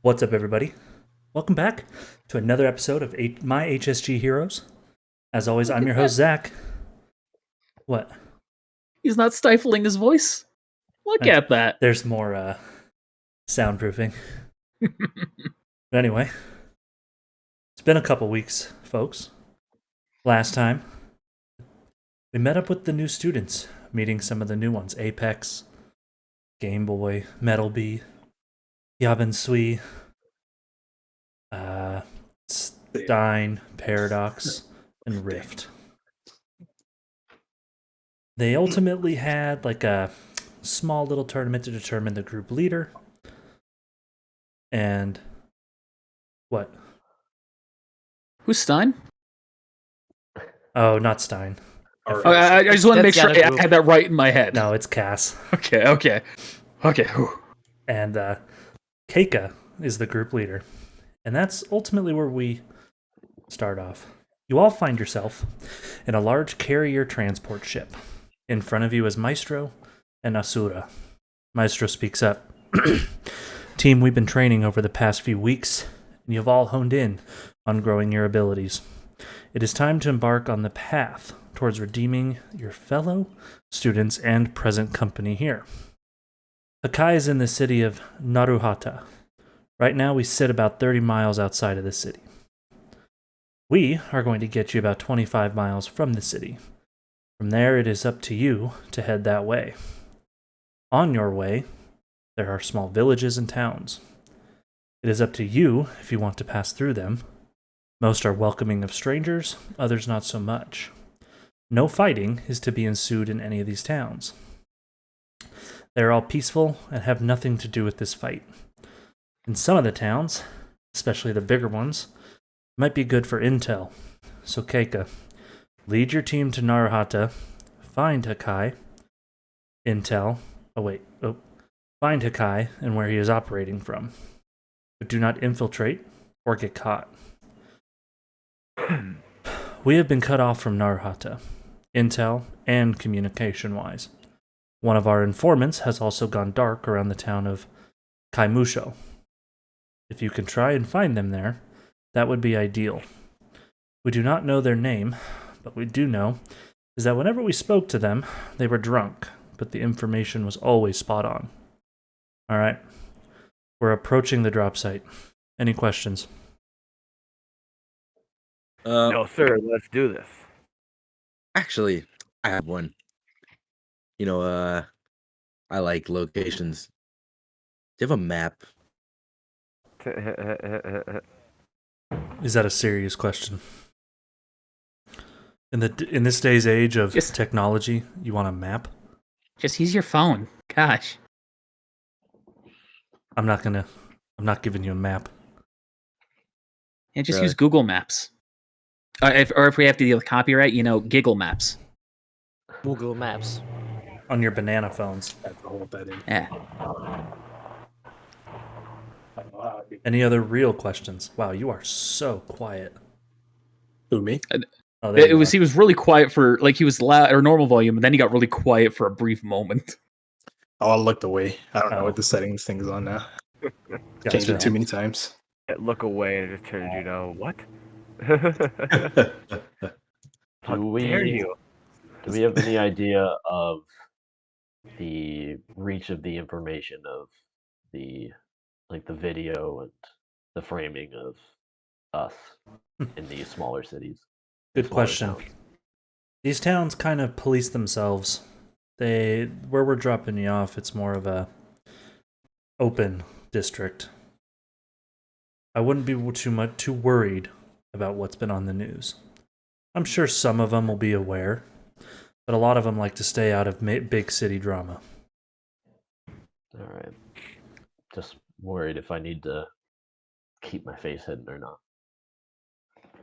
What's up, everybody? Welcome back to another episode of My HSG Heroes. As always, Look I'm at your host, that. Zach. What? He's not stifling his voice. Look at that. There's more soundproofing. But anyway, it's been a couple weeks, folks. Last time, we met up with the new students, meeting some of the new ones. Apex, Game Boy, Metal Bee, Yabin Sui, Stein, Paradox, and Rift. They ultimately had like a small little tournament to determine the group leader. And what? Who's Stein? Oh, not Stein. I just want to make sure I had that right in my head. No, it's Cass. Okay. And Keika is the group leader. And that's ultimately where we start off. You all find yourself in a large carrier transport ship. In front of you is Maestro and Asura. Maestro speaks up. Team, we've been training over the past few weeks, and you've all honed in on growing your abilities. It is time to embark on the path towards redeeming your fellow students and present company here. Hakai is in the city of Naruhata. Right now, we sit about 30 miles outside of the city. We are going to get you about 25 miles from the city. From there, it is up to you to head that way. On your way, there are small villages and towns. It is up to you if you want to pass through them. Most are welcoming of strangers, others not so much. No fighting is to be ensued in any of these towns. They are all peaceful and have nothing to do with this fight. In some of the towns, especially the bigger ones, might be good for intel. So Keika, lead your team to Naruhata, find Hakai, find Hakai and where he is operating from. But do not infiltrate or get caught. We have been cut off from Naruhata, intel and communication-wise. One of our informants has also gone dark around the town of Kaimusho. If you can try and find them there, that would be ideal. We do not know their name, but we do know is that whenever we spoke to them, they were drunk, but the information was always spot on. All right, we're approaching the drop site. Any questions? No, sir. Let's do this. Actually, I have one. I like locations. Do you have a map? Is that a serious question? In this day's age of technology, you want a map? Just use your phone. Gosh. I'm not giving you a map. Yeah, just use Google Maps. If we have to deal with copyright, Giggle Maps. Google Maps. On your banana phones. Have to hold that in. Yeah. Any other real questions? Wow, you are so quiet. Who, me? Oh, He was really quiet for, he was loud or normal volume, and then he got really quiet for a brief moment. Oh, I looked away. I don't know what the settings thing's on now. Changed it too many times. Look away and it just turns what? How dare you? Do we have any idea of the reach of the information of the video and the framing of us in these smaller cities? Good question. Towns? These towns kind of police themselves. Where we're dropping you off, it's more of a open district. I wouldn't be too worried about what's been on the news. I'm sure some of them will be aware, but a lot of them like to stay out of big city drama. All right. Just worried if I need to keep my face hidden or not.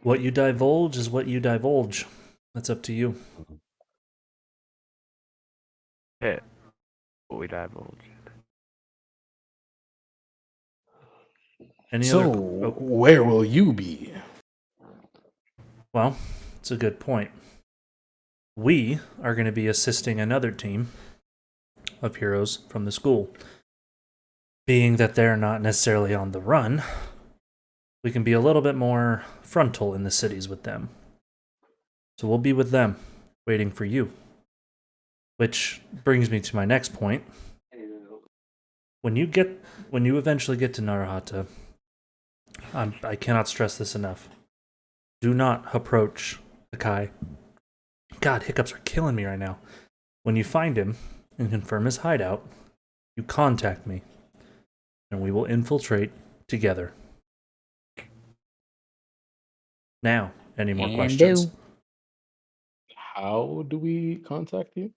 What you divulge is what you divulge. That's up to you. Hey, what we divulge. Where will you be? Well, it's a good point. We are going to be assisting another team of heroes from the school. being that they're not necessarily on the run, we can be a little bit more frontal in the cities with them. So we'll be with them, waiting for you. Which brings me to my next point. When you eventually get to Narahata, I cannot stress this enough. Do not approach Akai. God, hiccups are killing me right now. When you find him and confirm his hideout, you contact me, and we will infiltrate together. Now, any more questions? How do we contact you?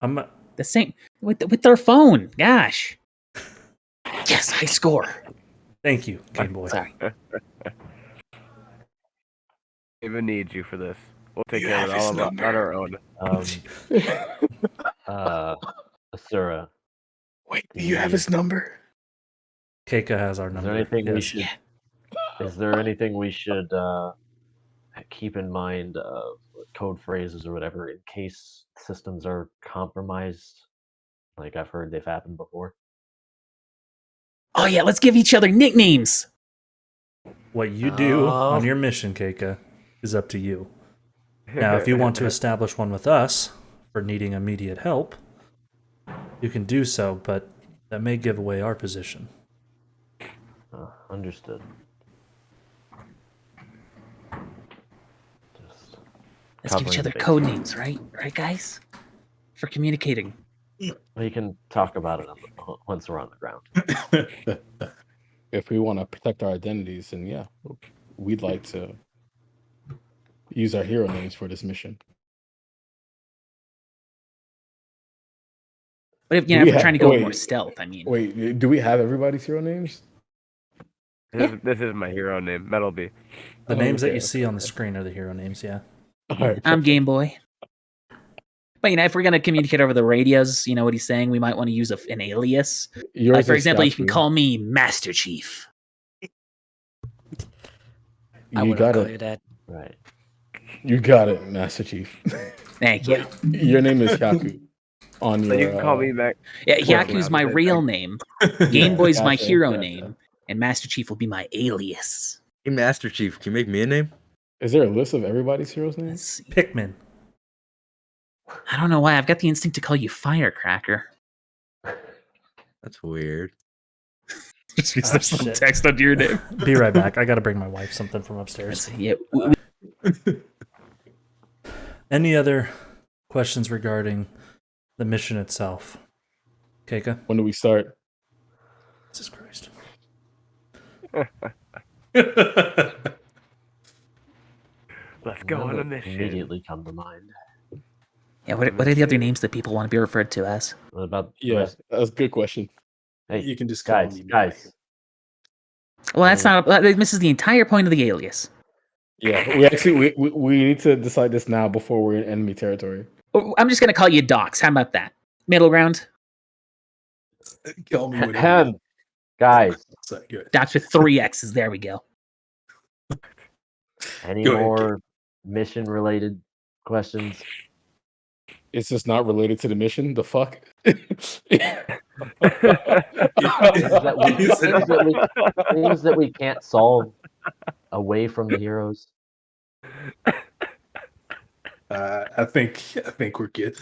I'm The same with their phone. Gosh. Yes, I score. Thank you, Game Boy. Sorry. Even need you for this. We'll take You care of have it all his on our own. Asura, Wait, do you have his number? Keika has our is number. there anything we yes. should? Is there anything we should keep in mind of code phrases or whatever in case systems are compromised? Like I've heard they've happened before. Oh yeah, let's give each other nicknames. What you do Oh. on your mission, Keika, is up to you. Now, if you want to establish one with us for needing immediate help, you can do so, but that may give away our position. Understood. Just Let's give each covering other bases. code names, right? Right, guys? For communicating. We can talk about it once we're on the ground. If we want to protect our identities, then yeah, we'd like to use our hero names for this mission. But if Do you know, we if we're have- trying to go wait. more stealth, I mean. Wait, do we have everybody's hero names? This is my hero name, Metalby. The Oh, names that okay, you see okay, on the okay. screen are the hero names, yeah. All right, I'm Game Boy. But you know, if we're gonna communicate over the radios, you know what he's saying, we might want to use an alias. Yours Like for is example, you can Yaku. call me Master Chief. I You would got call it. you that. Right. You got it, Master Chief. Thank you. But your name is Yaku. On So your, you can call me Mac. Yeah, Well, Yaku's well, my the same real thing. name. Game Boy's my Gotcha, hero gotcha. name, and Master Chief will be my alias. Hey, Master Chief, can you make me a name? Is there a list of everybody's heroes' Let's names? see. Pikmin. I don't know why. I've got the instinct to call you Firecracker. That's weird. Just because Ah, there's some shit. text under your name. Be right back. I gotta bring my wife something from Let's upstairs. see. Yeah, Any other questions regarding the mission itself? Keika? When do we start? Jesus Christ. Let's go None on a that mission. immediately come to mind. yeah. What are the other names that people want to be referred to as? What about the Yeah, rest? that's a good question. Hey, You can just call guys, me guys. Well, that's not. That misses the entire point of the alias. Yeah, we actually we need to decide this now before we're in enemy territory. I'm just gonna call you Docs. How about that? Middle ground. Call me Ahem. Guys, Good. Docs with 3 X's. There we go. any Go ahead, more mission-related questions? It's just not related to the mission. The fuck? Things that we can't solve away from the heroes. I think we're good.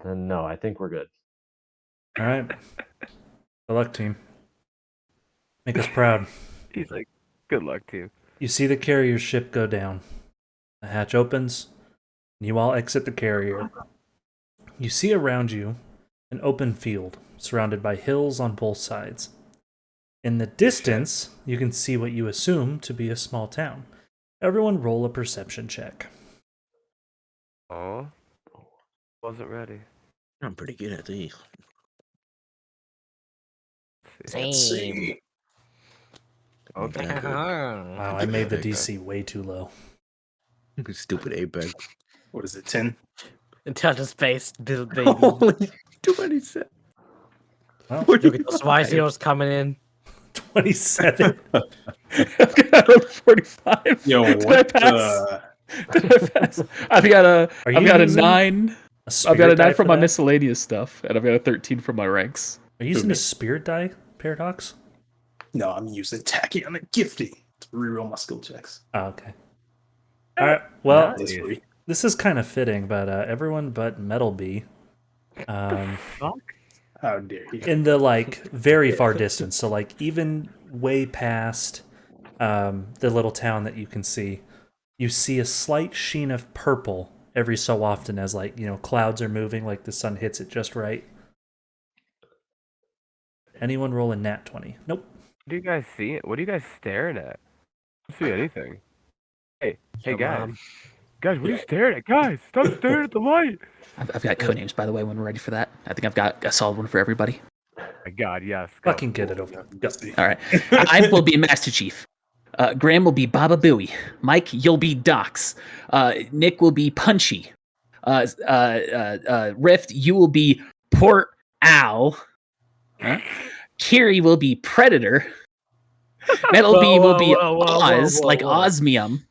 Then no, I think we're good. All right. Good luck, team. Make us proud. He's like, good luck to you. You see the carrier ship go down. The hatch opens, and you all exit the carrier. You see around you an open field surrounded by hills on both sides. In the distance, you can see what you assume to be a small town. Everyone roll a perception check. Oh, wasn't ready. I'm pretty good at these. Same. Okay. Wow, I made the DC way too low. Stupid Apex. What is it? 10. Intelligence based build baby. Holy 27. Well, Look at those wise heroes coming in. 27. I've got a 45. Yo, Did I what? pass? Did I pass? I've got a. Are you I've got a using- 9. I've got a spirit die 9 from for my that? miscellaneous stuff, and I've got a 13 from my ranks. Are you using me. a spirit die, Paradox? No, I'm using tachyonic gifting to reroll my skill checks. Oh, okay. All right. Well, It's free. this is kind of fitting, but everyone but Metal Bee, Fuck. How dare you? in the like very far distance, so like even way past the little town that you can see, you see a slight sheen of purple every so often as like clouds are moving, like the sun hits it just right. Anyone roll a nat 20? Nope. What do you guys see? What are you guys staring at? I don't see anything. Hey, Your guys. mom. Guys, what are you staring at? Guys, stop staring at the light. I've got code names, by the way, when we're ready for that. I think I've got a solid one for everybody. My God, yes. Go. Fucking get it over. Go. All right. I will be Master Chief. Graham will be Baba Booey. Mike, you'll be Docs. Nick will be Punchy. Rift, you will be Port Owl. Kiri will be Predator. Metal B will be Oz, like Osmium.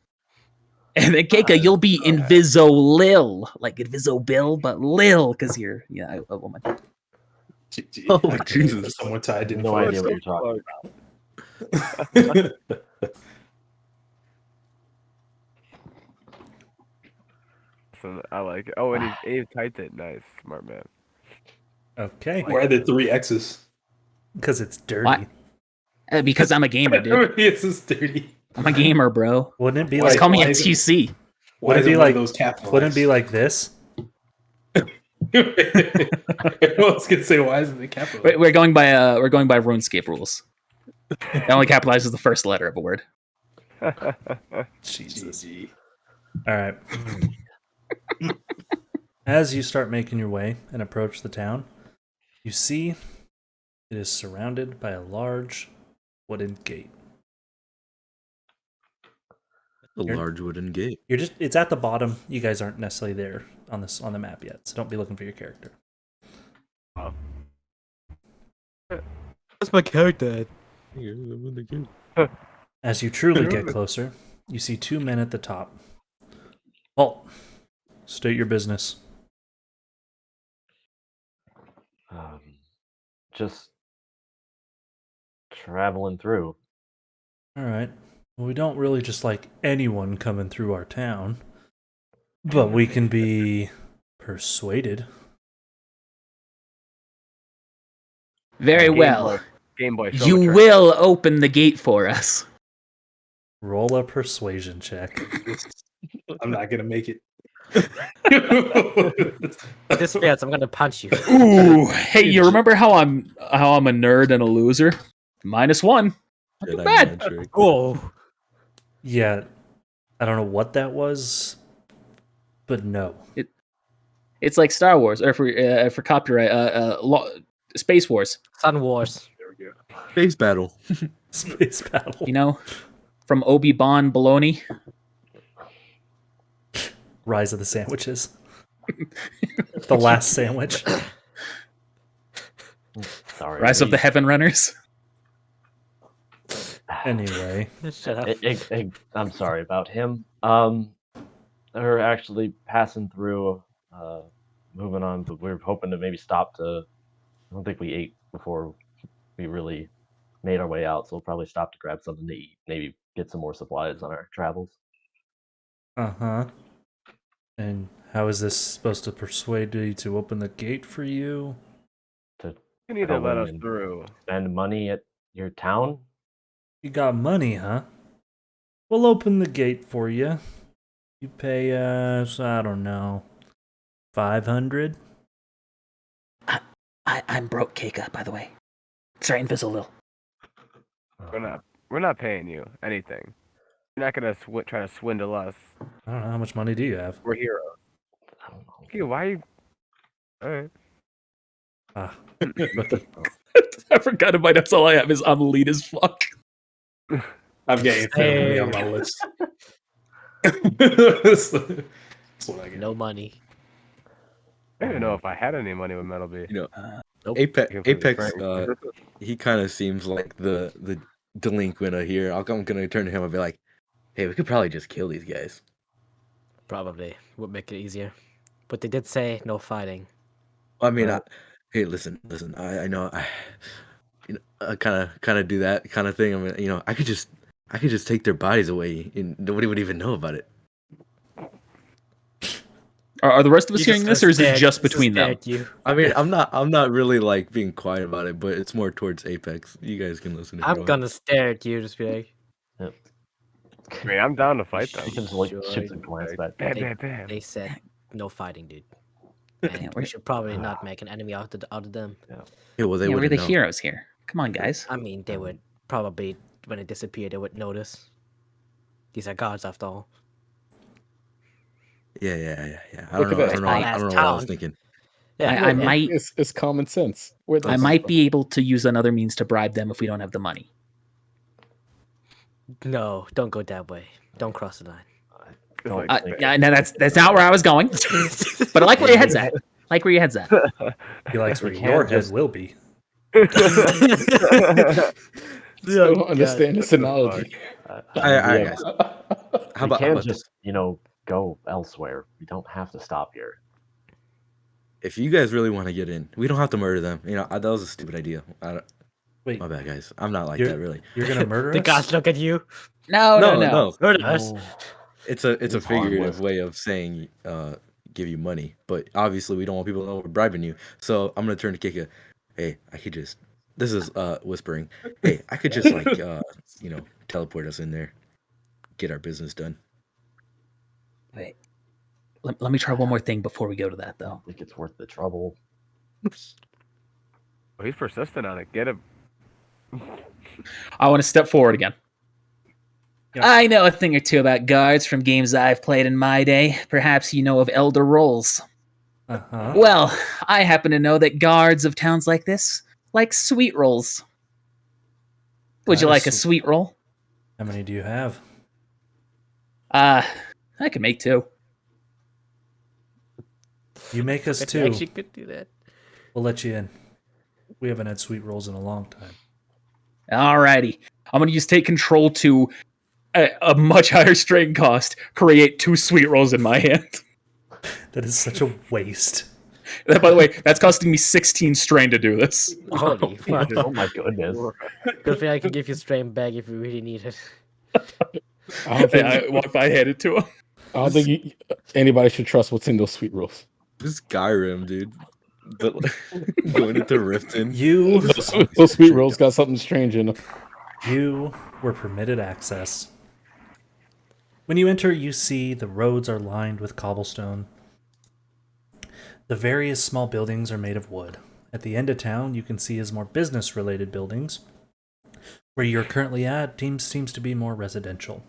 And then Keika, you'll be Inviso-Lil, like Inviso-Bill, but Lil, because you're a woman. Oh, Jesus. Jesus. Someone tied in No for idea us. what you're talking about. So I like it. Oh, and Abe typed it. Nice, smart man. Okay. Why are there 3 X's? Because it's dirty. What? Because I'm a gamer, dude. It's just dirty. I'm a gamer, bro. Wouldn't it be Just like? call me why a is it- TC. Why Would it is be it one like of those capitalized? Wouldn't it be like this? I was gonna say, why isn't it capitalized? We're going by RuneScape rules. It only capitalizes the first letter of a word. Jesus. GG. All right. As you start making your way and approach the town, you see it is surrounded by a large wooden gate. A large wooden gate. It's at the bottom. You guys aren't necessarily there on the map yet, so don't be looking for your character. That's my character. As you truly get closer, you see 2 men at the top. Halt. State your business. Just traveling through. All right. Well, we don't really just like anyone coming through our town, but we can be persuaded. Very well. Game Boy. You Filmmaker. will open the gate for us. Roll a persuasion check. I'm not gonna make it. If this fails, I'm gonna punch you. Ooh, hey, you remember how I'm a nerd and a loser? -1. Not too Jedi bad. magic. Oh, Yeah, I don't know what that was, but no. It's like Star Wars, or for copyright, Space Wars. Sun Wars. There we go. Space battle. Space battle. You know, from Obi-Wan Baloney. Rise of the Sandwiches. The last sandwich. Sorry. Rise of the Heaven Runners. Anyway, Shut up. I'm sorry about him. They're actually passing through, moving on, but we're hoping to maybe stop to. I don't think we ate before we really made our way out, so we'll probably stop to grab something to eat, maybe get some more supplies on our travels. uh-huh. And how is this supposed to persuade you to open the gate for you? To You can either come let in us and through. spend money at your town. You got money, huh? We'll open the gate for you. You pay us, I don't know, 500? I'm broke, Keika, by the way. Sorry, Inviso-Lil. We're not paying you anything. You're not gonna try to swindle us. I don't know, how much money do you have? We're heroes. I don't know. Okay, why? All right. Ah, rookie. I forgot about that's all I have is I'm lean as fuck. I'm getting Hey. family on my list. That's what I get. No money. I don't even know if I had any money with Metal B. You know, Nope. Apex. He kind of seems like the delinquent here. I'm gonna turn to him and be like, "Hey, we could probably just kill these guys." Probably would make it easier. but they did say no fighting. I mean, Well- hey, listen. I know, I kind of do that kind of thing. I mean, I could just take their bodies away, and nobody would even know about it. Are the rest of us You hearing just this, or is this stared- just just between them? stared You. I mean, I'm not really like being quiet about it, but it's more towards Apex. You guys can listen. If you I'm want. gonna stare at you, just be like, Yep. I mean, I'm down to fight them. You can just like Sure. shoot some glance back. Bam, They- bam, bam. they said no fighting, dude. Yeah, And we're- we should probably not make an enemy out of them. Yeah, well, they Yeah, we're wouldn't the know. heroes here. Come on, guys. I mean, they would probably, when it disappeared, they would notice. These are gods, after all. Yeah. I Look don't know. at I that. don't know. I don't know what I was Town. thinking. Yeah, I yeah. might- It's common sense. Where I might be able to use another means to bribe them if we don't have the money. No, don't go that way. Don't cross the line. Don't like- think- Yeah, no, that's not where I was going. But I like where your head's at. Like where your head's at. He likes where We your can't head just- will be. I don't understand this analogy. All right, we, guys. How we about can this? just go elsewhere. We don't have to stop here. If you guys really want to get in, we don't have to murder them. That was a stupid idea. Wait, My bad, guys. I'm not like You're- that, really. you're gonna murder The us? gods look at you. No. Murder us. No. It's a It's figurative harmless. way of saying give you money, but obviously we don't want people to know we're bribing you. So I'm gonna turn to Kika. Hey, I could just. This is whispering. Hey, I could just teleport us in there, get our business done. Wait. Let me try one more thing before we go to that, I though. don't think it's worth the trouble. Oh, he's persistent on it. Get him. I want to step forward again. Yeah. I know a thing or two about guards from games I've played in my day. Perhaps you know of Elder Rolls. Uh-huh. Well, I happen to know that guards of towns like this like sweet rolls. Would you like a sweet roll? How many do you have? I can make 2. You make us But you 2. actually could do that. We'll let you in. We haven't had sweet rolls in a long time. Alrighty. I'm going to use take control to a much higher strain cost, create 2 sweet rolls in my hand. That is such a waste. By the way, that's costing me 16 strain to do this. Holy fuck. Oh my goodness. Good thing I can give you strain back if you really need it. I don't think, If I hand it to him. I don't think anybody should trust what's in those sweet rolls. This Skyrim, dude. But going into Riften. Those sweet rolls got something strange in them. You were permitted access. When you enter, you see the roads are lined with cobblestone. The various small buildings are made of wood. At the end of town, you can see is more business-related buildings. Where you're currently at, seems to be more residential.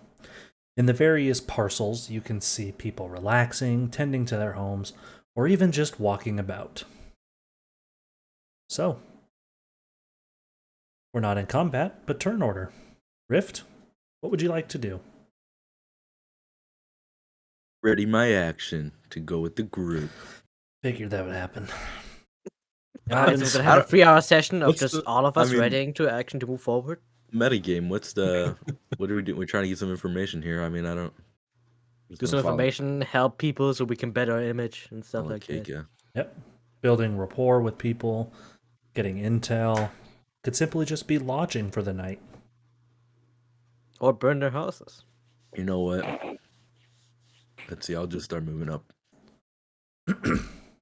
In the various parcels, you can see people relaxing, tending to their homes, or even just walking about. So, we're not in combat, but turn order. Rift, what would you like to do? Ready my action to go with the group. Figured that would happen. Alright, so we're gonna have a 3-hour session of what's just the- all of I us mean- readying to action to move forward. Metagame. What are we doing? We're trying to get some information here. I mean, I don't. Do some information, help people so we can better our image and stuff like that. Yeah. Yep. Building rapport with people, getting intel. Could simply just be lodging for the night. Or burn their houses. You know what? Let's see. I'll just start moving up.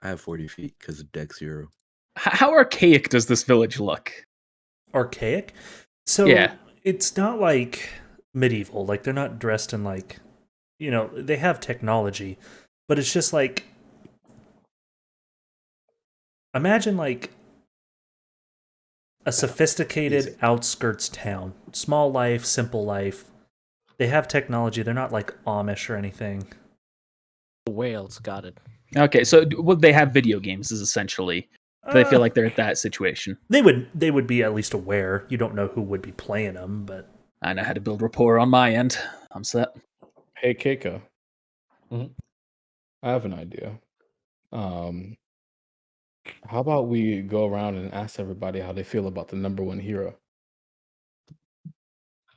I have 40 feet because of Dex 0. How archaic does this village look? Archaic? So Yeah. it's not like medieval. Like they're not dressed in like, they have technology, but it's just like, imagine like a sophisticated outskirts town. Small life, simple life. They have technology. They're not like Amish or anything. Wales got it. Okay, so would they have video games? Is essentially do they feel like they're at that situation? They would be at least aware. You don't know who would be playing them, but I know how to build rapport on my end. I'm set. Hey, Keika. Mhm. I have an idea. How about we go around and ask everybody how they feel about the number 1 hero?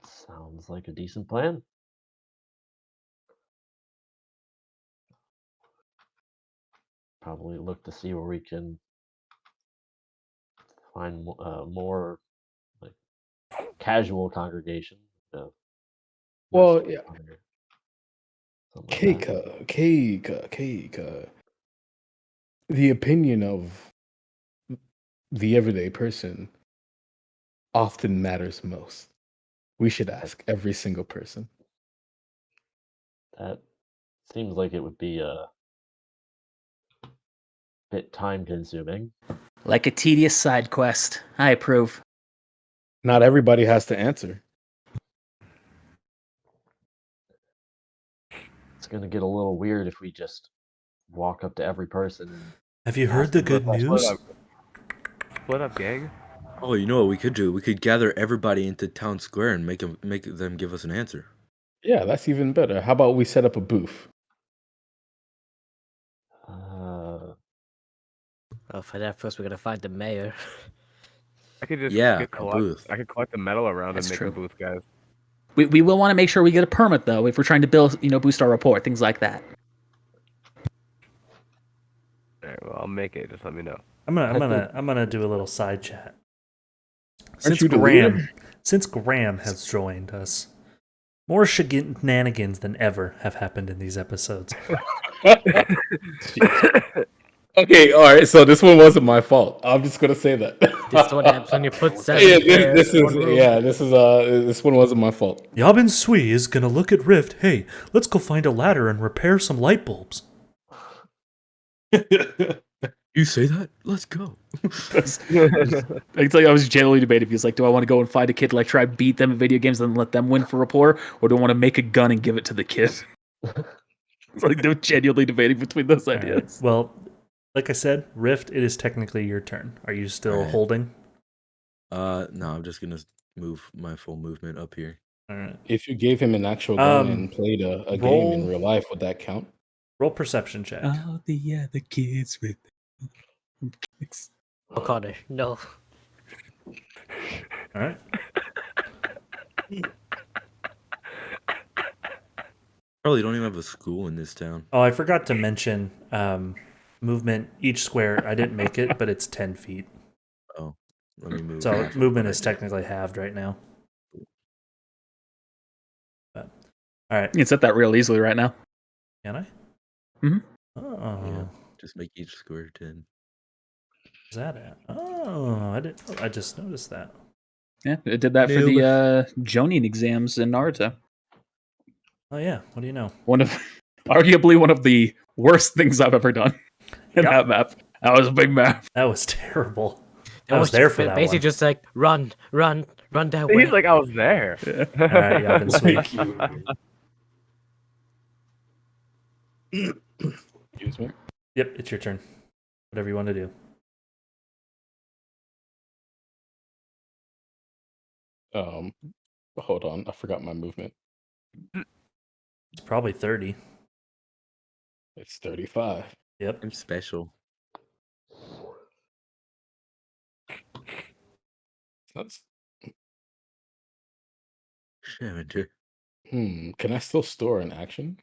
Sounds like a decent plan. probably look to see where we can find more like casual congregation. Well, mascot yeah. or something like that. Keika. The opinion of the everyday person often matters most. We should ask every single person. That seems like it would be a bit time consuming. Like a tedious side quest. I approve. Not everybody has to answer. It's gonna get a little weird if we just walk up to every person and Have you ask heard the them their good best news? Split up, gang. Oh, you know what we could do? We could gather everybody into town square and make them give us an answer. Yeah, that's even better. How about we set up a booth? Oh, for that first, we're gonna find the mayor. I could just Yeah, a collect. booth. I could collect the metal around That's and make true. a booth, guys. We will want to make sure we get a permit though if we're trying to build, boost our rapport, things like that. All right, well, I'll make it. Just let me know. I'm gonna do a little side chat. Aren't you the leader? Since Graham has joined us, more shenanigans than ever have happened in these episodes. Okay, all right. So this one wasn't my fault. I'm just gonna say that. This one happens when you put 7 Yeah, players this in is one room. this one wasn't my fault. Yabin Sui is gonna look at Rift. Hey, let's go find a ladder and repair some light bulbs. You say that? Let's go. I can tell you, I was genuinely debating. He was like, do I want to go and find a kid to try and beat them in video games and let them win for rapport, or do I want to make a gun and give it to the kid? It's like they're genuinely debating between those All right. ideas. Well, like I said, Rift, it is technically your turn. Are you still Alright. holding? No, I'm just gonna move my full movement up here. All right. If you gave him an actual gun and played a game in real life, would that count? Roll perception check. Oh, the kids with. Oh, Connor, no. All right. Probably don't even have a school in this town. Oh, I forgot to mention movement. Each square, I didn't make it, but it's 10 feet. Oh, let me move. So half movement of is it. technically halved right now. But, all right. You can set that real easily right now. Can I? Mhm. Oh, Yeah, just make each square 10. where's that at? Oh, I just noticed that. Yeah, it did that for the Jonin exams in Naruto. Oh yeah. What do you know? Arguably one of the worst things I've ever done in that map. That was a big map. That was terrible. I That was there for that basically one. just like run that way. He's like, I was there. All right, Yabin Sui. Excuse me. Yep, it's your turn. Whatever you want to do. Hold on, I forgot my movement. It's probably 30. It's 35. Yep. I'm special. That's, Scavenger. can I still store an action?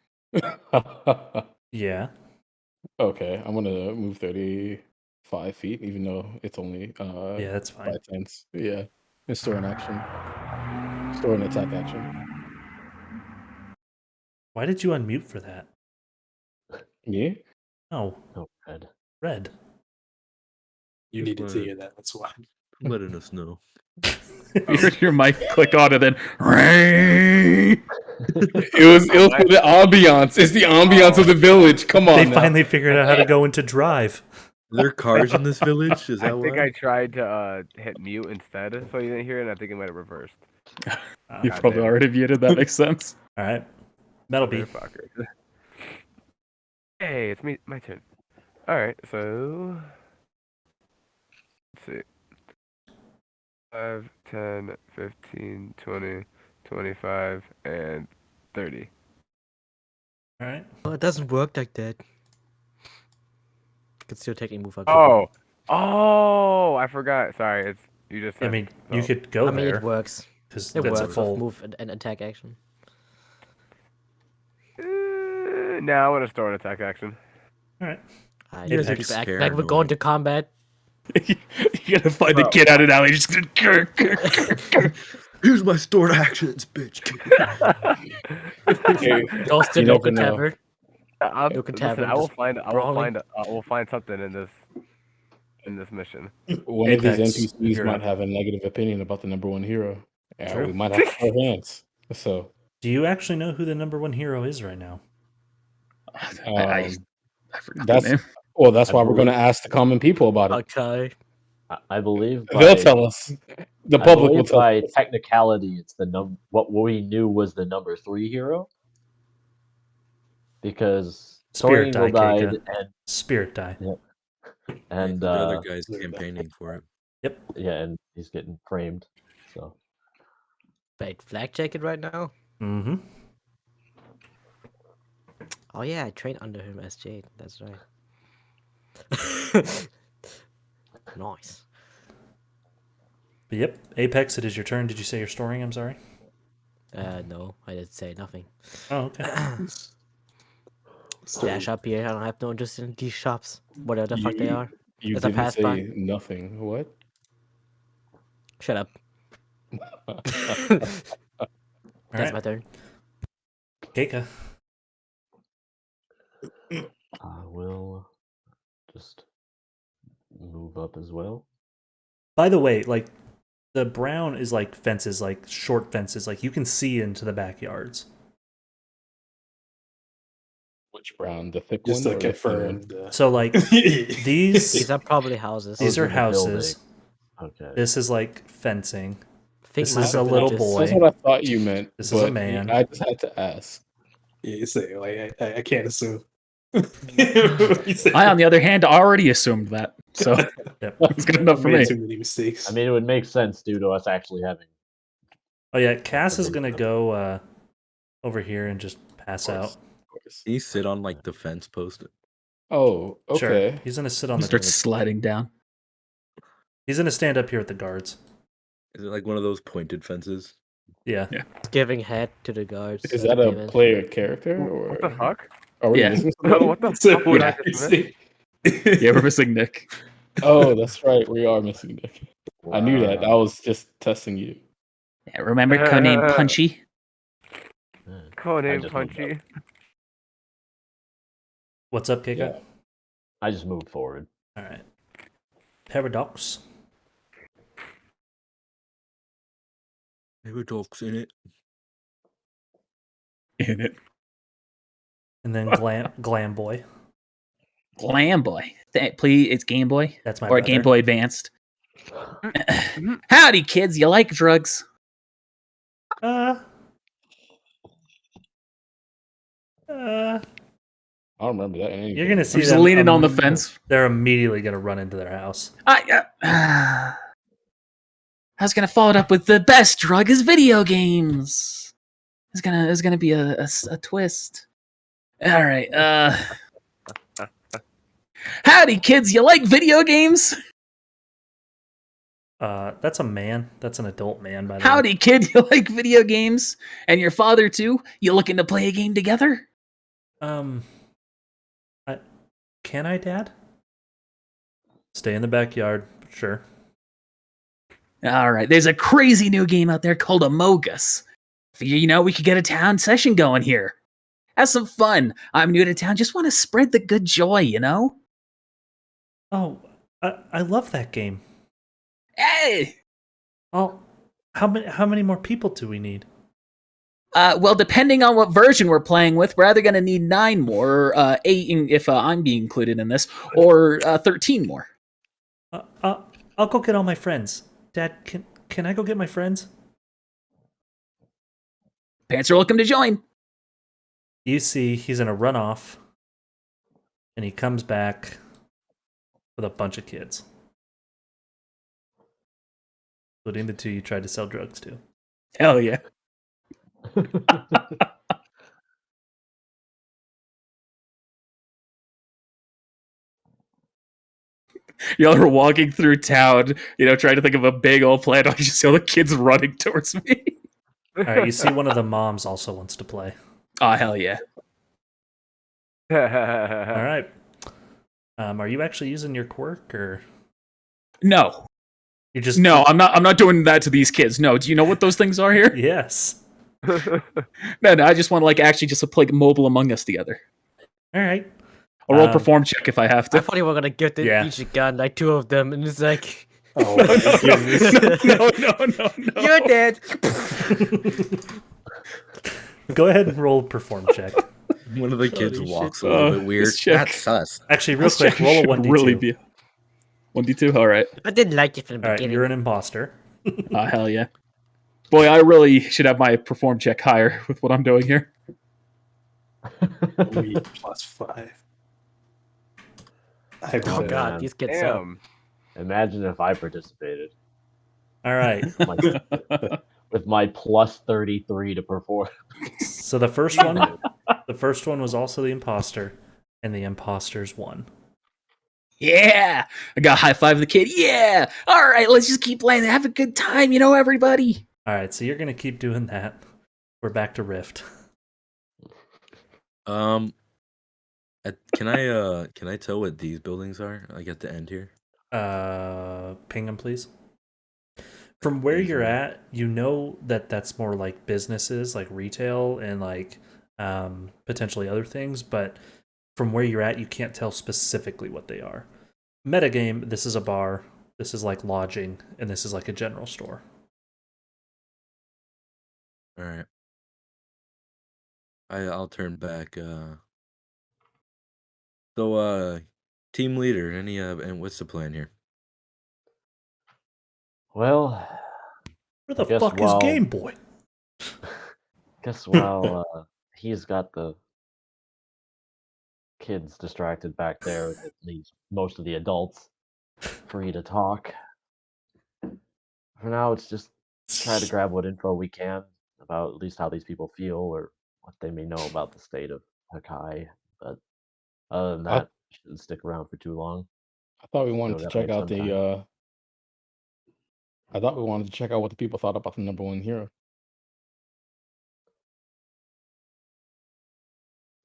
Yeah. Okay, I'm gonna move 35 feet, even though it's only Yeah, that's fine. 5/10. Yeah, and store an action. Store an attack action. Why did you unmute for that? Yeah. Oh, Oh, red. red. You Just needed to wanted- hear that. That's why. Letting us know. your mic click on and then ring. It was for the ambiance. It's the ambiance of the village. Come on. They now. finally figured out how to go into drive. Are there cars in this village? Is that I think why? I tried to hit mute instead, so you didn't hear it. And I think it might have reversed. You God probably damn it. already muted. That makes sense. All right. Metal B. Motherfucker. Hey, it's me. My turn. All right, so let's see. 5, 10, 15, 20, 25, and 30. All right. Oh, it doesn't work like that. You can still technically move up. Oh, I forgot. Sorry, it's you just. I Said, mean, you so. could go I mean, there it works. because It that's a works. full. Move and attack action. Now I'm gonna store an attack action. All right. I You just guys are keep just acting like we're going paranoid. to combat. You gotta find the kid out of alley. Just Here's my stored actions, bitch. Hey, Goes to you the never know. tavern. Listen, tavern, I will just find brawling. something in this mission. One of these Apex, NPCs you're might up. have a negative opinion about the number one hero. Yeah, True. we might have to play hands. So, Do you actually know who the number one hero is right now? I um, forgot the that's name. well, that's I why we're going to believe- ask the common people about it. Okay. I believe They'll by tell us. The I public will believe tell by us. technicality, it's what we knew was the number 3 hero because Spirit Torian die, died Keika. Spirit die. and The other guy's campaigning for it. Yep. yeah, and he's getting framed. So Wait, flag checking right now? Mm-hmm. Oh yeah, I trained under him as Jade. That's right. Nice. But yep. Apex, it is your turn. Did you say you're storing? I'm sorry. No, I did say nothing. Oh, okay. Dash up here. I don't have no interest in these shops. Whatever the fuck they are. You As I didn't pass say by. nothing. What? Shut up. All That's right. my turn. Keika. I will just move up as well. By the way, like the brown is like fences, like short fences, like you can see into the backyards. Which brown? The thick Just one? to or the thin one? confirm. The... So like these These are probably houses. these Those are are the houses. Okay. This is like fencing. Think This my is a village little is- boy. That's what I thought you meant. This is a but man. I just had to ask. Yeah, you say like I can't assume. You say- I, on the other hand, already assumed that. So Yep. it's good enough for made me. too many mistakes. I mean, it would make sense due to us actually having. Oh yeah, Cass is gonna go over here and just pass out. Of course. Can you sit on like the fence post? Oh, okay. Sure. He's gonna sit on the. Starts sliding down. He's gonna stand up here with the guards. Is it like one of those pointed fences? Yeah. giving head to the guards. Is as that a payment. player character or What the fuck? are we Yeah. missing somebody? What the So, fuck would I yeah, just miss? Yeah, we're missing Nick. Oh, that's right. We are missing Nick. I knew that. I Wow. was just testing you. Yeah, remember codename Punchy? I Codename just moved Punchy. up. What's up, Keika? Yeah. I just moved forward. All right. Paradox. Paradox in it. In it. And then Glam Boy. Glam Boy. Please, it's Game Boy That's my or brother. Game Boy Advanced. Howdy, kids. You like drugs? Uh, I don't remember that. In anything. you're gonna see I'm just them leaning on the fence. They're immediately gonna run into their house. I was gonna follow it up with the best drug is video games. It's gonna be a twist. All right. Howdy, kids. You like video games? That's a man. That's an adult man, by the way. Howdy, kid. You like video games? And your father too? You looking to play a game together? Can I, Dad? Stay in the backyard. Sure. All right. There's a crazy new game out there called Amogus. Figure, we could get a town session going here. Have some fun. I'm new to town. Just want to spread the good joy, Oh, I love that game. Hey! Oh, how many more people do we need? Well, depending on what version we're playing with, we're either going to need 9 more, 8 if I'm being included in this, or 13 more. I'll go get all my friends. Dad, can I go get my friends? Parents are welcome to join. You see, he's in a runoff, and he comes back with a bunch of kids, including the 2 you tried to sell drugs to. Hell yeah. Y'all are walking through town, trying to think of a big old plan. I just see all the kids running towards me. All right, you see one of the moms also wants to play. Oh, hell yeah. All right. Are you actually using your quirk, or No, you just no, I'm not. I'm not doing that to these kids. No, do you know what those things are here? Yes. No, I just want to actually just play Mobile Among Us together. All right. I'll roll a perform check if I have I to. thought you were gonna give Yeah. each a gun, like 2 of them, and it's like, Oh my goodness. No. you're dead. Go ahead and roll a perform check. One of the kids Holy walks shit. a little bit weird. this check- That's sus. Actually, real This quick, check roll a should 1d2. really be 1d2. All right. I didn't like it from the All right, beginning. you're an imposter. Oh hell yeah. Boy, I really should have my perform check higher with what I'm doing here. Me +5. I have Oh Oh, god, man. these kids suck. Damn. Imagine if I participated All right. with my +33 to perform. So the first one was also the imposter, and the imposters won. Yeah. I got high five the kid. Yeah. All right, let's just keep playing. Have a good time, everybody. All right, so you're gonna keep doing that. We're back to Rift. Can I tell what these buildings are? Like at the end here. Ping them, please. From where you're at, you know that that's more like businesses, like retail and like potentially other things, but from where you're at, you can't tell specifically what they are. Metagame, this is a bar, this is like lodging, and this is like a general store. All right. I'll turn back. So, team leader, and what's the plan here? Well, Where the guess fuck is while- Game Boy? guess while he's got the kids distracted back there, it leaves most of the adults free to talk. For now, it's just try to grab what info we can about at least how these people feel or what they may know about the state of Hakai. But other than that, shouldn't stick around for too long. I thought we Still wanted to gotta check make out some time. the. I thought we wanted to check out what the people thought about the number one hero.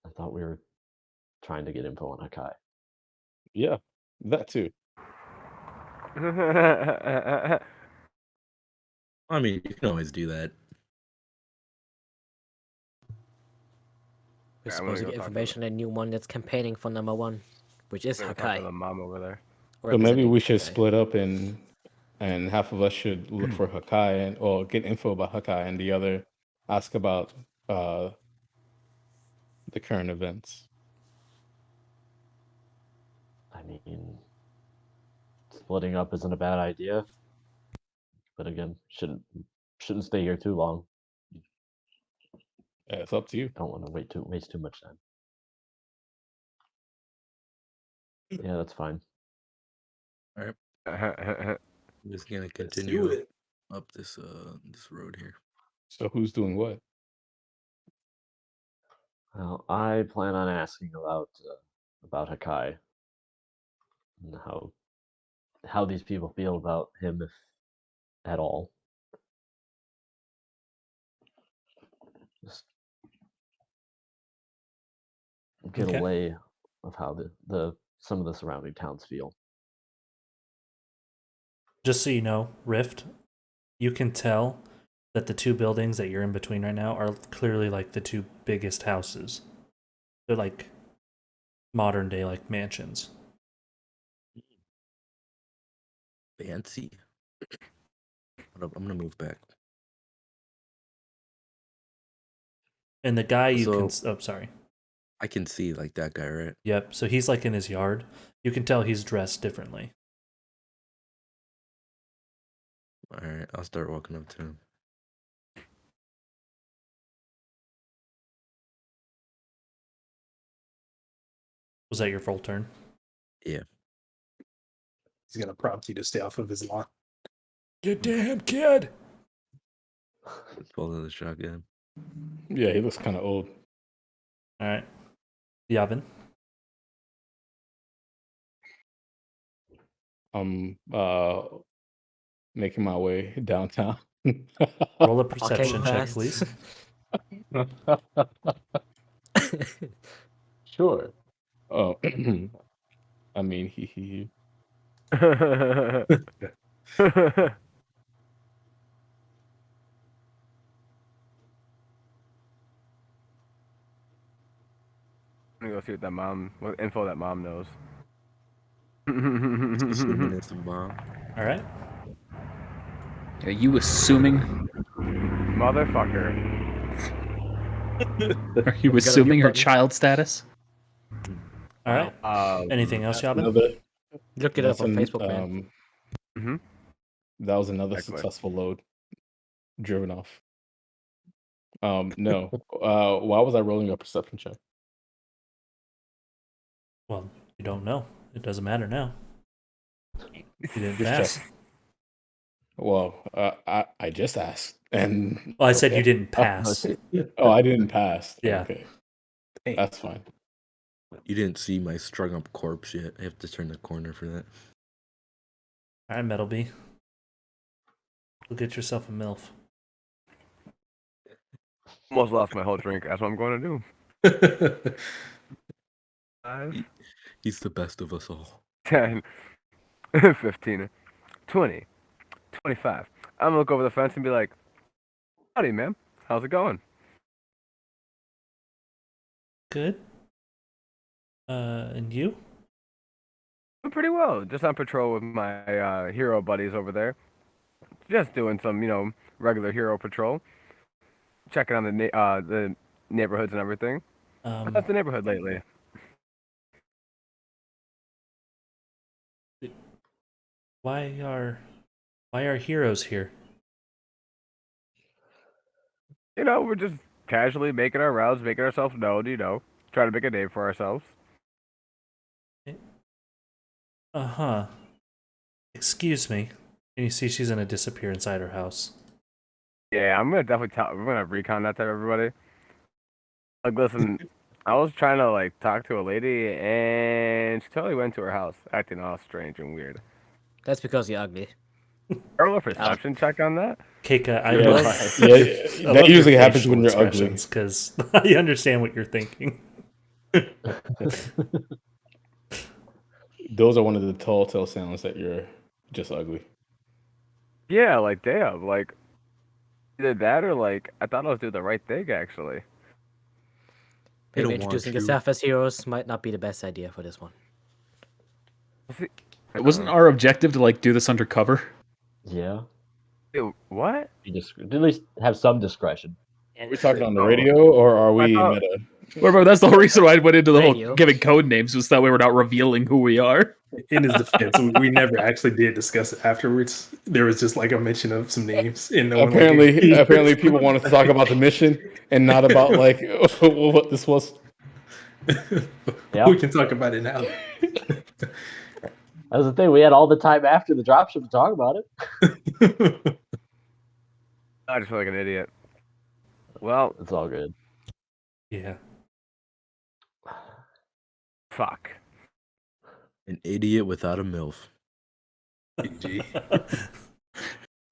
I thought we were trying to get info on Hakai. Yeah, that too. I mean, you can always do that. We're Yeah, I'm supposed to gonna get go talk to information on a new one that's campaigning for number 1, which is I'm gonna talk to Hakai. the mom over there. So maybe we should Hakai. split up and half of us should look for Hakai or get info about Hakai, and the other ask about the current events. I mean, splitting up isn't a bad idea, but again, shouldn't stay here too long. Yeah, it's up to you. Don't want to waste too much time. Yeah, that's fine. I'm just gonna Let's continue do it. up this road here. So who's doing what? Well, I plan on asking about Hakai and how these people feel about him, if at all. Just get Okay. a lay of how the some of the surrounding towns feel. Just so you know, Rift, you can tell that the two buildings that you're in between right now are clearly like the two biggest houses. They're like modern day like mansions. Fancy. I'm gonna move back. And the guy you can So- oh sorry. I can see like that guy, right? Yep, so he's like in his yard. You can tell he's dressed differently. All right, I'll start walking up to him. Was that your full turn? He's gonna prompt you to stay off of his lawn. You damn kid! Pull out the shotgun. Yeah, he looks kind of old. Alright. Yavin. I'm making my way downtown. Roll a perception check, fast. please. Sure. Oh, I mean, he. I'm gonna go see what info that mom knows. Assuming it's a bomb. All right. Are you assuming? Motherfucker. Are you assuming her child status? All right. Anything else, Yabin? Another. Look it up That's on an- Facebook, man. Mhm. That was another Exactly. successful load. Driven off. No. Why was I rolling a perception check? Well, you don't know. It doesn't matter now. You didn't Just pass. check. Well, I just asked, and Well, I said okay. you didn't pass. Oh, I didn't pass. Yeah. Okay, Hey, that's fine. You didn't see my strung up corpse yet. I have to turn the corner for that. All right, Metal B. Go get yourself a MILF. Almost lost my whole drink. That's what I'm going to do. 5, He's the best of us all. 10, 15, 20, 25. I'm gonna look over the fence and be like, "Howdy, man. How's it going?" Good. And you? Doing pretty well. Just on patrol with my hero buddies over there. Just doing some, regular hero patrol. Checking on the neighborhoods and everything. How's the neighborhood lately? Why are heroes here? We're just casually making our rounds, making ourselves known. Trying to make a name for ourselves. Uh-huh. Excuse me. And you see she's gonna disappear inside her house. Yeah, I'm gonna definitely we're gonna recon that to everybody. Like, listen, I was trying to talk to a lady, and she totally went to her house, acting all strange and weird. That's because you're ugly. Roll a perception check on that. Keika, I Yeah, love, yeah, that usually happens when you're ugly. because I understand what you're thinking. Those are one of the telltale sounds that you're just ugly. Yeah, damn, either that or I thought I was doing the right thing actually. They Maybe don't introducing want you. yourself as heroes might not be the best idea for this one. See, Wasn't our objective to do this undercover? Yeah. Ew, what? At least have some discretion. Are we talking on the radio or are we thought- meta? Well, bro, that's the whole reason why I went into the Radio. whole giving code names was that way we're not revealing who we are. in his defense, we never actually did discuss it afterwards. There was just a mention of some names, and no one Apparently, people wanted to talk about the mission and not about what this was. Yeah. We can talk about it now. That was the thing. We had all the time after the dropship to talk about it. I just feel like an idiot. Well, It's all good. Yeah. fuck. An idiot without a MILF.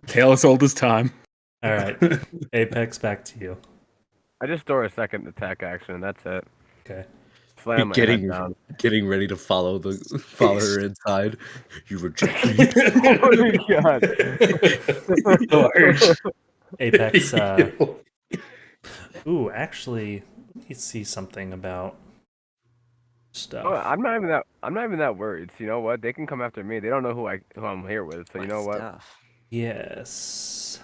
Tale as old as time. All right. Apex, back to you. I just store a second attack action, and that's it. Okay. Slam my head down. Getting ready to follow her inside. You reject me. Oh my god. Apex, ooh, actually, let me see something about stuff. Oh, I'm not even that worried. So you know what? They can come after me. They don't know who I'm here with. So you know what? Stuff. Yes.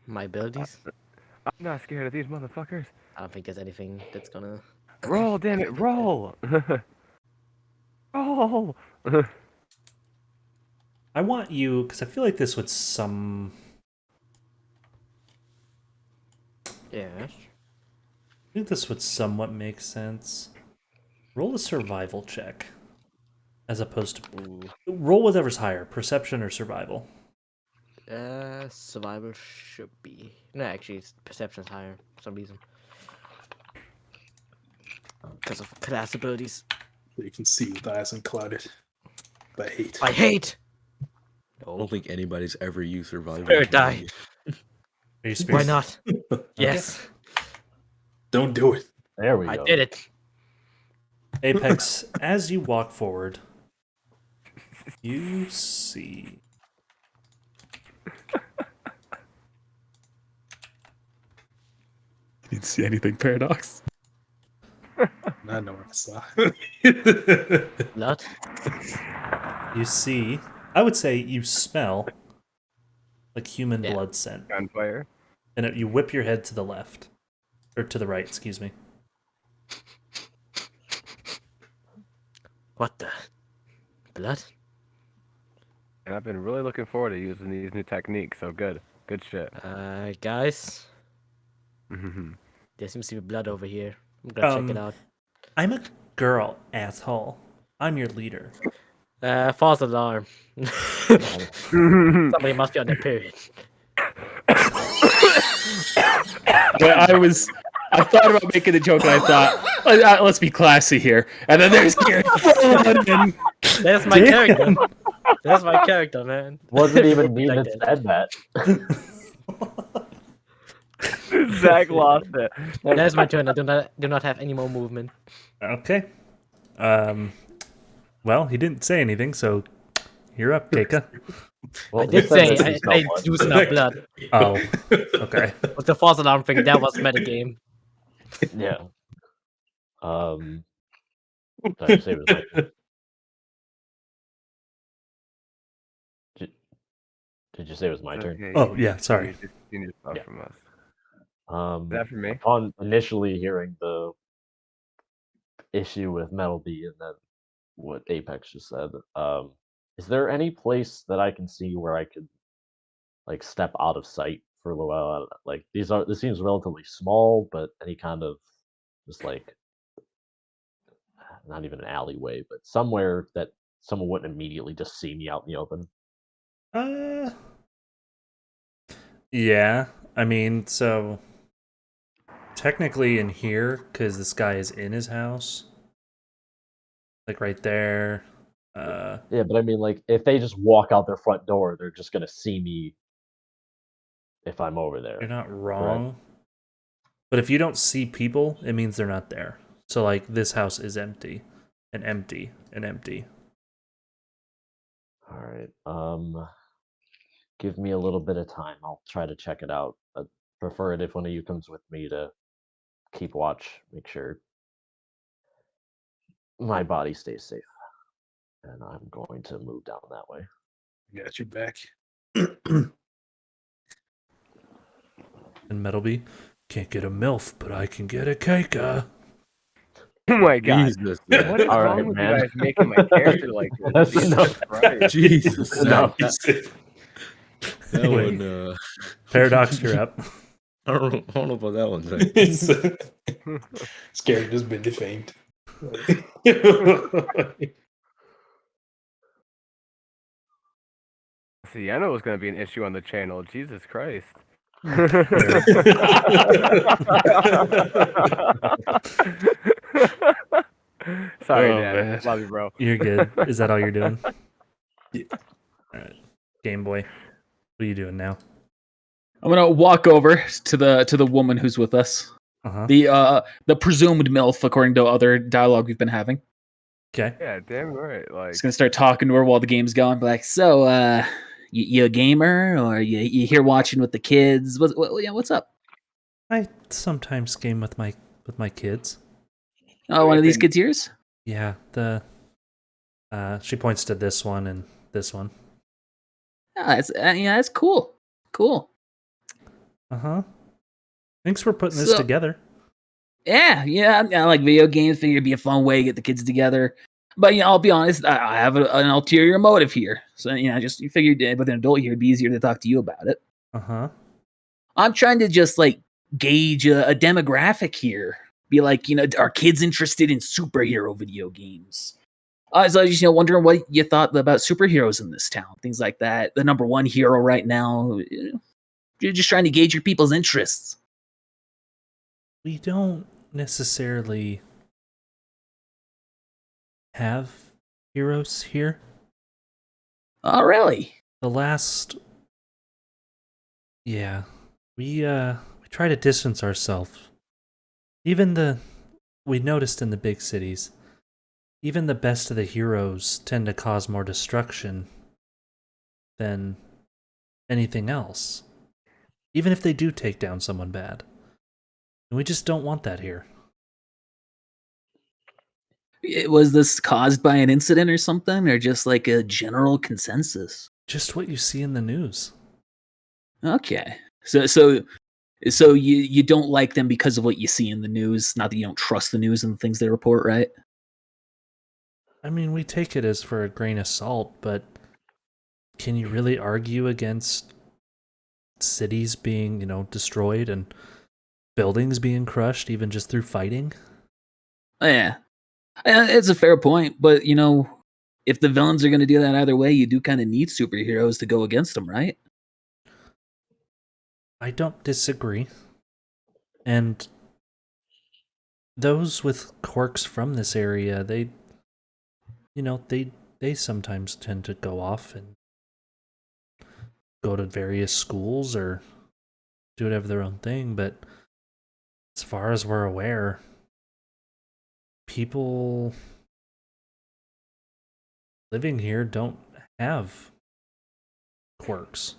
My abilities? I'm not scared of these motherfuckers. I don't think there's anything that's gonna. Roll, damn it, roll. Roll. I want you, because I feel like this would Yeah. I think this would somewhat make sense. Roll a survival check. As opposed to... Roll whatever's higher, perception or survival. Survival should be. No, actually, perception's higher for some reason. Because of class abilities. You can see with eyes unclouded by hate. I hate! I don't think anybody's ever used survival. Spirit die. Are you Why spirit? not? Yes, Don't do it. There we go. I did it. Apex, as you walk forward, You see. You didn't see anything, Paradox? Not know what I saw. Blood? You see. I would say you smell like human Yeah. blood scent. Gunfire. And you whip your head to the left. Or to the right, excuse me. What the? Blood? And I've been really looking forward to using these new techniques. So good. Good shit. Guys, Mhm. there seems to be blood over here. I'm gonna check it out. I'm a girl, asshole. I'm your leader. False alarm. Somebody must be on their period. I thought about making a joke, and I thought, let's be classy here. And then there's Gary. That's my character. That's my character, man. Wasn't even me Like that that. said that. Zach lost it. That's my turn. I do not have any more movement. Okay. Well, he didn't say anything, so you're up, Keika. Well, I did he said say this is I someone. do smell blood. Oh, okay. With the false alarm thing, that was metagame. Yeah. Did I just say it was my turn? Did you say it was my turn? Okay, Oh, you yeah, just sorry. continue stuff Yeah. from us. Is that for me? Upon initially hearing the issue with Metal B and then what Apex just said, is there any place that I can see where I could like step out of sight for a little while? Like this seems relatively small, but any kind of just like not even an alleyway, but somewhere that someone wouldn't immediately just see me out in the open. Yeah. I mean, so technically in here, because this guy is in his house, like right there. Yeah, but I mean, like if they just walk out their front door, they're just gonna see me if I'm over there. You're not wrong. But if you don't see people, it means they're not there. So, like, this house is empty. And empty. And empty. All right. Give me a little bit of time. I'll try to check it out. I'd prefer it if one of you comes with me to keep watch, make sure my body stays safe. And I'm going to move down that way. Got you back. And Metalby, can't get a MILF, but I can get a Keika. Oh my god. Jesus, What is All wrong right, with man. you guys making my character like this? That's Jesus enough. Christ. Jesus. No. That one, Paradox, you're up. I don't know about that one. Zach. His character's been defamed. See, I know it was going to be an issue on the channel. Jesus Christ. Sorry, Oh, Dad. man. Love you, bro. You're good. Is that all you're doing? Yeah. Alright. Game Boy. What are you doing now? I'm gonna walk over to the woman who's with us. Uh-huh. The presumed MILF, according to other dialogue we've been having. Okay. Yeah, damn right. Like, Just gonna start talking to her while the game's going. Be like, so, you a gamer or you here watching with the kids? What's up? I sometimes game with my kids. Oh, one of these kids yours? Yeah, she points to this one and this one. Oh, that's cool. Cool. Uh-huh. Thanks for putting this So- together. Yeah, I like video games. Figured it'd be a fun way to get the kids together. But I'll be honest, I have an ulterior motive here. So just you figured with an adult here, it'd be easier to talk to you about it. Uh-huh. I'm trying to just like gauge a demographic here. Be like, are kids interested in superhero video games? So I was just wondering what you thought about superheroes in this town, things like that. The number one hero right now. You're just trying to gauge your people's interests. We don't necessarily have heroes here. Oh, really? The last Yeah. We try to distance ourselves. We noticed in the big cities even the best of the heroes tend to cause more destruction than anything else. Even if they do take down someone bad. And we just don't want that here. Was this caused by an incident or something, or just like a general consensus? Just what you see in the news. Okay, so you don't like them because of what you see in the news, not that you don't trust the news and the things they report, right? I mean, we take it as for a grain of salt, but can you really argue against cities being, destroyed and buildings being crushed even just through fighting? Yeah, it's a fair point, but if the villains are going to do that either way, you do kind of need superheroes to go against them, right? I don't disagree. And those with quirks from this area, they sometimes tend to go off and go to various schools or do whatever their own thing, but as far as we're aware, people living here don't have quirks.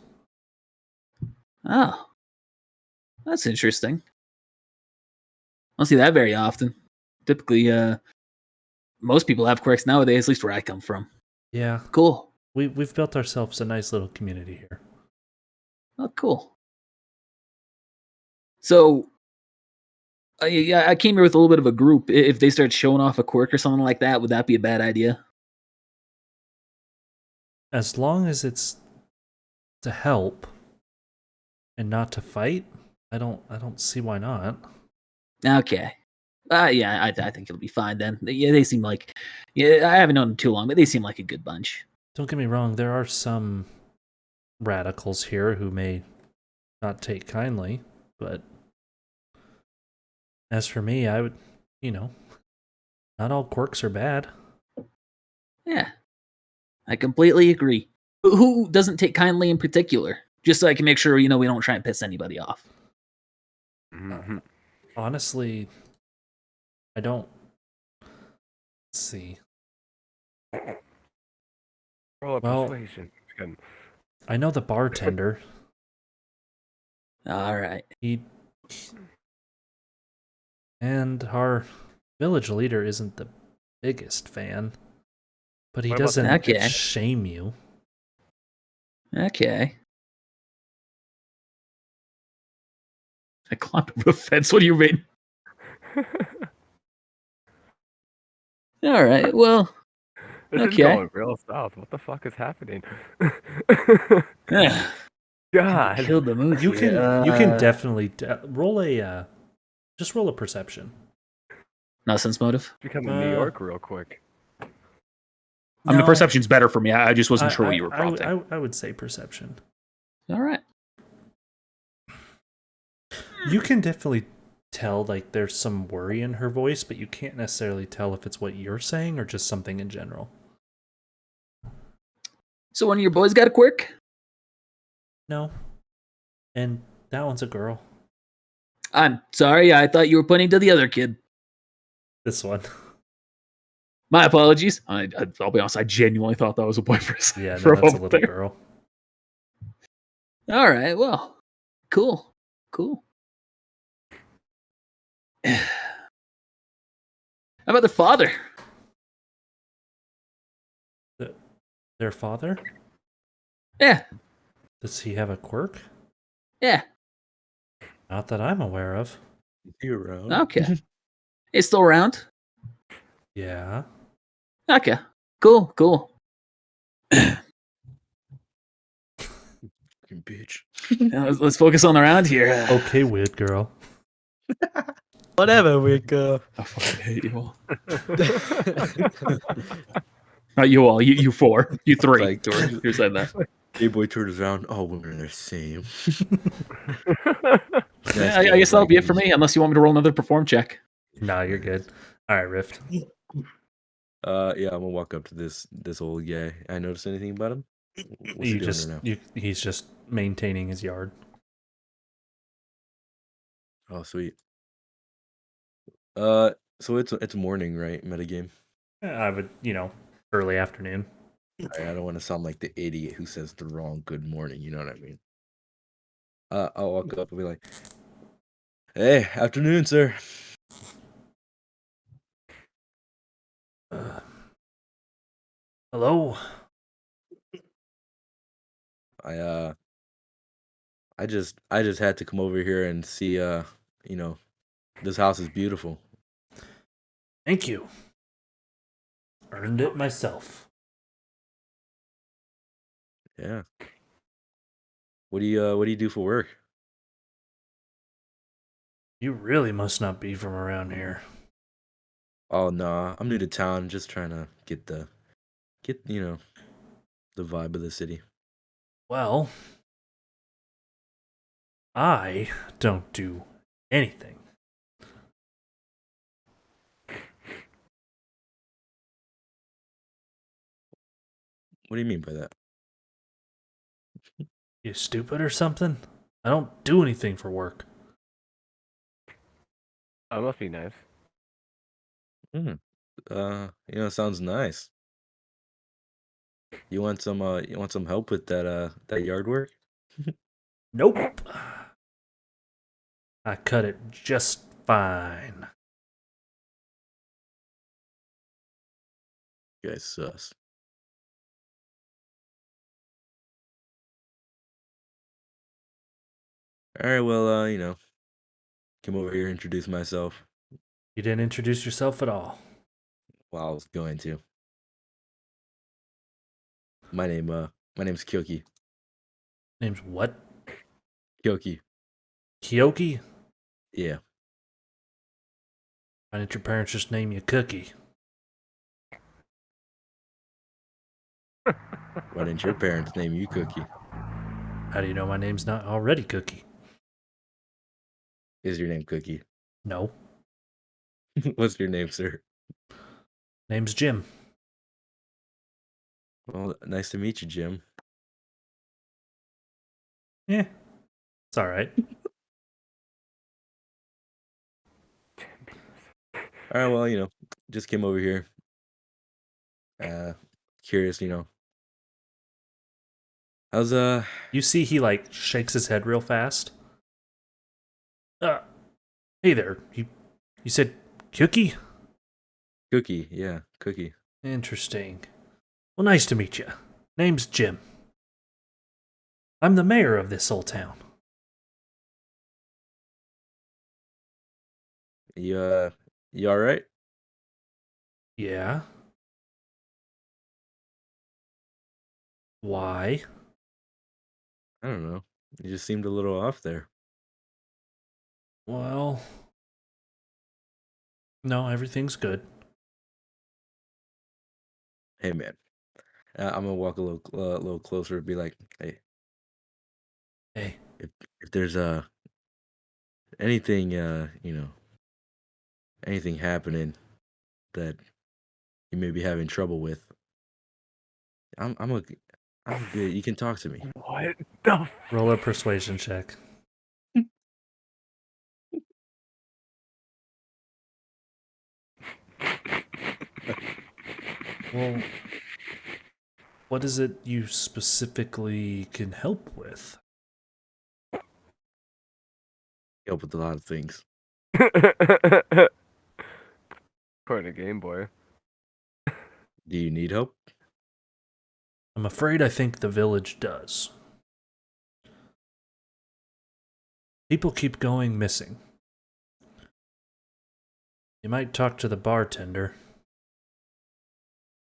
Oh, that's interesting. I don't see that very often. Typically, most people have quirks nowadays, at least where I come from. Yeah, Cool. we've built ourselves a nice little community here. Oh, cool. So, yeah, I came here with a little bit of a group. If they start showing off a quirk or something like that, would that be a bad idea? As long as it's to help and not to fight, I don't see why not. Okay. Yeah, I think it'll be fine then. Yeah, they seem like. Yeah, I haven't known them too long, but they seem like a good bunch. Don't get me wrong, there are some radicals here who may not take kindly, but as for me, I would, not all quirks are bad. Yeah, I completely agree. Who doesn't take kindly in particular? Just so I can make sure we don't try and piss anybody off. Honestly, I don't. Let's see. Roll up Well, persuasion. Just kidding. I know the bartender. All right. And our village leader isn't the biggest fan, but he What about doesn't Okay. shame you. Okay. I climbed over a fence. What do you mean? All right. Well, This is Okay. going real south. What the fuck is happening? yeah, God. killed the mood. You here. can definitely roll a just roll a perception. Nonsense motive. Becoming New York real quick. I mean, No, perception's better for me. I just wasn't sure what you were I prompting. I would say perception. All right. You can definitely tell like there's some worry in her voice, but you can't necessarily tell if it's what you're saying or just something in general. So one of your boys got a quirk? No. And that one's a girl. I'm sorry. I thought you were pointing to the other kid. This one. My apologies. I'll be honest. I genuinely thought that was a boy for a second. Yeah, for no, that's a moment little there. girl. All right. Well, cool. How about the father? Their father? Yeah. Does he have a quirk? Yeah. Not that I'm aware of. Hero. Okay. He's still around? Yeah. Okay. Cool. Fucking bitch. Now, let's focus on the round here. Okay, weird girl. Whatever, we go. I fucking hate you all. Not you all. You four. You three. Like, You said that. Hey boy turns around. Oh, women are the same. Yeah, I guess that'll be it for me, unless you want me to roll another perform check. Nah, you're good. All right, Rift. Yeah, I'm gonna walk up to this old guy. I notice anything about him? What's he doing right now? He's just maintaining his yard. Oh, sweet. So it's morning, right? Metagame. I would, early afternoon. I don't want to sound like the idiot who says the wrong good morning. You know what I mean? I'll walk up and be like, "Hey, afternoon, sir." Hello. I I just had to come over here and see this house is beautiful. Thank you. Earned it myself. Yeah. What do you do for work? You really must not be from around here. Oh no, I'm new to town, just trying to get the vibe of the city. Well, I don't do anything. What do you mean by that? You stupid or something? I don't do anything for work. That must be nice. Hmm. Sounds nice. You want some help with that yard work? Nope. I cut it just fine. You guys sus. All right, well, come over here, introduce myself. You didn't introduce yourself at all. Well, I was going to. My name's Kyoki. Name's what? Kyoki. Kyoki? Yeah. Why didn't your parents just name you Cookie? Why didn't your parents name you Cookie? How do you know my name's not already Cookie? Is your name Cookie? No. What's your name, sir? Name's Jim. Well, nice to meet you, Jim. Yeah. It's alright. All right, well, just came over here. Curious, how's You see he shakes his head real fast. Hey there. You said Cookie? Cookie? Yeah, Cookie. Interesting. Well, nice to meet you. Name's Jim. I'm the mayor of this old town. You all right? Yeah? Why? I don't know. You just seemed a little off there. Well, no, everything's good. Hey, man. I'm gonna walk a little closer and be like, hey, Hey, if there's anything anything happening that you may be having trouble with, I'm I'm a I'm good. You can talk to me. What the? roll a persuasion check. Well, what is it you specifically can help with? Help with a lot of things. According to Game Boy. Do you need help? I'm afraid I think the village does. People keep going missing. You might talk to the bartender.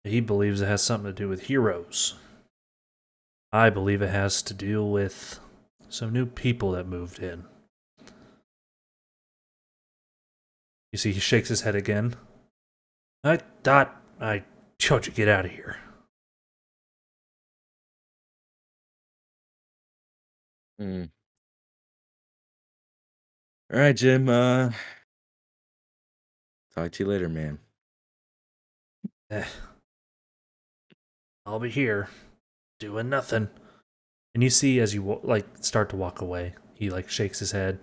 He believes it has something to do with heroes. I believe it has to deal with some new people that moved in. You see, he shakes his head again. I thought I told you to get out of here. Hmm. All right, Jim. Talk to you later, man. Eh, I'll be here, doing nothing. And you see, as you start to walk away, he shakes his head,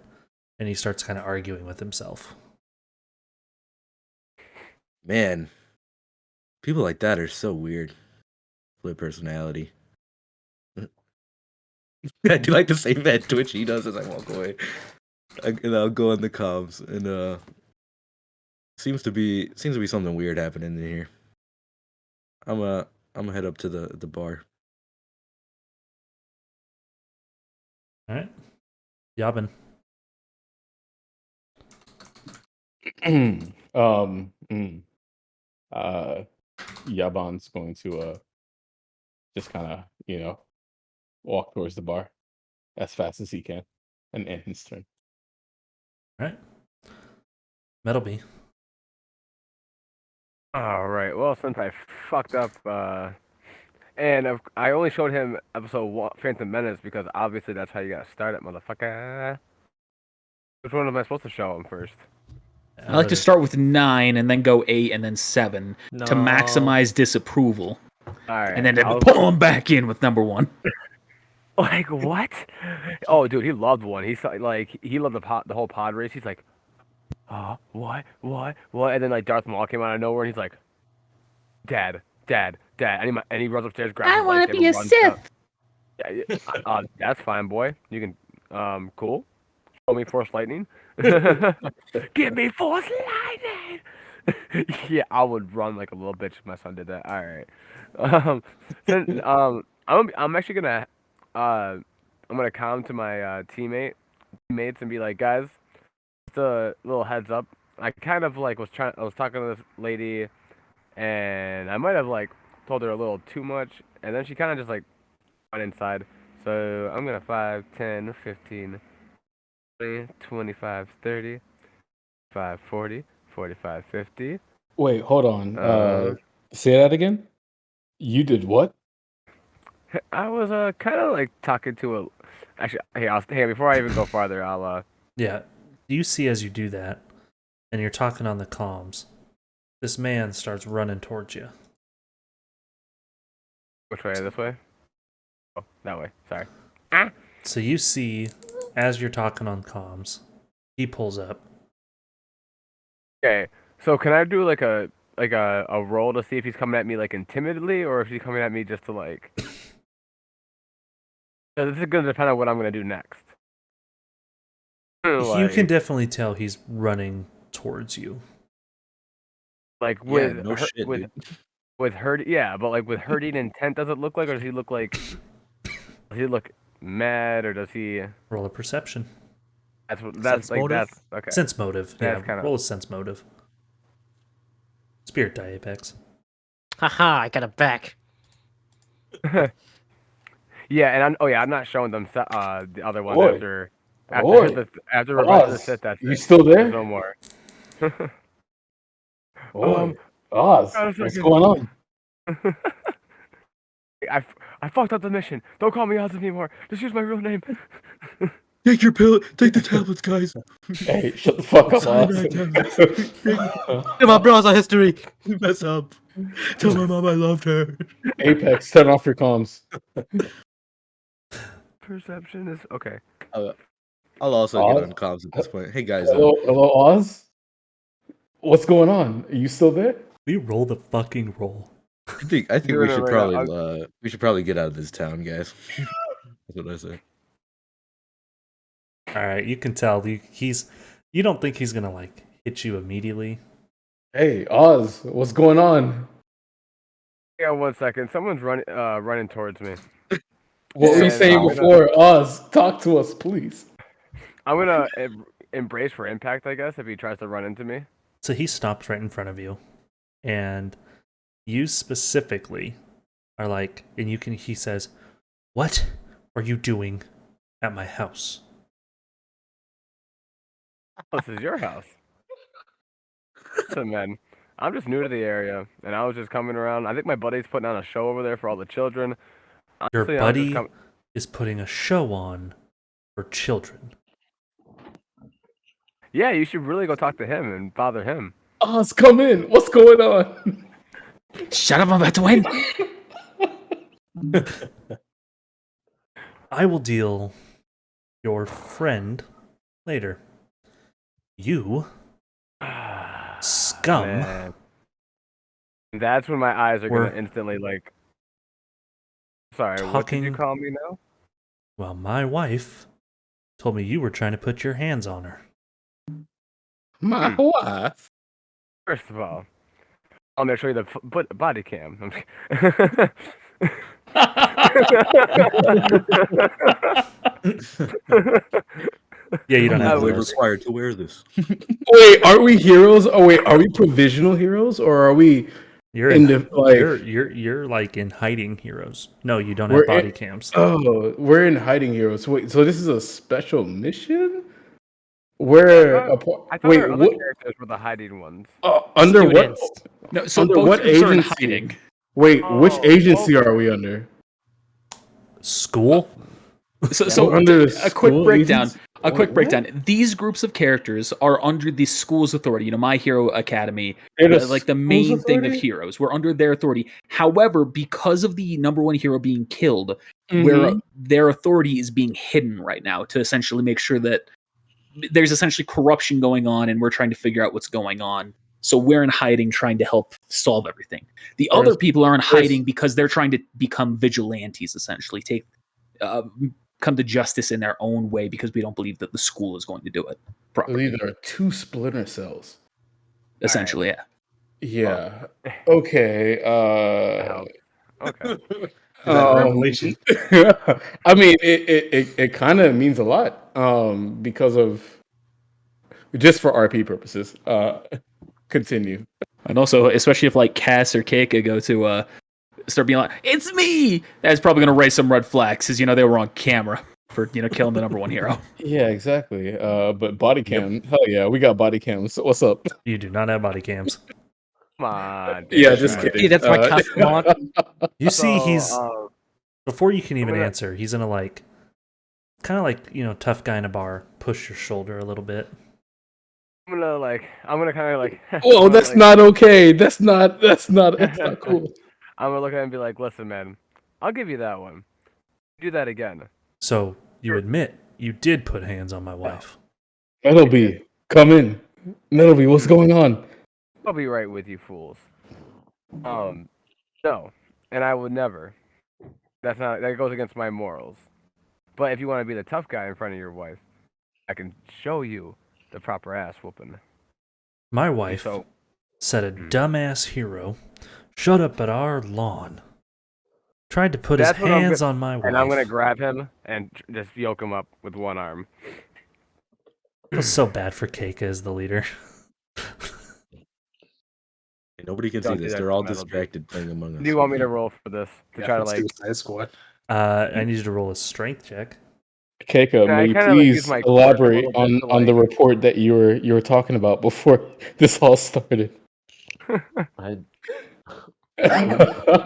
and he starts kind of arguing with himself. Man, People like that are so weird. Split personality. I do like the same that Twitch he does as I walk away. And I'll go in the comms and seems to be something weird happening in here. I'm gonna head up to the bar. All right. Yabin. Yaban's going to just kind of walk towards the bar as fast as he can and end his turn. All right. Metalby. All right. Well, since I fucked up, I only showed him episode 1, Phantom Menace, because obviously that's how you gotta start it, motherfucker. Which one am I supposed to show him first? I like to start with 9 and then go 8 and then 7 to No. maximize disapproval, All right. and then pull him back in with number 1. Like what? Oh, dude, he loved one. He saw he loved the whole pod race. He's like, what? And then like Darth Maul came out of nowhere, and he's like, Dad. And he runs upstairs, grabs. I want to be a Sith. Yeah, that's fine, boy. You can, cool. Show me Force Lightning. Give me Force Lightning. Yeah, I would run like a little bitch if my son did that. All right. I'm actually gonna I'm gonna come to my teammates and be like, guys, just a little heads up. I kind of like I was talking to this lady, and I might have like told her a little too much, and then she kind of just like went inside. So I'm gonna 5, 10, 15, 20, 25, 30, 5, 40, 45, 50. Wait, hold on. Say that again. You did what? I was kind of like talking to a. Actually, hey, before I even go farther, I'll Yeah. You see as you do that, and you're talking on the comms, this man starts running towards you. Which way? This way? Oh, that way. Sorry. So you see, as you're talking on comms, he pulls up. Okay. So can I do like a roll to see if he's coming at me like intimidately, or if he's coming at me just to like? This is gonna depend on what I'm gonna do next. You can definitely tell he's running towards you. Like Yeah, no shit, dude. with hurt, yeah, but like with hurting intent, does it look like, or does he look like? Does he look mad, or does he? Roll a perception. That's Sense like motive? that's okay. Sense motive. That's Yeah, kinda- roll a sense motive. Spirit die, Apex. Haha, I got it back. Yeah, and I'm not showing them the other one Boy. after Boy. after Revenge of the Oz, Sith. That's you it. still There's there? no more. Boy, Oz, got a what's second. going on? I fucked up the mission. Don't call me Oz anymore. Just use my real name. Take your pill. Take the tablets, guys. Hey, shut the fuck up, Oz. My browser history. Mess up. Tell my mom I loved her. Apex, turn off your comms. Perception is okay. I'll also get Oz? on comms at this point. Hey guys, Hello, Oz? What's going on? Are you still there? We roll the fucking roll. I think Doing we it should right now. probably get out of this town, guys. That's what I say. All right, you can tell you don't think he's gonna like hit you immediately. Hey, Oz, what's going on? Yeah, 1 second. Someone's running towards me. What were you Yeah, saying I'm before? Oz, talk to us, please. I'm gonna embrace for impact, I guess, if he tries to run into me. So he stops right in front of you, and you specifically are like, and he says, "What are you doing at my house?" Oh, this is your house. Listen, man, I'm just new to the area, and I was just coming around. I think my buddy's putting on a show over there for all the children. Your Honestly, buddy is putting a show on for children. Yeah, you should really go talk to him and bother him. Oz, come in. What's going on? Shut up, I'm about to win. I will deal your friend later. You scum Man. That's when my eyes are We're gonna instantly like. Sorry, what did you talking. call me now? Well, my wife told me you were trying to put your hands on her. My wife. First of all, I'm gonna show you the body cam. Yeah, you don't have Legally those. required to wear this. Wait, are we heroes? Oh wait, are we provisional heroes or are we You're in in. the like? You're like in hiding heroes. No, you don't We're have body in- cams. Oh, we're in hiding heroes. Wait, so this is a special mission? I Where? thought Wait, our other what? characters were the hiding ones. Under what? Students. No, so Under both what groups are in agency? hiding. Wait, which Oh, agency okay. are we under? School. So We're under the a quick school breakdown. agency? A quick What? breakdown. These groups of characters are under the school's authority. You know, My Hero Academy, They're like the school's main thing of authority? heroes. We're under their authority. However, because of the number one hero being killed, where Mhm. their authority is being hidden right now to essentially make sure that there's essentially corruption going on, and we're trying to figure out what's going on. So we're in hiding, trying to help solve everything. The Whereas- other people are in whereas- hiding because they're trying to become vigilantes, essentially come to justice in their own way because we don't believe that the school is going to do it I properly. believe there are two Splinter Cells. Essentially, yeah. Yeah. Okay. Okay. Is that a revelation? I mean, it kind of means a lot. Because of just for RP purposes. Continue. And also, especially if like Cass or Keika go to start being like, "It's me," that's probably going to raise some red flags because they were on camera for killing the number one hero. Yeah, exactly. But body cam, hell yeah, we got body cams. What's up? You do not have body cams. Come on. Yeah, dude. just Hey, kidding. that's my custom mod. You see, So, he's before you can even gonna- answer. He's gonna like, kind of like tough guy in a bar. Push your shoulder a little bit. I'm gonna kind of like. Whoa, I'm that's like- not okay. That's not cool. I'm gonna look at him and be like, "Listen, man, I'll give you that one. Do that again." So you admit you did put hands on my wife. Metalby, come in. Metalby, what's going on? I'll be right with you, fools. No, and I would never. That goes against my morals. But if you want to be the tough guy in front of your wife, I can show you the proper ass whooping. My wife So, said a dumbass hero showed up at our lawn, tried to put his That's what I'm hands on my wife. and I'm gonna grab him and just yoke him up with one arm. It was so bad for Keika as the leader. Nobody can Don't see do this. that They're to all Metal distracted playing Among Us. Do you want me to roll for this to try to like? Suicide Squad. I need you to roll a strength check. Keika, Yeah, I may you kinda, like, use please my quirk a elaborate little bit to, on the like- report that you were talking about before this all started? I,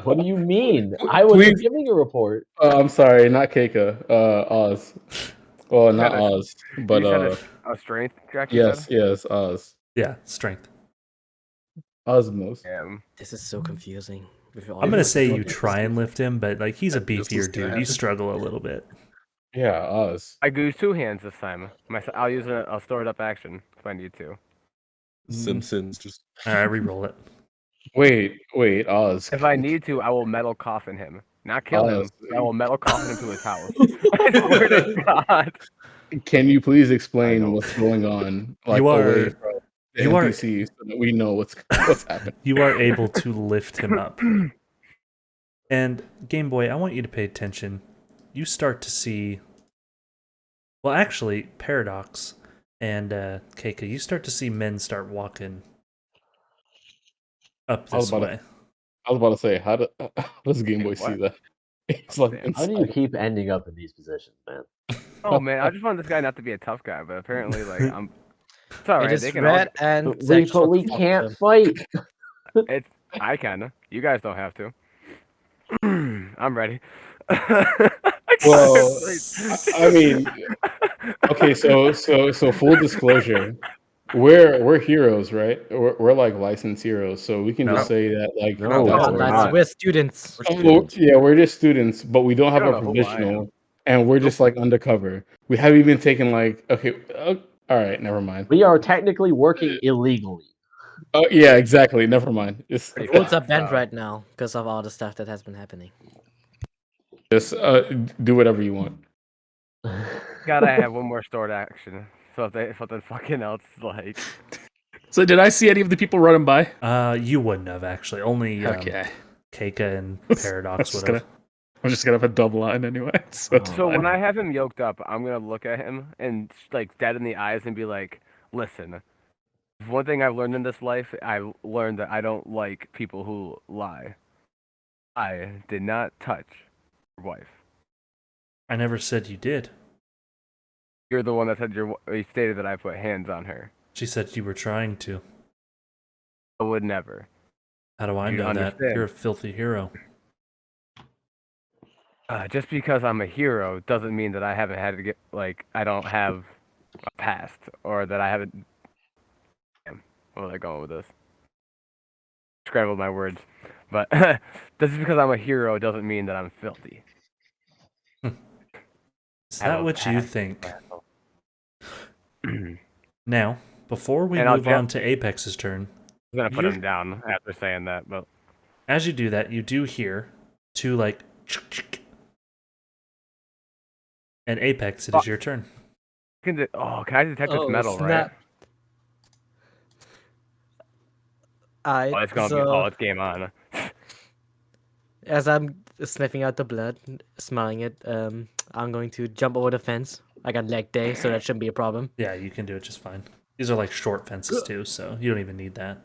what do you mean? I was Please. giving a report. I'm sorry, not Keika. Oz. Well, not Kinda- Oz, but you said a strength check. You yes, said? yes, Oz. Yeah, strength. Osmos. Yeah. This is so confusing. I'm gonna say you try and lift him, but like he's a This was beefier gonna dude. You happen. struggle a little bit. Yeah, Oz. I use two hands this time. I'll use a stored up action if I need to. Simpsons just All right, re-roll it. Wait, Oz. If I need to, I will metal coffin him. Not kill him. But I will metal coffin him to his house. I swear to God. Can you please I explain know. what's going on? Like You are- away from the you are- NPC so that we know what's happening. You are able to lift him up. And Game Boy, I want you to pay attention. You start to see. Well, actually, Paradox and Keika, you start to see men start walking up I was this about to- way. I was about to say, how does Game Boy see What? that? It's like How do you keep ending up in these positions, man? Oh man, I just want this guy not to be a tough guy, but apparently, like, it's all It right. is They can all, red and But sexual we fuck can't them. fight. I can. You guys don't have to. I'm ready. Well, I mean, okay, so full disclosure, we're heroes, right? We're like licensed heroes, so we can No. just say that like No, that's we're our- not. We're students. Yeah, we're just students, but we don't have don't a know who I provisional, and we're just like undercover. We haven't even taken like all right, never mind. We are technically working illegally. Oh yeah, exactly. Never mind. Just Pretty What's fast, up bent so- right now because of all the stuff that has been happening. just do whatever you want. Gotta have one more stored action. So if something fucking else like So did I see any of the people running by? You wouldn't have actually. Only Okay. Keika and I Paradox was would have. just gonna have a double line anyway. So it's So fine. when I have him yoked up, I'm gonna look at him and like dead in the eyes and be like, "Listen, one thing I've learned in this life, I learned that I don't like people who lie. I did not touch your wife. I never said you did. You're the one that said you stated that I put hands on her. She said you were trying to. I would never. How do I You know that? understand. You're a filthy hero. Just because I'm a hero doesn't mean that I haven't had to get like I don't have a past or that I haven't. Damn, where was I going with this? Scrambled my words, but just because I'm a hero doesn't mean that I'm filthy. Is Have that a what you past. think? Now, before we And I'll move on to Apex's turn, I'm gonna put You're- him down after saying that, but as you do that, you do hear two like, and Apex, it is your turn. can I detect its metal, right? Oh, it's gonna be. Oh, it's game on. As I'm sniffing out the blood, smelling it, I'm going to jump over the fence. I got leg day, so that shouldn't be a problem. Yeah, you can do it just fine. These are like short fences too, so you don't even need that.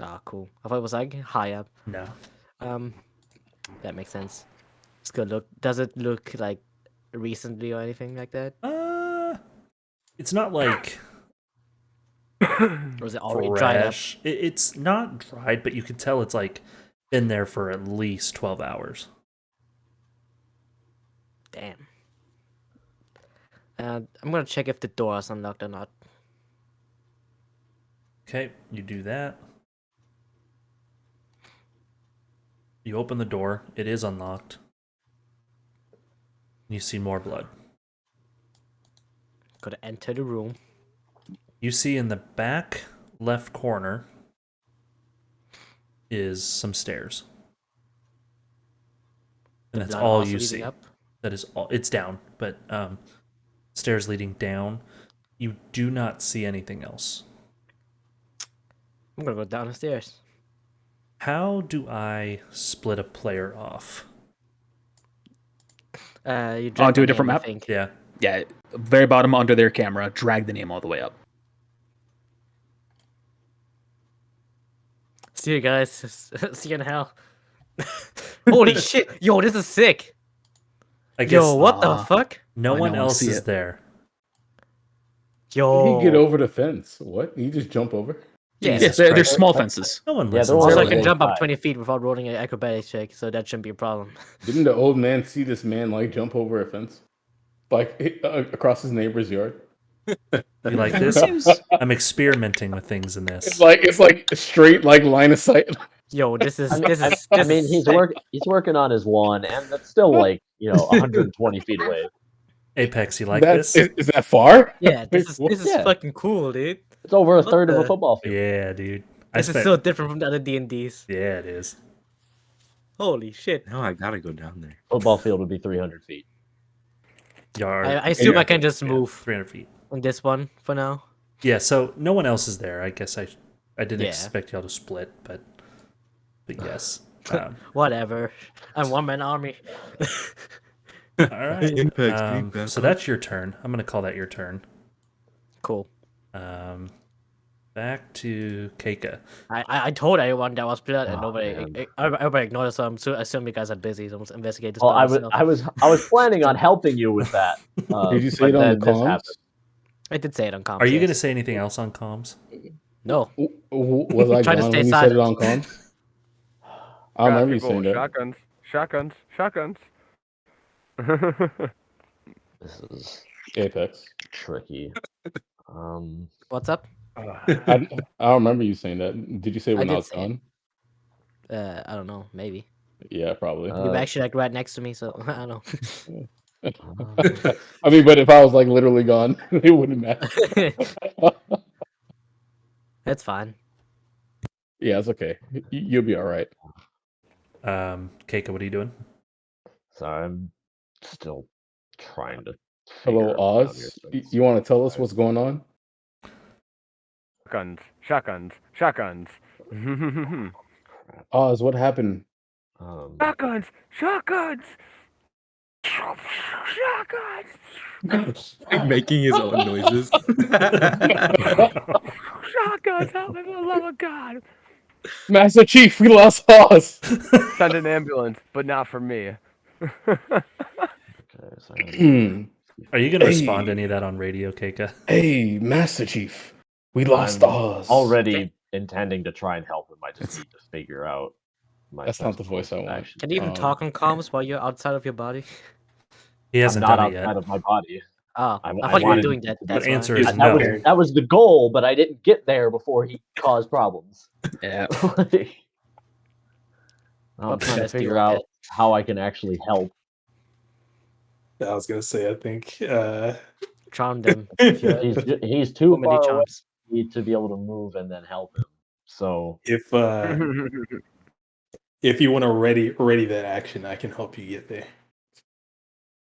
Ah, cool. I thought it was like high up. No. That makes sense. It's good look. Does it look like recently or anything like that? It's not like Or is it already dried up? fresh. It's not dried, but you can tell it's like been there for at least 12 hours. Damn. I'm gonna check if the door is unlocked or not. Okay, you do that. You open the door. It is unlocked. You see more blood. Gotta enter the room. You see in the back left corner is some stairs. And that's Blood all also you leading see. up. That is all. It's down, but stairs leading down. You do not see anything else. I'm gonna go down the stairs. How do I split a player off? You drag Onto my a different name, I map? think. Yeah. Yeah, very bottom under their camera. Drag the name all the way up. See you guys. See you in hell. Holy shit! Yo, this is sick. I guess Yo, what the fuck? no I one wanna else see is it. there. He get Yo. over the fence. What? He just jump over? Yeah. Yeah, Jesus they're Christ. small fences. No one Yeah, listens. they're Also, I only can one jump up side. 20 feet without rolling an acrobatics check, so that shouldn't be a problem. Didn't the old man see this man like jump over a fence, like across his neighbor's yard? You like this? I'm experimenting with things in this. It's like a straight like line of sight. Yo, this is I mean, this is I this mean, is he's sick. working on his one, and that's still like 120 feet away. Apex, you like That's this? is that far? Yeah, this is Yeah. fucking cool, dude. It's over a What third of a the- football field. Yeah, dude. This is so different from the other D&Ds. Yeah, it is. Holy shit. No, I gotta go down there. Football field would be 300 feet. Yard. I assume Yeah. I can just move 300 feet. on this one for now. Yeah, so no one else is there. I guess I didn't Yeah. expect y'all to split, but yes. Whatever. I'm one-man army. All right. Apex, being back So up. that's your turn. I'm gonna call that your turn. Cool. Back to Keika. I told everyone that was blood, and Oh, nobody man. everybody ignored it. So I'm assuming you guys are busy. So I'm investigating this Well, by I myself. was planning on helping you with that. Did you say but it on then the this comms? happened. I did say it on comms. Are you yes. gonna say anything else on comms? No. Was I Try to gone stay when you said it on silent. comms? I remember you People, saying that. shotguns. This is Apex. tricky. What's up? I remember you saying that. Did you say when did I was say it. gone? I don't know. Maybe Yeah, probably. you were actually like right next to me, so I don't know. I mean, but if I was like literally gone, it wouldn't matter. That's fine. Yeah, it's okay. You'll be all right. Keiko, what are you doing? So I'm still trying to Hello, figure out here. Oz. You want to tell us what's going on? Shotguns. Shotguns. Oz, what happened? Shotguns. Shotguns. Shotguns. Making his own noises. Shotguns. Help me for the love of God. Master Chief, we lost Oz. Send an ambulance, but not for me. Okay, so Are you going to Hey. respond to any of that on radio, Keika? Hey, Master Chief, we lost I'm Oz. already intending to try and help him. I just need to figure out my That's not best the voice course I of want. action. Can you even talk on comms while you're outside of your body? He I'm hasn't not done it outside yet. of my body. Oh, I I thought you were wanted doing that. to But That's why. answer is that no. was the goal, but I didn't get there before he caused problems. Yeah. I'm What trying to best do you figure want out how I can actually help. I was gonna say, I think Charm them. If you He's too so many far away charms. to be able to move and then help him. So if you want to ready that action, I can help you get there.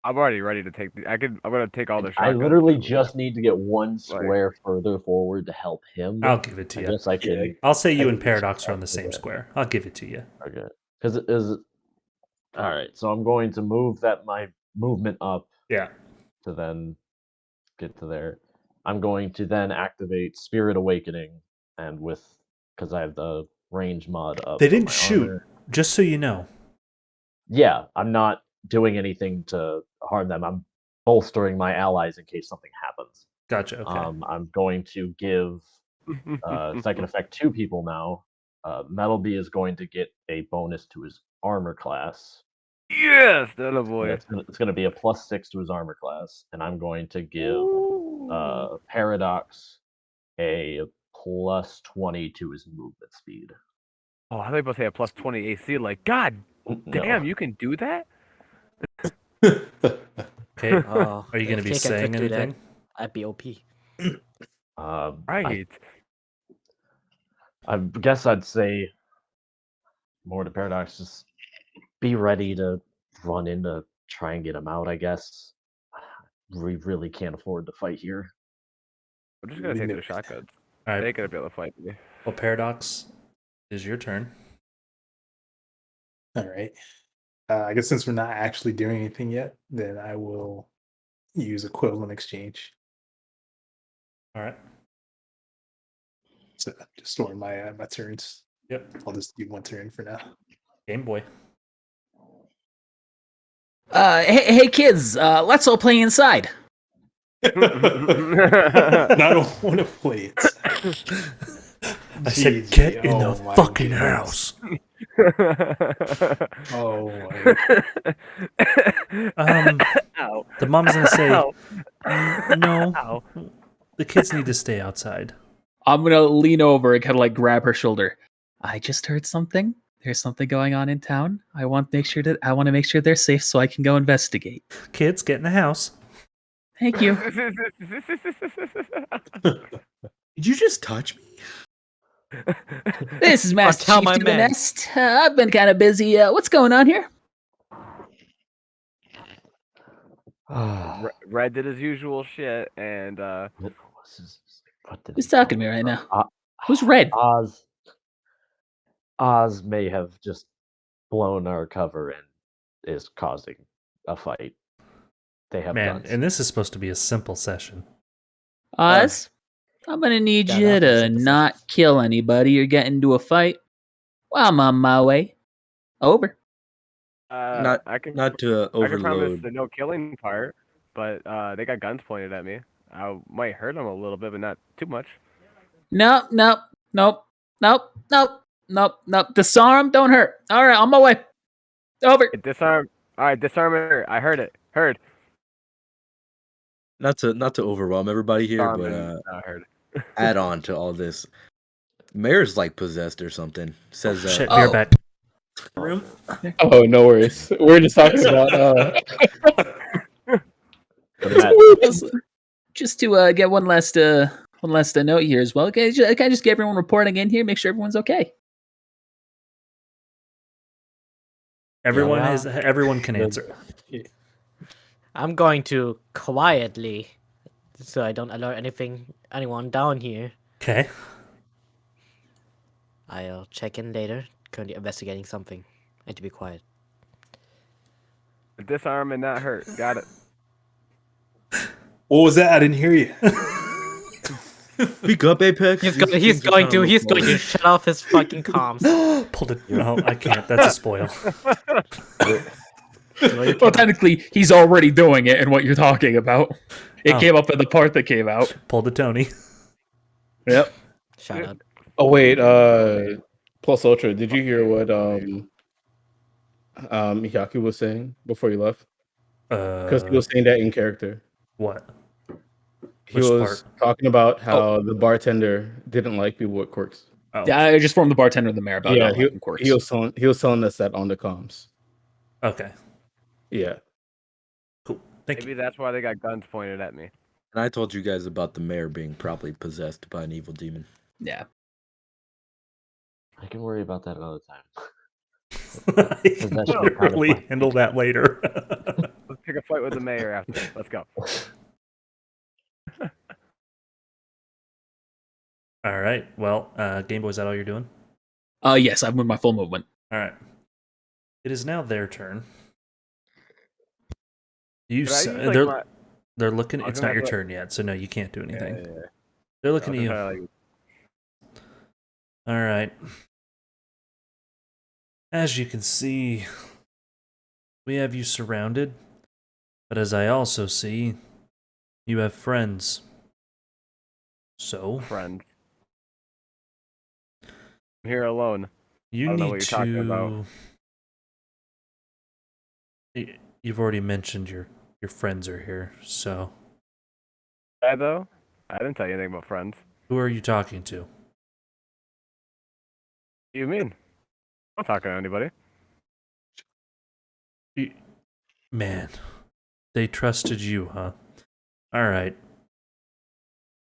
I'm already ready to take. I'm gonna take all the I shotguns. literally too. just need to get one square further forward to help him. I'll give it to I you. guess I can. I'll say you I and think Paradox are on the same square. I'll give it to you. Okay, because it is. All right, so I'm going to move my movement up Yeah. to then get to there. I'm going to then activate Spirit Awakening, and because I have the range mod up. They for didn't my shoot, armor. just so you know. Yeah, I'm not doing anything to harm them. I'm bolstering my allies in case something happens. Gotcha. Okay. I'm going to give second effect 2 people now. Metal B is going to get a bonus to his armor class. Yes, that a So boy. it's going to be a +6 to his armor class, and I'm going to give Paradox a +20 to his movement speed. Oh, I thought you were supposed to say a +20 AC. Like, God No. damn, you can do that? Okay. Oh, Are you going to if be Kika saying could do that, anything? I'd be OP. Right. I guess I'd say more to Paradox, just be ready to run in to try and get him out, I guess. We really can't afford to fight here. I'm just gonna We take never- the shotguns. All They right. ain't gonna be able to fight me. Well, Paradox, is your turn. All right. I guess since we're not actually doing anything yet, then I will use equivalent exchange. All right. So just storing my my turns. Yep. I'll just do one turn for now. Game Boy. Hey kids, let's all play inside. I don't want to play it. I said, GG. get in Oh the my fucking goodness. house. Oh my. Ow. The mom's gonna say, Ow. no, Ow. the kids need to stay outside. I'm gonna lean over and kind of like grab her shoulder. I just heard something. There's something going on in town. I want to make sure they're safe so I can go investigate. Kids, get in the house. Thank you. Did you just touch me? This is Master tell Chief my to the man. Nest. I've been kind of busy. What's going on here? Red did his usual shit, and Who's talking to me right now? Who's Red? Oz may have just blown our cover and is causing a fight. They have Man, guns. and this is supposed to be a simple session. Oz, I'm gonna need Yeah, you that was to a not kill anybody or get into a fight. Well, I'm on my way. Over. Not I can to I can promise overload. the no killing part, but they got guns pointed at me. I might hurt them a little bit, but not too much. Nope. Disarm, don't hurt. All right, on my way. Over. Disarm. All right, disarm her. I heard it. Heard. Not to overwhelm everybody here, Disarm but and not heard. add on to all this. Mayor's like possessed or something. Says Shit, Oh. beer back. Room. Oh, no worries. We're just talking about. Just to get one last note here as well. Okay, can I just get everyone reporting in here, make sure everyone's okay. Everyone Yeah. is. Everyone can answer. I'm going to quietly, so I don't alert anyone down here. Okay. I'll check in later. Currently investigating something. And to be quiet. Disarm and not hurt. Got it. What was that? I didn't hear you. Speak up, Apex. He's These going things are to kinda shut off his fucking comms. Pulled it. No, I can't. That's a spoil. Well, technically, he's already doing it, and what you're talking about. It Oh. came up in the part that came out. Pulled a Tony. Yep. Shout out. Oh wait, Plus Ultra, did you hear what Miyaki was saying before you left? Because he was saying that in character. What? He Which was talking about how the bartender didn't like people with quirks. Oh. Yeah, I just formed the bartender and the mayor about Yeah, not liking quirks. he was telling us that on the comms. Okay. Yeah. Cool. Thank Maybe you. that's why they got guns pointed at me. And I told you guys about the mayor being probably possessed by an evil demon. Yeah. I can worry about that another time. I can that should be part of really my- handle that later. Let's pick a fight with the mayor after. Let's go. All right. Well, Game Boy, is that all you're doing? Yes, I've moved my full movement. All right. It is now their turn. You. Could I s- use, like, they're my- they're looking. I was It's gonna not your have to- turn yet, so no, you can't do anything. Yeah. They're looking at you. Like, All right. As you can see, we have you surrounded, but as I also see, you have friends. So, friend. I'm here alone. you I don't know need what you're talking about. You've already mentioned your friends are here, so Though? I didn't tell you anything about friends. who are you talking to? What do you mean? I'm not talking to anybody. Man, they trusted you, huh? All right.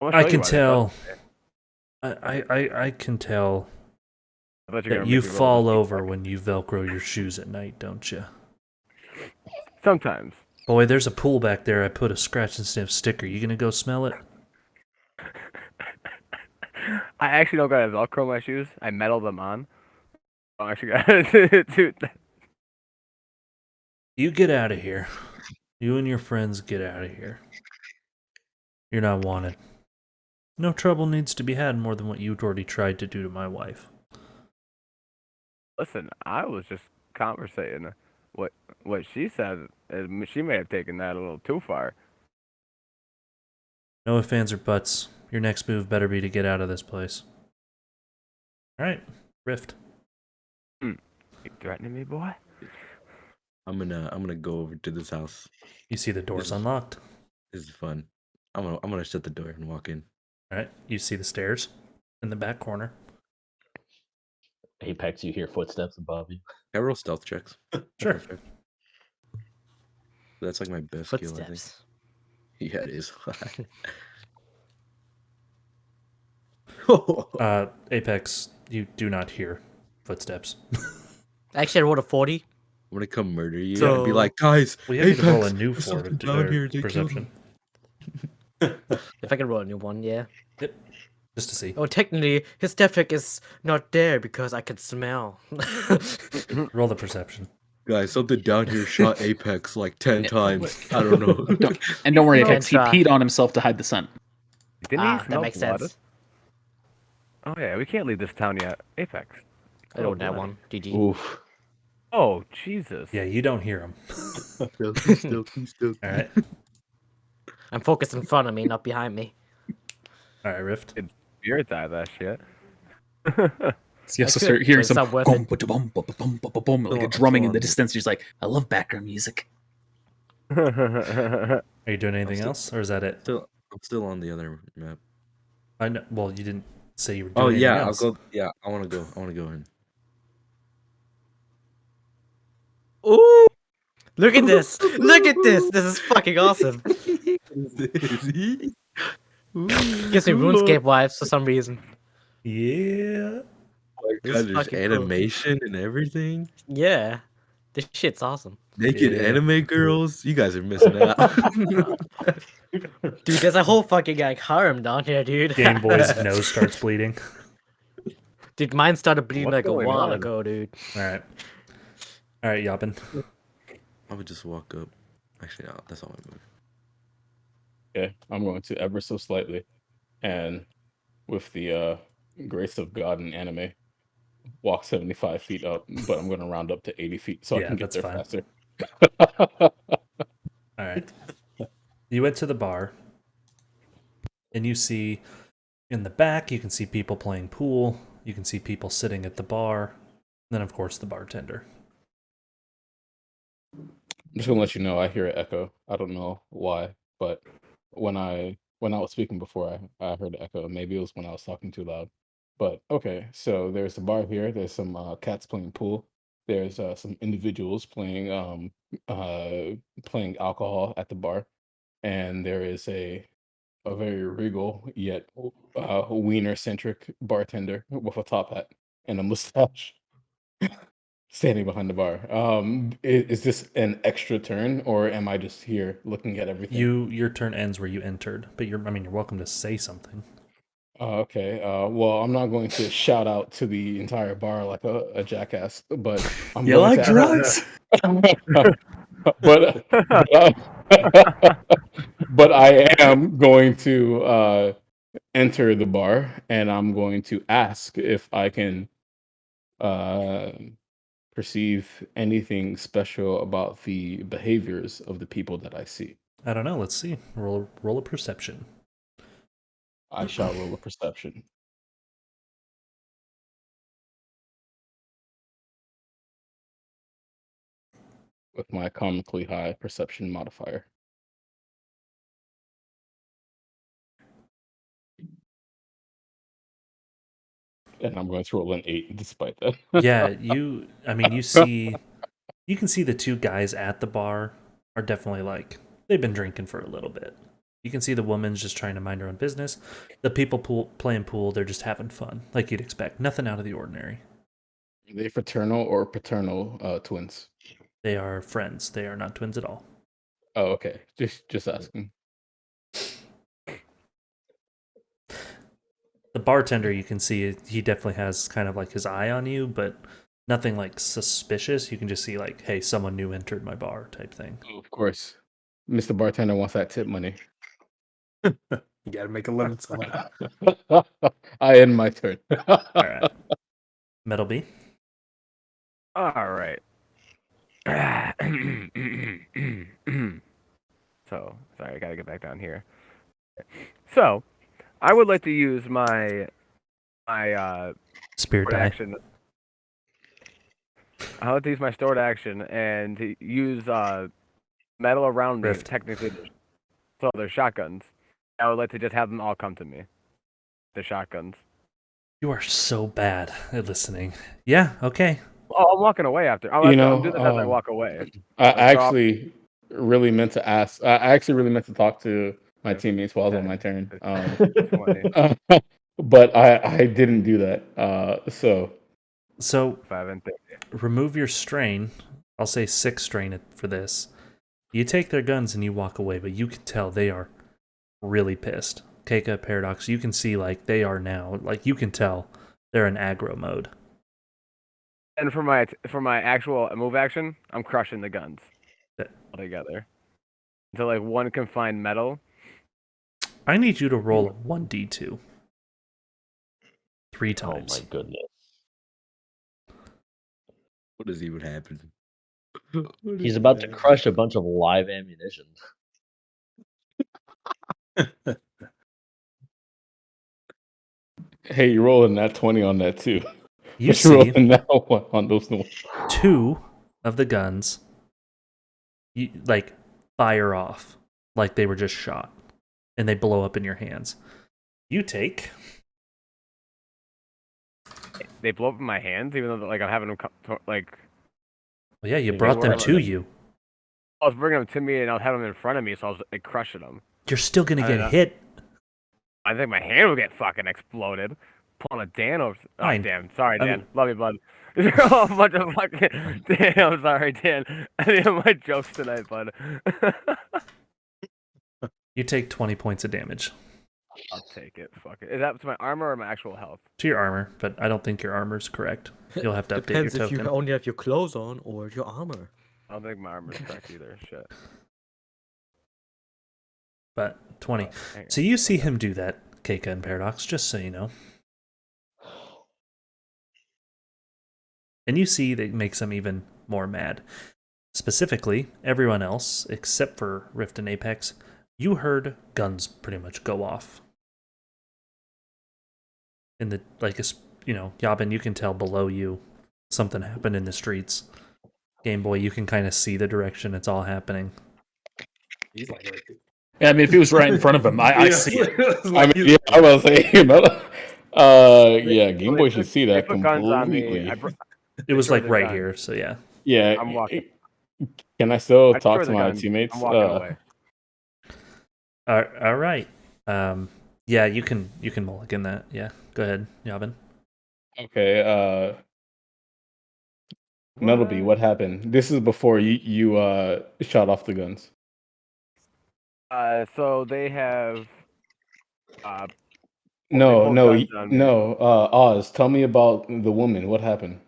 I'm gonna I show you can why they tell. trust I can tell me. I thought you were that gonna you make me roll fall this over D20. when you Velcro your shoes at night, don't you? Sometimes. Boy, there's a pool back there. I put a scratch and sniff sticker. You gonna go smell it? I actually don't gotta Velcro my shoes. I metal them on. I actually gotta do that. You get out of here. You and your friends get out of here. You're not wanted. No trouble needs to be had more than what you'd already tried to do to my wife. Listen, I was just conversating. What she said, she may have taken that a little too far. No ifs, ands, or buts. Your next move better be to get out of this place. Alright, Rift. You threatening me, boy? I'm gonna go over to this house. You see the door's This- unlocked. This is fun. I'm gonna shut the door and walk in. Alright, you see the stairs in the back corner. Apex, you hear footsteps above you. I roll stealth checks. Sure. That's like my best skill, I think. Footsteps. Yeah, it is. Apex, you do not hear footsteps. Actually, I rolled a 40. I'm gonna come murder you So- and be like, guys, We have to roll a Apex, new there's for something down here. They killed perception. him. If I can roll a new one, yeah. Yep. Just to see. Oh, technically, his step check is not there because I can smell. Roll the perception. Guys, something down here shot Apex like 10 times. I don't know. And don't worry, No. Apex, he Try. peed on himself to hide the scent. Didn't he That smell makes blood? sense. Oh yeah, we can't leave this town yet. Apex. I rolled that blood. one. GG. Oof. Oh Jesus. Yeah, you don't hear him. Still. Alright. I'm focused in front of me, not behind me. Alright, Rift. Spirits out of that shit. So you also That's start good, hearing but it's some not worth boom, it. ba-da-bum, ba-ba-bum, ba-ba-bum, like a Oh, drumming in the it's distance. He's like, I love background music. Are you doing anything else, or is that it? I'm still on the other map. I know. Well, you didn't say you were doing Oh anything yeah, else. I'll go. Yeah, I want to go. I want to go in. Ooh! Look at this! Look at this! This is fucking awesome. Gives me RuneScape vibes for some reason. Yeah. Oh my This God, is there's fucking cool. animation and everything. Yeah. This shit's awesome. Naked Yeah. anime girls? You guys are missing out. Dude, there's a whole fucking like harem down here, dude. Game Boy's nose starts bleeding. Dude, mine started bleeding What's like a going while on? ago, dude. All right, Yabin. I would just walk up. Actually, no, that's all I move. Okay, I'm going to ever so slightly, and with the grace of God in anime, walk 75 feet up, but I'm going to round up to 80 feet so I Yeah, can get that's there fine. faster. All right. You went to the bar, and you see in the back, you can see people playing pool. You can see people sitting at the bar. Then, of course, the bartender. I'm just gonna let you know I hear an echo. I don't know why, but when I was speaking before, I heard an echo. Maybe it was when I was talking too loud. But okay, so there's a bar here. There's some cats playing pool. There's some individuals playing alcohol at the bar, and there is a very regal yet wiener centric bartender with a top hat and a mustache standing behind the bar. Is this an extra turn, or am I just here looking at everything? Your turn ends where you entered, but you're welcome to say something. Okay. Well, I'm not going to shout out to the entire bar like a jackass, but I'm You going like to drugs? but but I am going to enter the bar, and I'm going to ask if I can uh perceive anything special about the behaviors of the people that I see. I don't know. Let's see. Roll a perception. I shall roll a perception. With my comically high perception modifier. And I'm going to roll an 8 despite that. Yeah, you can see the two guys at the bar are definitely like they've been drinking for a little bit. You can see the woman's just trying to mind her own business. The people playing pool, they're just having fun, like you'd expect. Nothing out of the ordinary. Are they fraternal or paternal twins? They are friends. They are not twins at all. Oh, okay. Just asking. The bartender, you can see he definitely has kind of like his eye on you, but nothing like suspicious. You can just see like, hey, someone new entered my bar type thing. Oh, of course. Mr. Bartender wants that tip money. You gotta make a living somehow. I end my turn. All right. Metal B. All right. So, sorry, I gotta get back down here. So, I would like to use my Spirit stored die. action. I like to use my stored action and to use metal around me. Rift. Technically, so they're shotguns. I would like to just have them all come to me. The shotguns. You are so bad at listening. Yeah, okay. Oh, I'm walking away after. I'm doing this as I walk away. I actually really meant to ask. I actually really meant to talk to my teammates while it was on my turn. 20. But I didn't do that. So 5 and 30. remove your strain. I'll say 6 strain for this. You take their guns and you walk away, but you can tell they are really pissed. Keika, Paradox, you can see like they are now. Like you can tell they're in aggro mode. And for my actual move action, I'm crushing the guns all together. So like one confined metal. I need you to roll a 1d2. 3 times. Oh my goodness. What is even happening? He's about to crush a bunch of live ammunition. hey, you're rolling that 20 on that too. You But see you're rolling that one on those ones. 2 of the guns like fire off like they were just shot, and they blow up in your hands. You take. They blow up in my hands, even though like I'm having them like. Well, yeah, you They brought them were- to you. I was bringing them to me, and I was having them in front of me, so I was like crushing them. You're still gonna I get know. hit. I think my hand would get fucking exploded. Pulling a Dan over. Oh Fine. damn! Sorry, Dan. Love you, bud. You're all a bunch of fucking. Damn, I'm sorry, Dan. Any of my jokes tonight, bud. You take 20 points of damage I'll take it. Fuck it. Is that to my armor or my actual health? to your armor, but I don't think your armor's correct. You'll have to update your Depends if you token. only have your clothes on or your armor. I don't think my armor's correct either. Shit. But 20. Hang on. So you see him do that, Keika and Paradox, just so you know. And you see that it makes him even more mad. Specifically, everyone else, except for Rift and Apex, you heard guns pretty much go off. In the, like, Yabin, you can tell below you something happened in the streets. Game Boy, you can kind of see the direction it's all happening. He's like, right there. Yeah, I mean, if he was right in front of him, I see it. It's I like mean, he's- yeah, I was saying, yeah, Game Boy should see that They put guns on me. completely. It was like the right gun. here, so yeah. Yeah, I'm walking. Can I still I talk destroy to the my gun. teammates? I'm walking away. All right. Yeah, you can mulligan that. Yeah, go ahead, Yavin. Okay, Metalby, what happened? This is before you shot off the guns. So they have. No, pulled no, guns on me. no. Oz, tell me about the woman. What happened?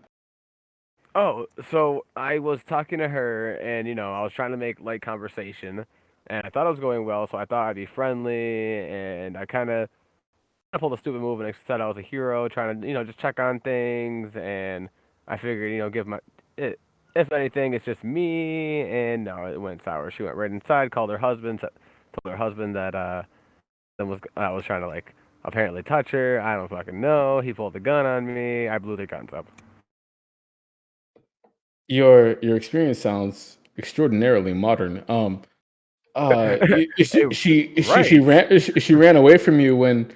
Oh, so I was talking to her, and I was trying to make light conversation, and I thought it was going well. So I thought I'd be friendly, and I kind of pulled a stupid move and said I was a hero, trying to just check on things, and I figured give if anything, it's just me, and no, it went sour. She went right inside, called her husband, told her husband that I was trying to apparently touch her. I don't fucking know. He pulled the gun on me. I blew the guns up. Your experience sounds extraordinarily modern. She ran away from you when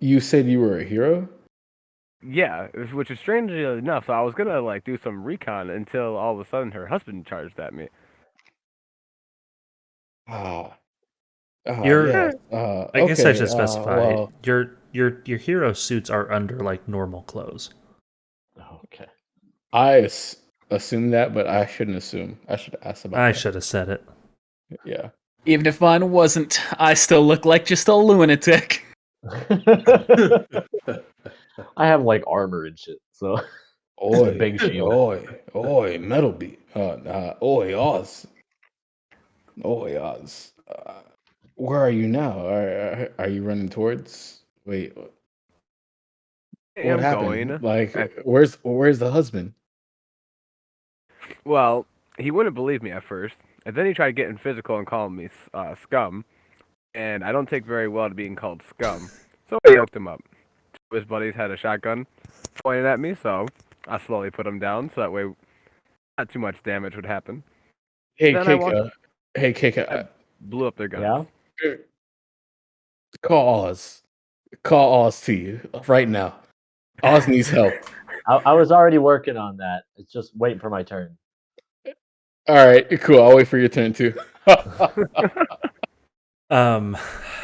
you said you were a hero. Yeah, which is strangely enough. So I was gonna do some recon until all of a sudden her husband charged at me. You're- yes. I guess I should okay, specify well, your hero suits are under normal clothes. Okay. I assume that, but I shouldn't assume. I should ask about I that. should have said it. Yeah. Even if mine wasn't, I still look like just a lunatic. I have armor and shit, so Oi, big shield. oi, Metalby. Oi, Oz. Oi, Oz. Where are you now? Are you running towards? Wait, Hey, what I'm happened? going. Where's the husband? Well, he wouldn't believe me at first, and then he tried getting physical and calling me scum, and I don't take very well to being called scum, so I yoked him up. Two of his buddies had a shotgun pointed at me, so I slowly put him down, so that way not too much damage would happen. Hey, Then I Keika. Hey, Keika. Blew up their guns. Yeah. Call Oz. Call Oz to you right now. Oz needs help. I was already working on that. It's just waiting for my turn. All right, cool. I'll wait for your turn too.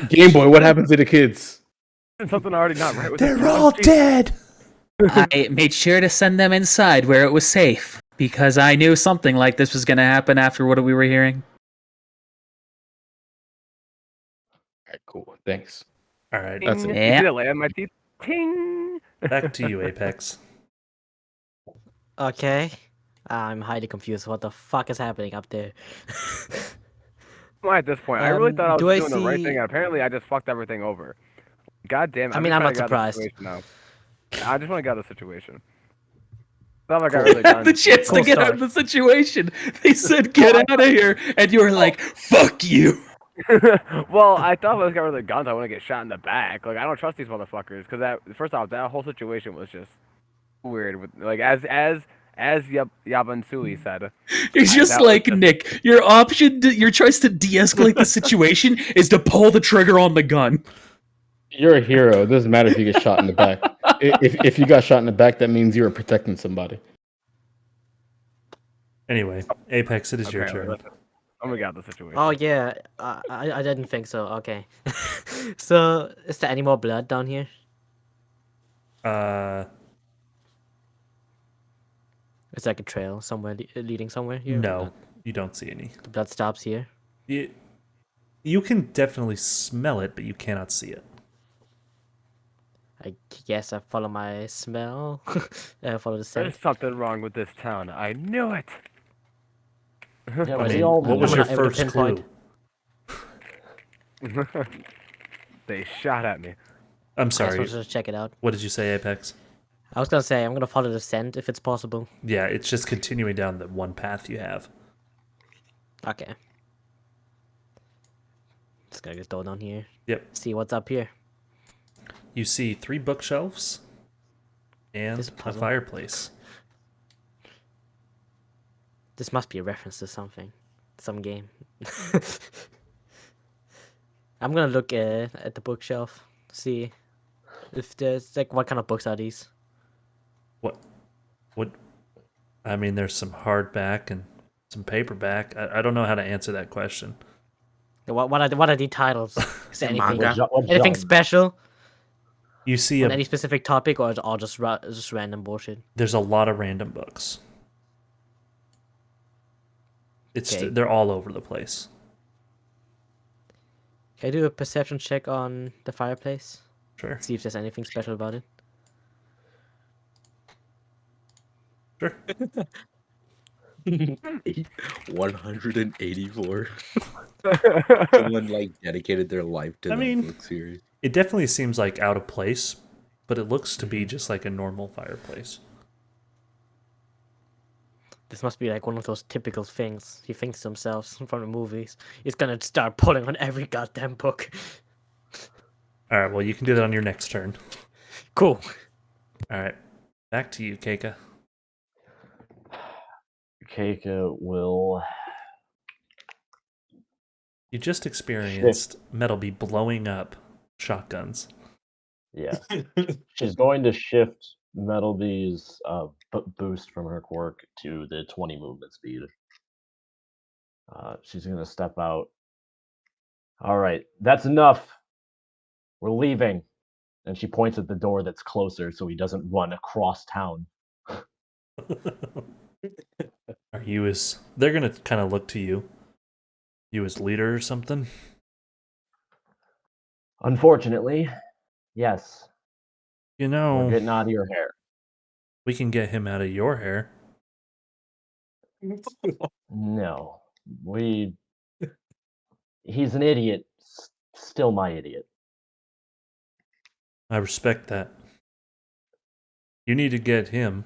Game Boy, what happened to the kids? Something already not right with They're the all dead. I made sure to send them inside where it was safe because I knew something like this was going to happen after what we were hearing. All right, cool. Thanks. All right, That's it. Yeah. Did it land my teeth? Ting! back to you, Apex. Okay. I'm highly confused. What the fuck is happening up there? Well, at this point, I really thought I was do I doing the right see- thing, and apparently I just fucked everything over. God damn it. I mean, just I'm trying not to get out of the surprised. situation now. I just want to get out of the situation. Not like I Cool. really Had done. the chance Cool to get out start. of the situation. They said, get out of here. And you were like, fuck you. Well, I thought if I was got rid of the guns, I want to get shot in the back. I don't trust these motherfuckers because first off, that whole situation was just weird. With as Yabansui said, You're just that was like, just- Nick, your choice to de-escalate the situation is to pull the trigger on the gun. You're a hero. It doesn't matter if you get shot in the back. If you got shot in the back, that means you were protecting somebody. Anyway, Apex, it is your apparently, turn. I'm gonna get out of the situation. Oh yeah, I didn't think so. Okay. So is there any more blood down here? It's like a trail somewhere leading somewhere here. or No, not? you don't see any. The blood stops here. You can definitely smell it, but you cannot see it. I guess I follow my smell. Follow the scent. There's something wrong with this town. I knew it. Yeah, I we mean, all what was I'm your not able to first pinpoint. clue? They shot at me. I'm I just sorry. wanted to check it out. What did you say, Apex? I was gonna say I'm gonna follow the scent if it's possible. Yeah, it's just continuing down the one path you have. Okay. Just gotta go down here. Yep. See what's up here. You see 3 bookshelves and This a puzzle. fireplace. This must be a reference to something, some game. I'm gonna look at the bookshelf, see if there's like what kind of books are these. What? I mean, there's some hardback and some paperback. I don't know how to answer that question. What are the titles? Is there anything manga? anything special You see on any specific topic, or is it all just random bullshit? there's a lot of random books. Okay. They're all over the place. Can I do a perception check on the fireplace? Sure. See if there's anything special about it. Sure. 184. Someone like dedicated their life to I the mean- book series. It definitely seems like out of place, but it looks to be just like a normal fireplace. This must be like one of those typical things he thinks to himself from the movies. He's gonna start pulling on every goddamn book. All right, well, you can do that on your next turn. Cool. All right. Back to you, Keika. Keika will. You just experienced Metal be blowing up shotguns. Yeah. She's going to shift Metalby's boost from her quirk to the 20 movement speed. She's going to step out. All right, that's enough. We're leaving. And she points at the door that's closer so he doesn't run across town. Are you as... They're going to kind of look to you. You as leader or something? Unfortunately, yes. You We're know, getting out of your hair. we can get him out of your hair. No. He's an idiot. Still my idiot. I respect that. You need to get him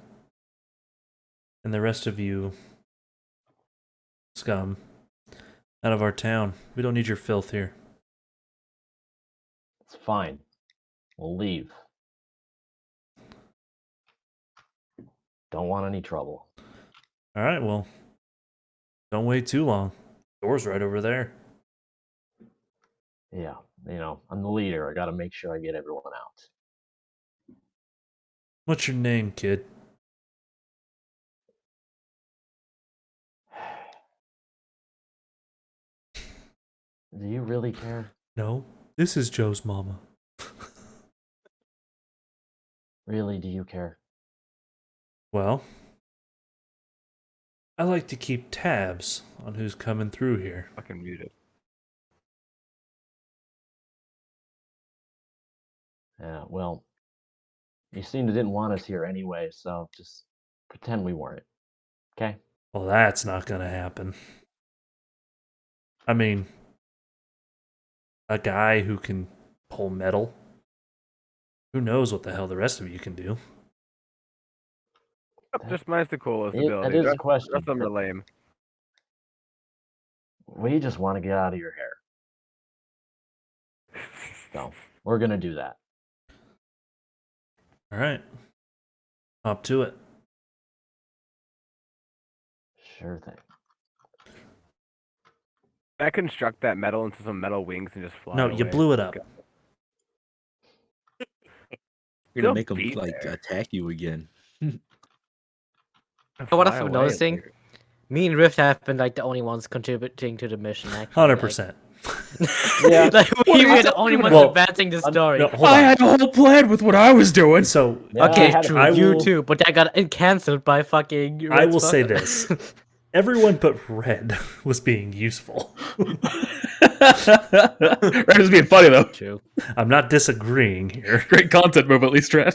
and the rest of you scum out of our town. We don't need your filth here. It's fine. We'll leave. Don't want any trouble. All right, well, don't wait too long. Door's right over there. Yeah, I'm the leader. I gotta make sure I get everyone out. What's your name, kid? Do you really care? No, this is Joe's mama. Really, do you care? Well, I like to keep tabs on who's coming through here. Fucking muted. Yeah, well, you seemed to didn't want us here anyway, so just pretend we weren't. Okay? Well, that's not gonna happen. I mean, a guy who can pull metal. Who knows what the hell the rest of you can do? Just mine's the coolest That ability. is a Rest question. of them are lame. We just want to get out of your hair. So, we're gonna do that. All right. Up to it. Sure thing. I construct that metal into some metal wings and just fly No, away. you blew it up. You're Still gonna make them be like there. attack you again. What Fly I've been away, noticing, like- me and Rift have been like the only ones contributing to the mission. Actually, 100%. Yeah. Like What we are you were the talking only ones about? advancing the I'm- story. No, hold I on. had a whole plan with what I was doing. So Yeah, I Okay, had a- true. I You will- too, but that got cancelled by fucking. I Red's will say fuck- this: everyone but Red was being useful. Red was being funny though. True. I'm not disagreeing here. Great content move, at least, Red.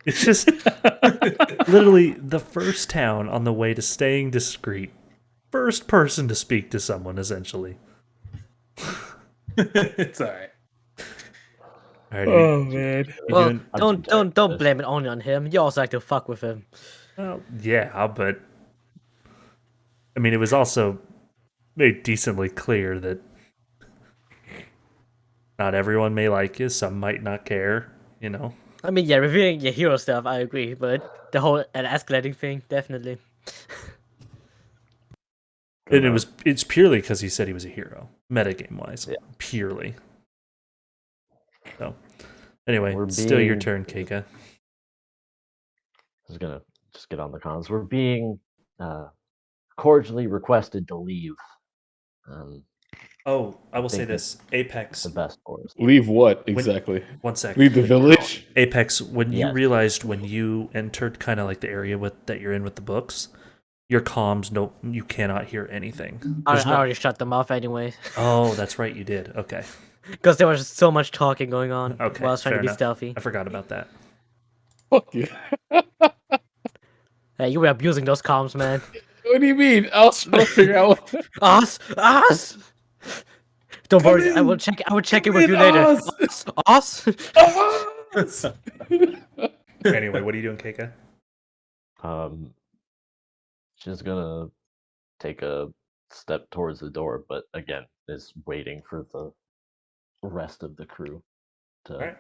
It's just literally the first town on the way to staying discreet. First person to speak to someone, essentially. It's all right. All right, you, man. you Well, doing? I'm don't blame it only on him. You also like to fuck with him. Well, yeah, but I mean, it was also made decently clear that not everyone may like you. Some might not care. You know. I mean, yeah, reviewing your hero stuff, I agree, but the whole escalating thing, definitely. And it's purely because he said he was a hero, metagame wise. Yeah. Purely. So anyway, We're still your being- turn, Keika. I was gonna just get on the cons. We're being cordially requested to leave. Oh, I will say think this. Apex, The best for us. Leave what exactly? one sec. Leave the village? Apex, when you Yes. realized when you entered kind of like the area that you're in with the books, your comms, no, you cannot hear anything. I There's no- already shut them off anyway. Oh, that's right, you did. Okay. Because there was so much talking going on Okay, while I was trying fair to be enough. stealthy. I forgot about that. Fuck you. Hey, you were abusing those comms, man. What do you mean? I was trying to figure out what. Us! Don't Come worry, I will in! check. I will check in Come with you in, later. Us! Us? Anyway, what are you doing, Keika? She's gonna take a step towards the door, but again, is waiting for the rest of the crew to. Alright.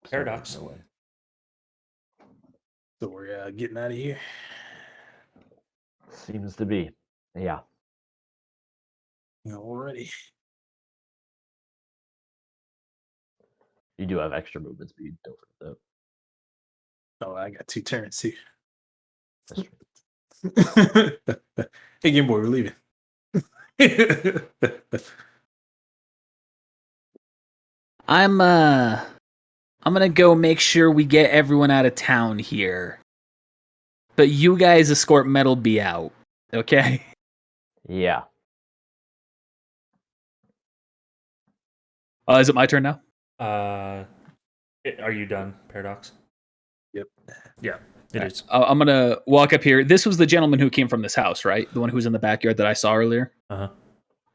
start Paradox. making their way. So we're getting out of here. Seems to be, yeah. Alrighty. You do have extra movement speed. Don't forget that. Oh, I got 2 turns too. That's true. Hey, Game Boy, we're leaving. I'm gonna go make sure we get everyone out of town here. But you guys escort Metal B out, okay? Yeah. Is it my turn now? Are you done, Paradox? Yep. Yeah, it is. I'm gonna walk up here. This was the gentleman who came from this house, right? The one who was in the backyard that I saw earlier. Uh-huh.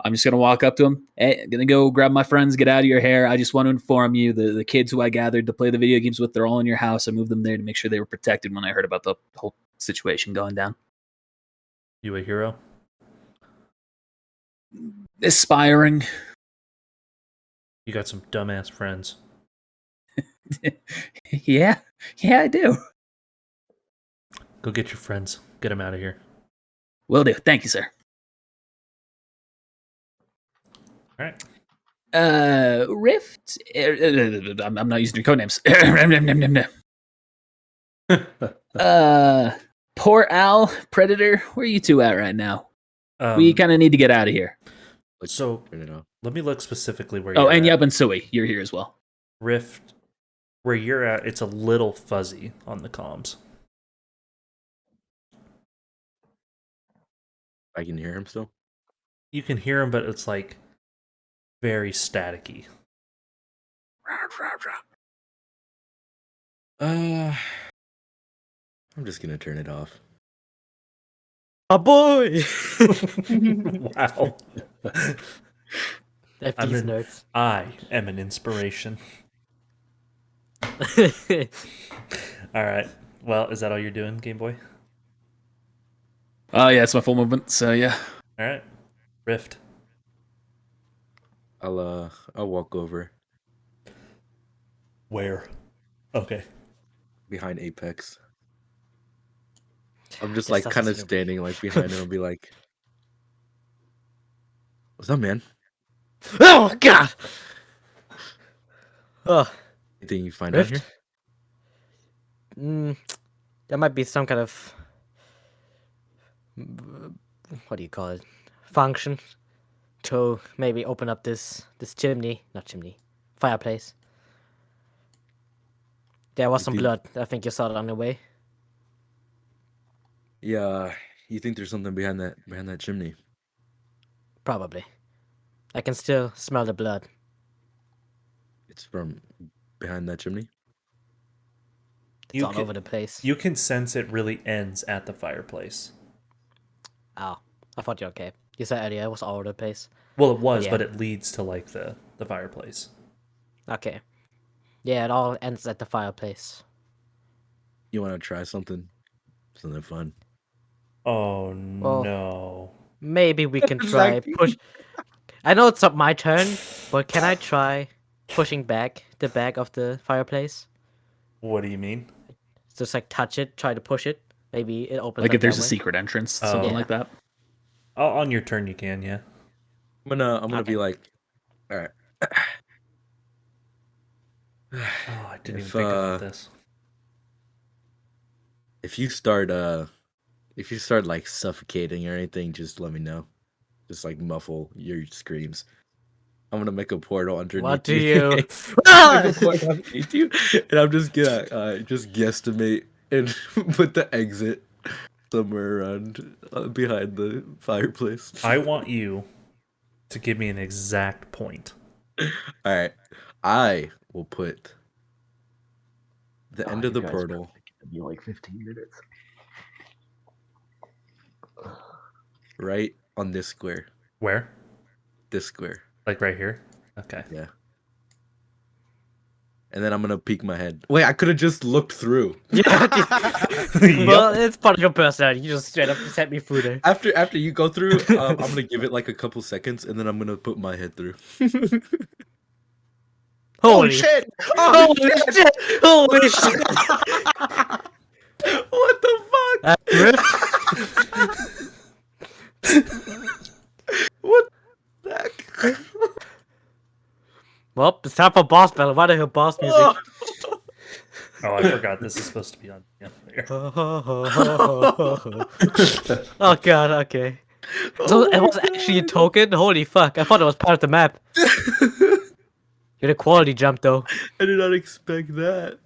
I'm just gonna walk up to him. Hey, gonna go grab my friends, get out of your hair. I just want to inform you the kids who I gathered to play the video games with, they're all in your house. I moved them there to make sure they were protected when I heard about the whole situation going down. You a hero? Aspiring. You got some dumbass friends. Yeah, I do. Go get your friends. Get them out of here. Will do. Thank you, sir. All right. Rift. I'm not using your code names. Poor Al, Predator. Where are you two at right now? We kind of need to get out of here. So Turn it off. let me look specifically where. Oh, you're and at. Yub and Sui, you're here as well. Rift, where you're at, it's a little fuzzy on the comms. I can hear him still. You can hear him, but it's like very staticky. I'm just gonna turn it off. Oh boy! Wow. F I'm these in- nerds. I am an inspiration. All right. Well, is that all you're doing, Game Boy? Oh, yeah, it's my full movement, so yeah. All right. Rift. I'll walk over Where? Okay. behind Apex. I'm just Yes, like that's kind of what's gonna- standing like behind him and be like, "What's up, man? Oh god! Oh, Anything you find out Rift? here?" There might be some kind of what do you call it? Function to maybe open up this fireplace. There was You some think- blood. I think you saw it on the way. Yeah, you think there's something behind that chimney? Probably. I can still smell the blood. It's from behind that chimney. It's all over the place. You can sense it really ends at the fireplace. Oh, I thought you were okay. You said earlier it was all over the place. Well, it was, Yeah. but it leads to like the fireplace. Okay. Yeah, it all ends at the fireplace. You want to try something fun? Oh Well, no. Maybe we can try push. I know it's not my turn, but can I try pushing back the back of the fireplace? What do you mean? Just like touch it, try to push it. Maybe it opens. Like if there's a that way. secret entrance, Oh. something Yeah. like that. On your turn, you can, yeah. I'm gonna Okay. be like, all right. Oh, I didn't If, even think about this. If you start like suffocating or anything, just let me know. Just like muffle your screams. I'm gonna make a portal underneath What do you. you? Make a portal underneath you, and I'm just gonna just guesstimate and put the exit somewhere around behind the fireplace. I want you to give me an exact point. All right, I will put the Oh, end of you the guys portal really think it'd be like 15 minutes. right on this square. Where? This square. Like right here? Okay. Yeah. And then I'm gonna peek my head. Wait, I could have just looked through. Yeah. Yep. Well, it's part of your personality. You just straight up set me through there. After you go through, I'm gonna give it like a couple seconds, and then I'm gonna put my head through. Holy shit! Holy shit! Holy shit! What the fuck? What the heck? Well, it's time for boss battle. Why the hell boss music? Oh, I forgot this is supposed to be on. Yeah, there. Oh god, okay. So it was actually a token? Holy fuck, I thought it was part of the map. Get a quality jump though. I did not expect that.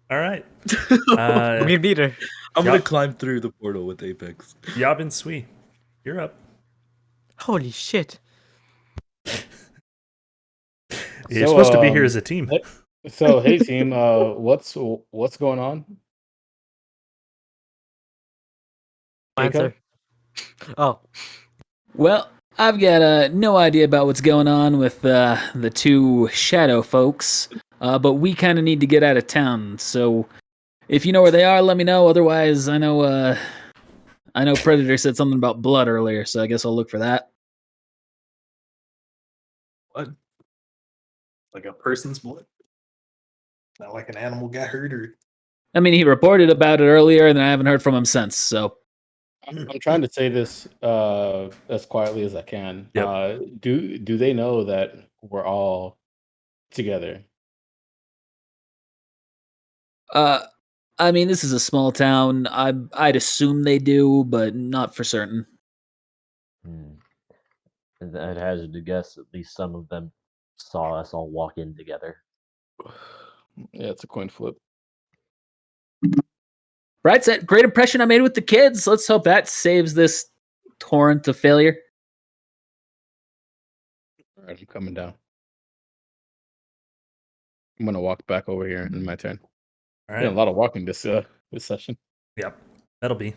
All right. Me neither. I'm gonna Yup. climb through the portal with Apex. Yabin Sui, you're up. Holy shit. You're supposed to be here as a team. So hey team, what's going on? Answer. Oh. Well, I've got no idea about what's going on with the two shadow folks, but we kind of need to get out of town. So if you know where they are, let me know. Otherwise, I know Predator said something about blood earlier, so I guess I'll look for that. What? Like a person's blood? Not like an animal got hurt or I mean, he reported about it earlier, and I haven't heard from him since. So I'm trying to say this as quietly as I can. Yep. Do they know that we're all together? I mean, this is a small town. I'd assume they do, but not for certain. And I'd hazard to guess at least some of them saw us all walk in together. Yeah, it's a coin flip. Right, that great impression I made with the kids. Let's hope that saves this torrent of failure. All right, I'm coming down. I'm gonna walk back over here in my turn. All Yeah, a right. lot of walking this session. Yep. That'll be.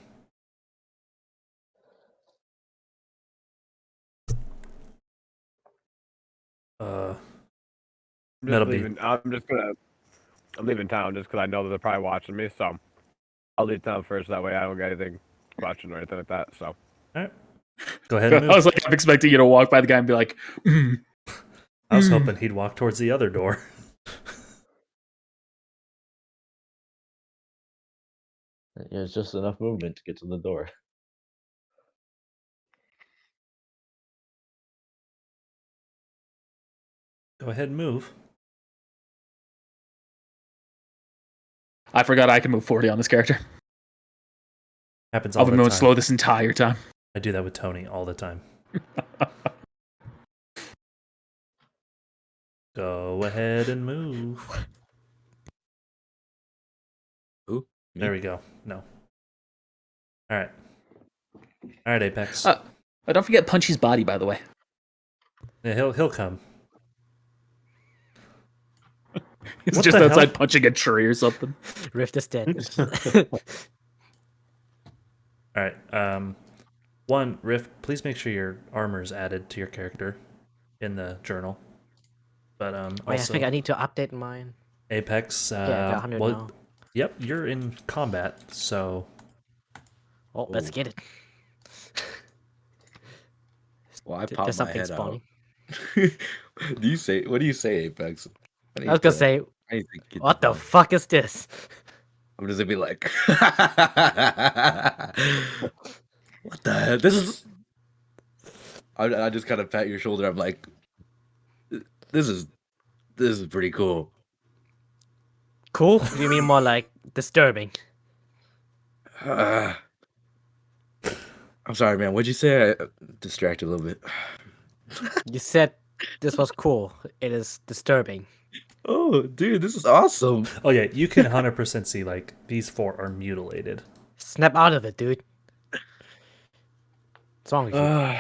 I'm That'll be- leaving. I'm leaving town just because I know that they're probably watching me. So I'll leave town first. That way I don't get anything watching or anything like that. So All right. Go ahead and I move. was like, I'm expecting you to walk by the guy and be like, I was hoping he'd walk towards the other door. Yeah, it's just enough movement to get to the door. Go ahead and move. I forgot I can move 40 on this character. Happens all I've been the moving time. slow this entire time. I do that with Tony all the time. Go ahead and move. Who? There we go. No. All right. All right, Apex. Oh, don't forget Punchy's body, by the way. Yeah, he'll come. He's What just the outside hell? punching a tree or something. Rift is dead. All right. One, Rift, please make sure your armor is added to your character in the journal. But Oh, yeah, I also, think I need to update mine. Apex. Yeah, I got 100 now. Yep, you're in combat, so Oh, let's get it. Well, I There's popped my something head spawning. out. What do you say, Apex? I was gonna say, I need to get what the phone. fuck is this? I'm just gonna be like, what the hell? This is. I just kind of pat your shoulder. I'm like, this is pretty cool. Cool? You mean more like disturbing? I'm sorry, man. What'd you say? I distracted a little bit. You said this was cool. It is disturbing. Oh, dude, this is awesome. oh yeah, you can 100% see like these 4 are mutilated. Snap out of it, dude. What's wrong with you?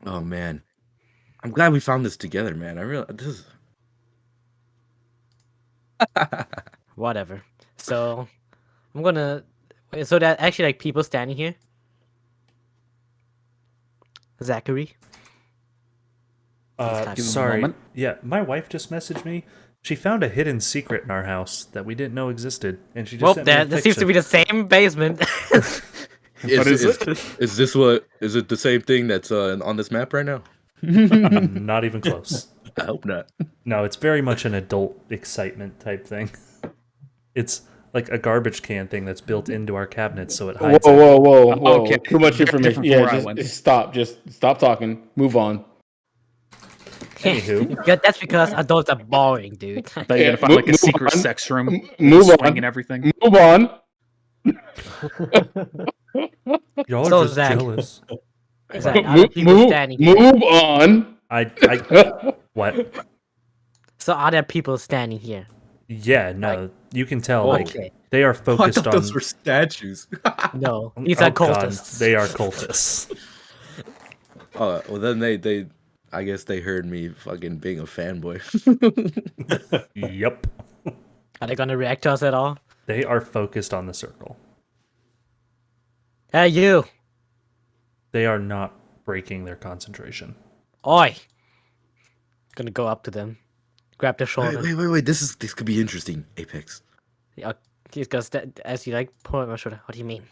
Oh man, I'm glad we found this together, man. I realize this is. Whatever. So, I'm gonna. So that actually like people standing here. Zachary. Give him a Sorry. moment. Yeah, my wife just messaged me. She found a hidden secret in our house that we didn't know existed, and she just Well, sent me a that seems to be picture. the same basement. Is this what? Is it the same thing that's on this map right now? Not even close. I hope not. No, it's very much an adult excitement type thing. It's like a garbage can thing that's built into our cabinets, so it Whoa, hides. whoa! Okay, Too much very information. different from Yeah, where I went. just stop. Just stop talking. Move on. Anywho. Yeah, that's because adults are boring, dude. I thought you Yeah, were gonna find like a move secret on. sex room, with Move a swing on. and everything. Move on. Y'all So are just Zach- jealous. Zach, are there people standing here? Move on. What? So are there people standing here? Yeah, no, you can tell. Like Okay. they are I focused thought on. those were statues. No, these are Oh, God, cultists. they are cultists. Oh, well then they I guess they heard me fucking being a fanboy. Yep, Are they gonna react to us at all? they are focused on the circle. Hey, you! They are not breaking their concentration. Oi! Gonna go up to them, grab their shoulder. Wait. This could be interesting, Apex. Yeah, he's gonna as you like pull on my shoulder. What do you mean?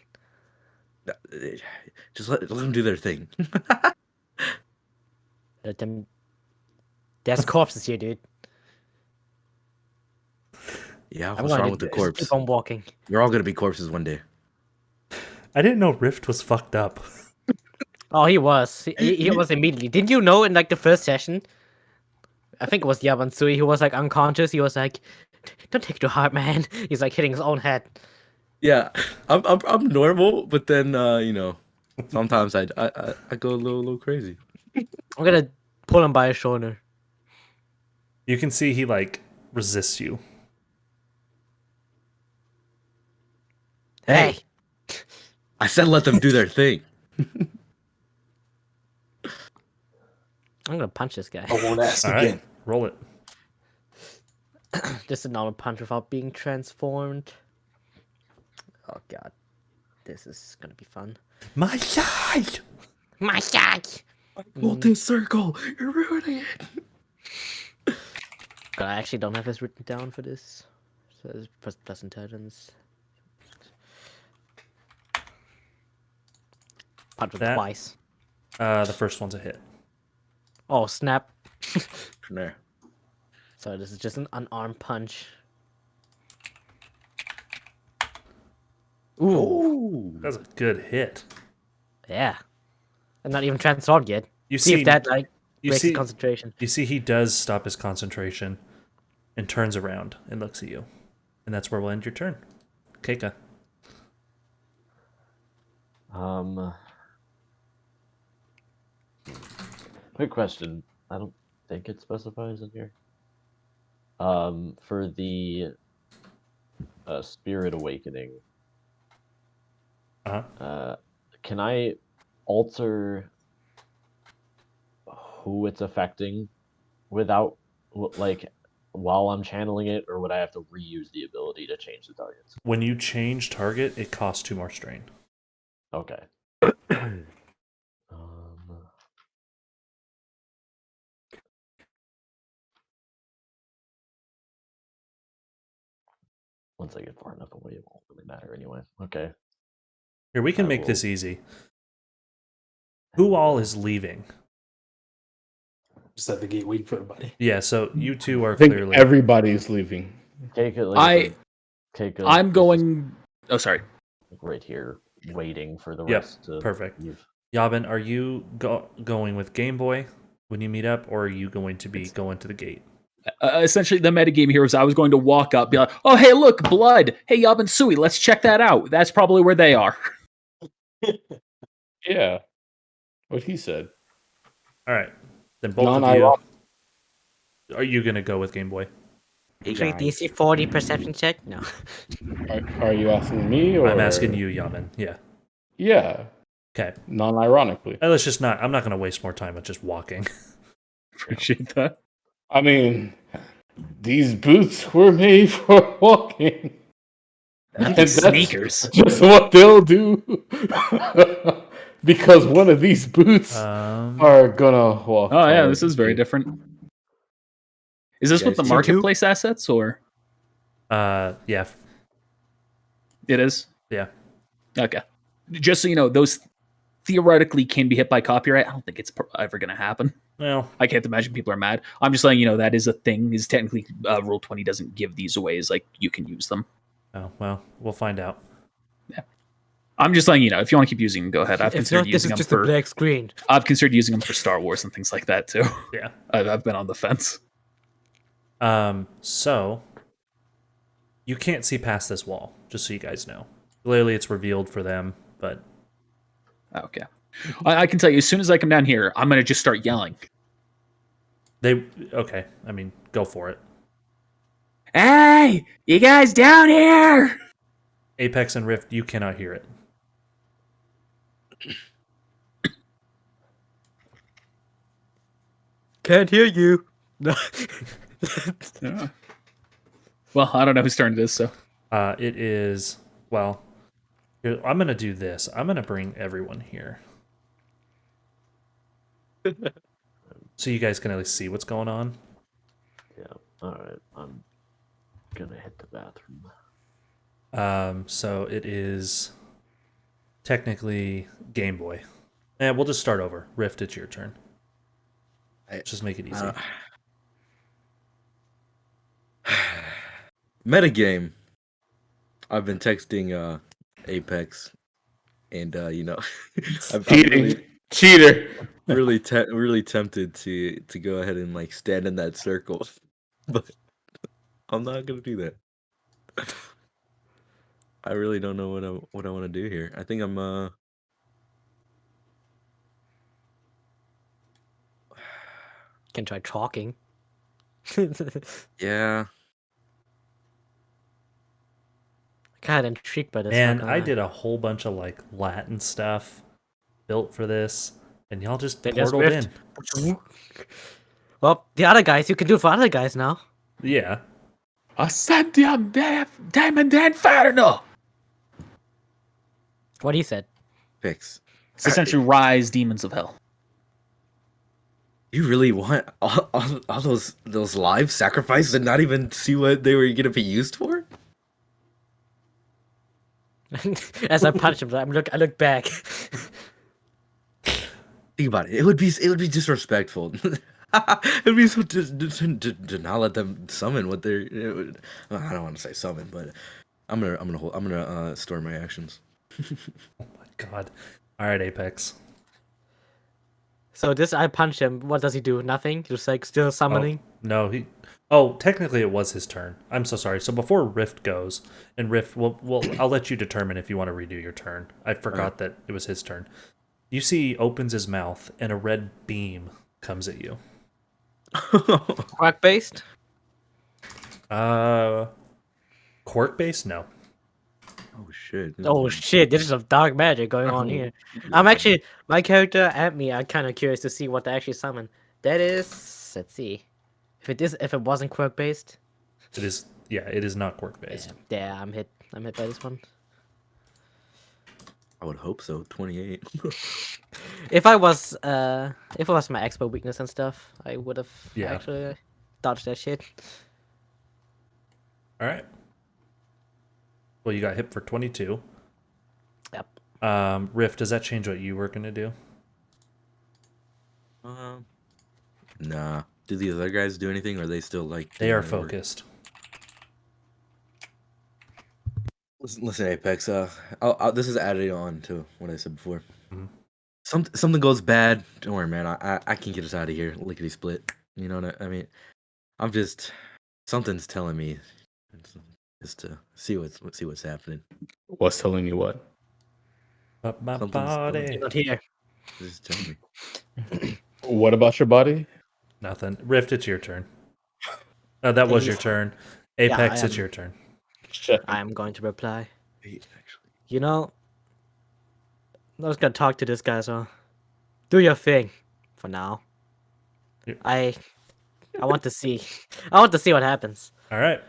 Just let them do their thing. Let them. There's corpses here, dude. Yeah, I'm what's gonna wrong with the just corpse? keep on walking. We're all gonna be corpses one day. I didn't know Rift was fucked up. Oh, he was. He was immediately. Didn't you know in like the first session? I think it was Yabansui. He was like unconscious. He was like, "Don't take it to heart, man." He's like hitting his own head. Yeah, I'm normal, but then sometimes I go a little crazy. I'm gonna pull him by his shoulder. You can see he like resists you. Hey, I said let them do their thing. I'm gonna punch this guy. I won't ask All again. right, roll it. Just a normal punch without being transformed. Oh god, this is gonna be fun. My side. My god! Golden circle, you're ruining it. God, I actually don't have this written down for this. So it's plus intelligence. Punch him That- twice. The first one's a hit. Oh snap! There. So this is just an unarmed punch. Ooh, Ooh. That's a good hit. yeah. I'm not even transformed yet. You See see if that like you breaks see his concentration. you see he does stop his concentration and turns around and looks at you. And that's where we'll end your turn. Keika. Quick question. I don't think it specifies in here. For the Spirit Awakening, can I alter who it's affecting without, like, while I'm channeling it, or would I have to reuse the ability to change the targets? When you change target, it costs 2 more strain. Okay. Once I get far enough away, it won't really matter anyway. Okay. Here, we can I make will- this easy. Who all is leaving? Just at the gate waiting for everybody. Yeah, so you two are I think clearly... everybody's leaving. Take it. Like I'm going. Oh, sorry. right here, waiting for the Yep, rest to perfect. leave. Yabin, are you going with Game Boy when you meet up, or are you going to be going to the gate? Essentially, the metagame here is I was going to walk up, be like, "Oh, hey, look, blood! Hey, Yab and Sui, let's check that out." That's probably where they are. Yeah, what he said. All right, then both of you. Non-ironic. Are you going to go with Game Boy? Hey, Actually, guys. DC 40 perception check? No. Are you asking me or I'm asking you, Yabin. Yeah. Yeah, Okay. non-ironically. Let's just not. I'm not going to waste more time with just walking. Appreciate that. I mean, these boots were made for walking. And that's Sneakers. just what they'll do. Because one of these boots are gonna walk. Oh yeah, hard. this is very different. Is this You with the guys- marketplace assets, or Yeah. it is? Yeah. Okay. Just so you know, those theoretically can be hit by copyright. I don't think it's ever going to happen. Well, I can't imagine people are mad. I'm just letting you know that is a thing. Is technically Rule 20 doesn't give these away. Is like you can use them. oh, well, we'll find out. Yeah. I'm just letting you know. If you want to keep using them, go ahead. I've If considered not, this using is them just a for. black screen. I've considered using them for Star Wars and things like that too. Yeah. I've been on the fence. So you can't see past this wall, just so you guys know. Clearly, it's revealed for them, but Okay. I can tell you, as soon as I come down here, I'm going to just start yelling. okay. I mean, go for it. Hey, you guys down here? Apex and Rift, you cannot hear it. Can't hear you. No. Yeah. Well, I don't know whose turn it is, so. It is, well, I'm going to do this. I'm going to bring everyone here. So you guys can at least see what's going on. Yeah. All right. I'm gonna hit the bathroom. So it is technically Game Boy. And we'll just start over. Rift, it's your turn. Just make it easy. Metagame. I've been texting Apex, and I'm Cheating. Cheater. really tempted to go ahead and like stand in that circle, but I'm not gonna do that. I really don't know what I want to do here. I think I'm Can try talking. yeah. Kind of intrigued by this. And I did a whole bunch of like Latin stuff built for this, and y'all just They just portaled riffed. in. Well, the other guys, you can do it for other guys now. Yeah. Ascendium Diamond Inferno! What he said. Fix. It's essentially Rise Demons of Hell. You really want all those live sacrifices and not even see what they were gonna be used for? As I punch him, I look back. Think about it. It would be disrespectful. It'd be so to not let them summon what they're. I don't want to say summon, but I'm gonna store my actions. Oh my god. All right, Apex. So this, I punch him. What does he do? Nothing. Just like still summoning. No, he. Oh, technically it was his turn. I'm so sorry. So before Rift goes, and Rift, I'll let you determine if you want to redo your turn. I forgot that it was his turn. You see, he opens his mouth, and a red beam comes at you. Quack based? Quirk based? No. Oh shit. Oh shit, there's some dark magic going on here. I'm actually my character and me are kind of curious to see what they actually summon. That is, let's see. If it wasn't quirk based. It is. Yeah, it is not quirk based. Yeah, I'm hit by this one. I would hope so. 28. If it was my expo weakness and stuff, I would have Yeah. actually dodged that shit. All right. Well, you got hit for 22. Yep. Riff, does that change what you were gonna do? Nah. Do these other guys do anything, or are they still like? They doing are their work? focused. Listen, Apex. This is added on to what I said before. Mhm. Something goes bad. Don't worry, man. I can get us out of here. Lickety split. You know what I mean? I'm just something's telling me just to see what's happening. What's telling you what? Up my Something's body. You're not here. Just tell me. What about your body? Nothing. Rift, it's your turn. That was your turn. Apex, I it's am- your turn. Check. I am going to reply. Wait, actually. You know, I'm just gonna talk to this guy. So, do your thing, for now. Yeah. I want to see. I want to see what happens. All right.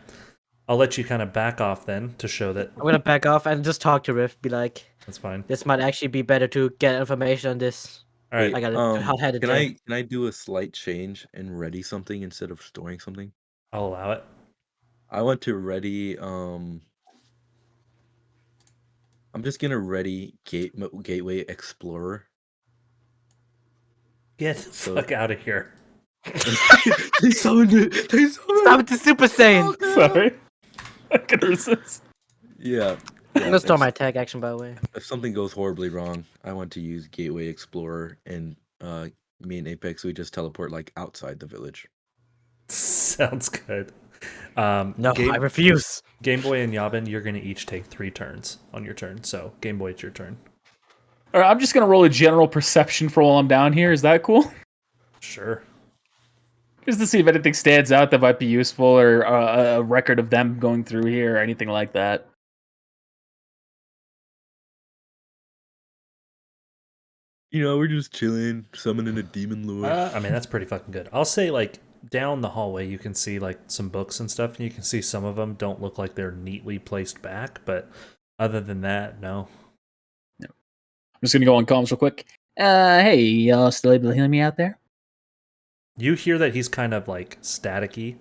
I'll let you kind of back off then to show that I'm gonna back off and just talk to Riff. Be like, that's fine. this might actually be better to get information on this. All right. I gotta. I'll head it Can there. I do a slight change and ready something instead of storing something? I'll allow it. I want to ready. I'm just gonna ready Gateway Explorer. Get the fuck out of here. They summoned it. They summoned Stop it to Super Saiyan. Sorry. I can resist. Yeah. I'm gonna store my attack action, by the way. If something goes horribly wrong, I want to use Gateway Explorer, and me and Apex, we just teleport like outside the village. Sounds good. No, I refuse. Game Boy and Yabin, you're going to each take 3 turns on your turn. So, Game Boy, it's your turn. All right, I'm just gonna roll a general perception for while I'm down here. Is that cool? Sure. Just to see if anything stands out that might be useful, or a record of them going through here, or anything like that. You know, we're just chilling, summoning a demon lord. I mean, that's pretty fucking good. I'll say, like, down the hallway, you can see, like, some books and stuff, and you can see some of them don't look like they're neatly placed back, but other than that, no. I'm just gonna go on comms real quick. Hey, y'all still able to hear me out there? You hear that he's kind of, like, staticky,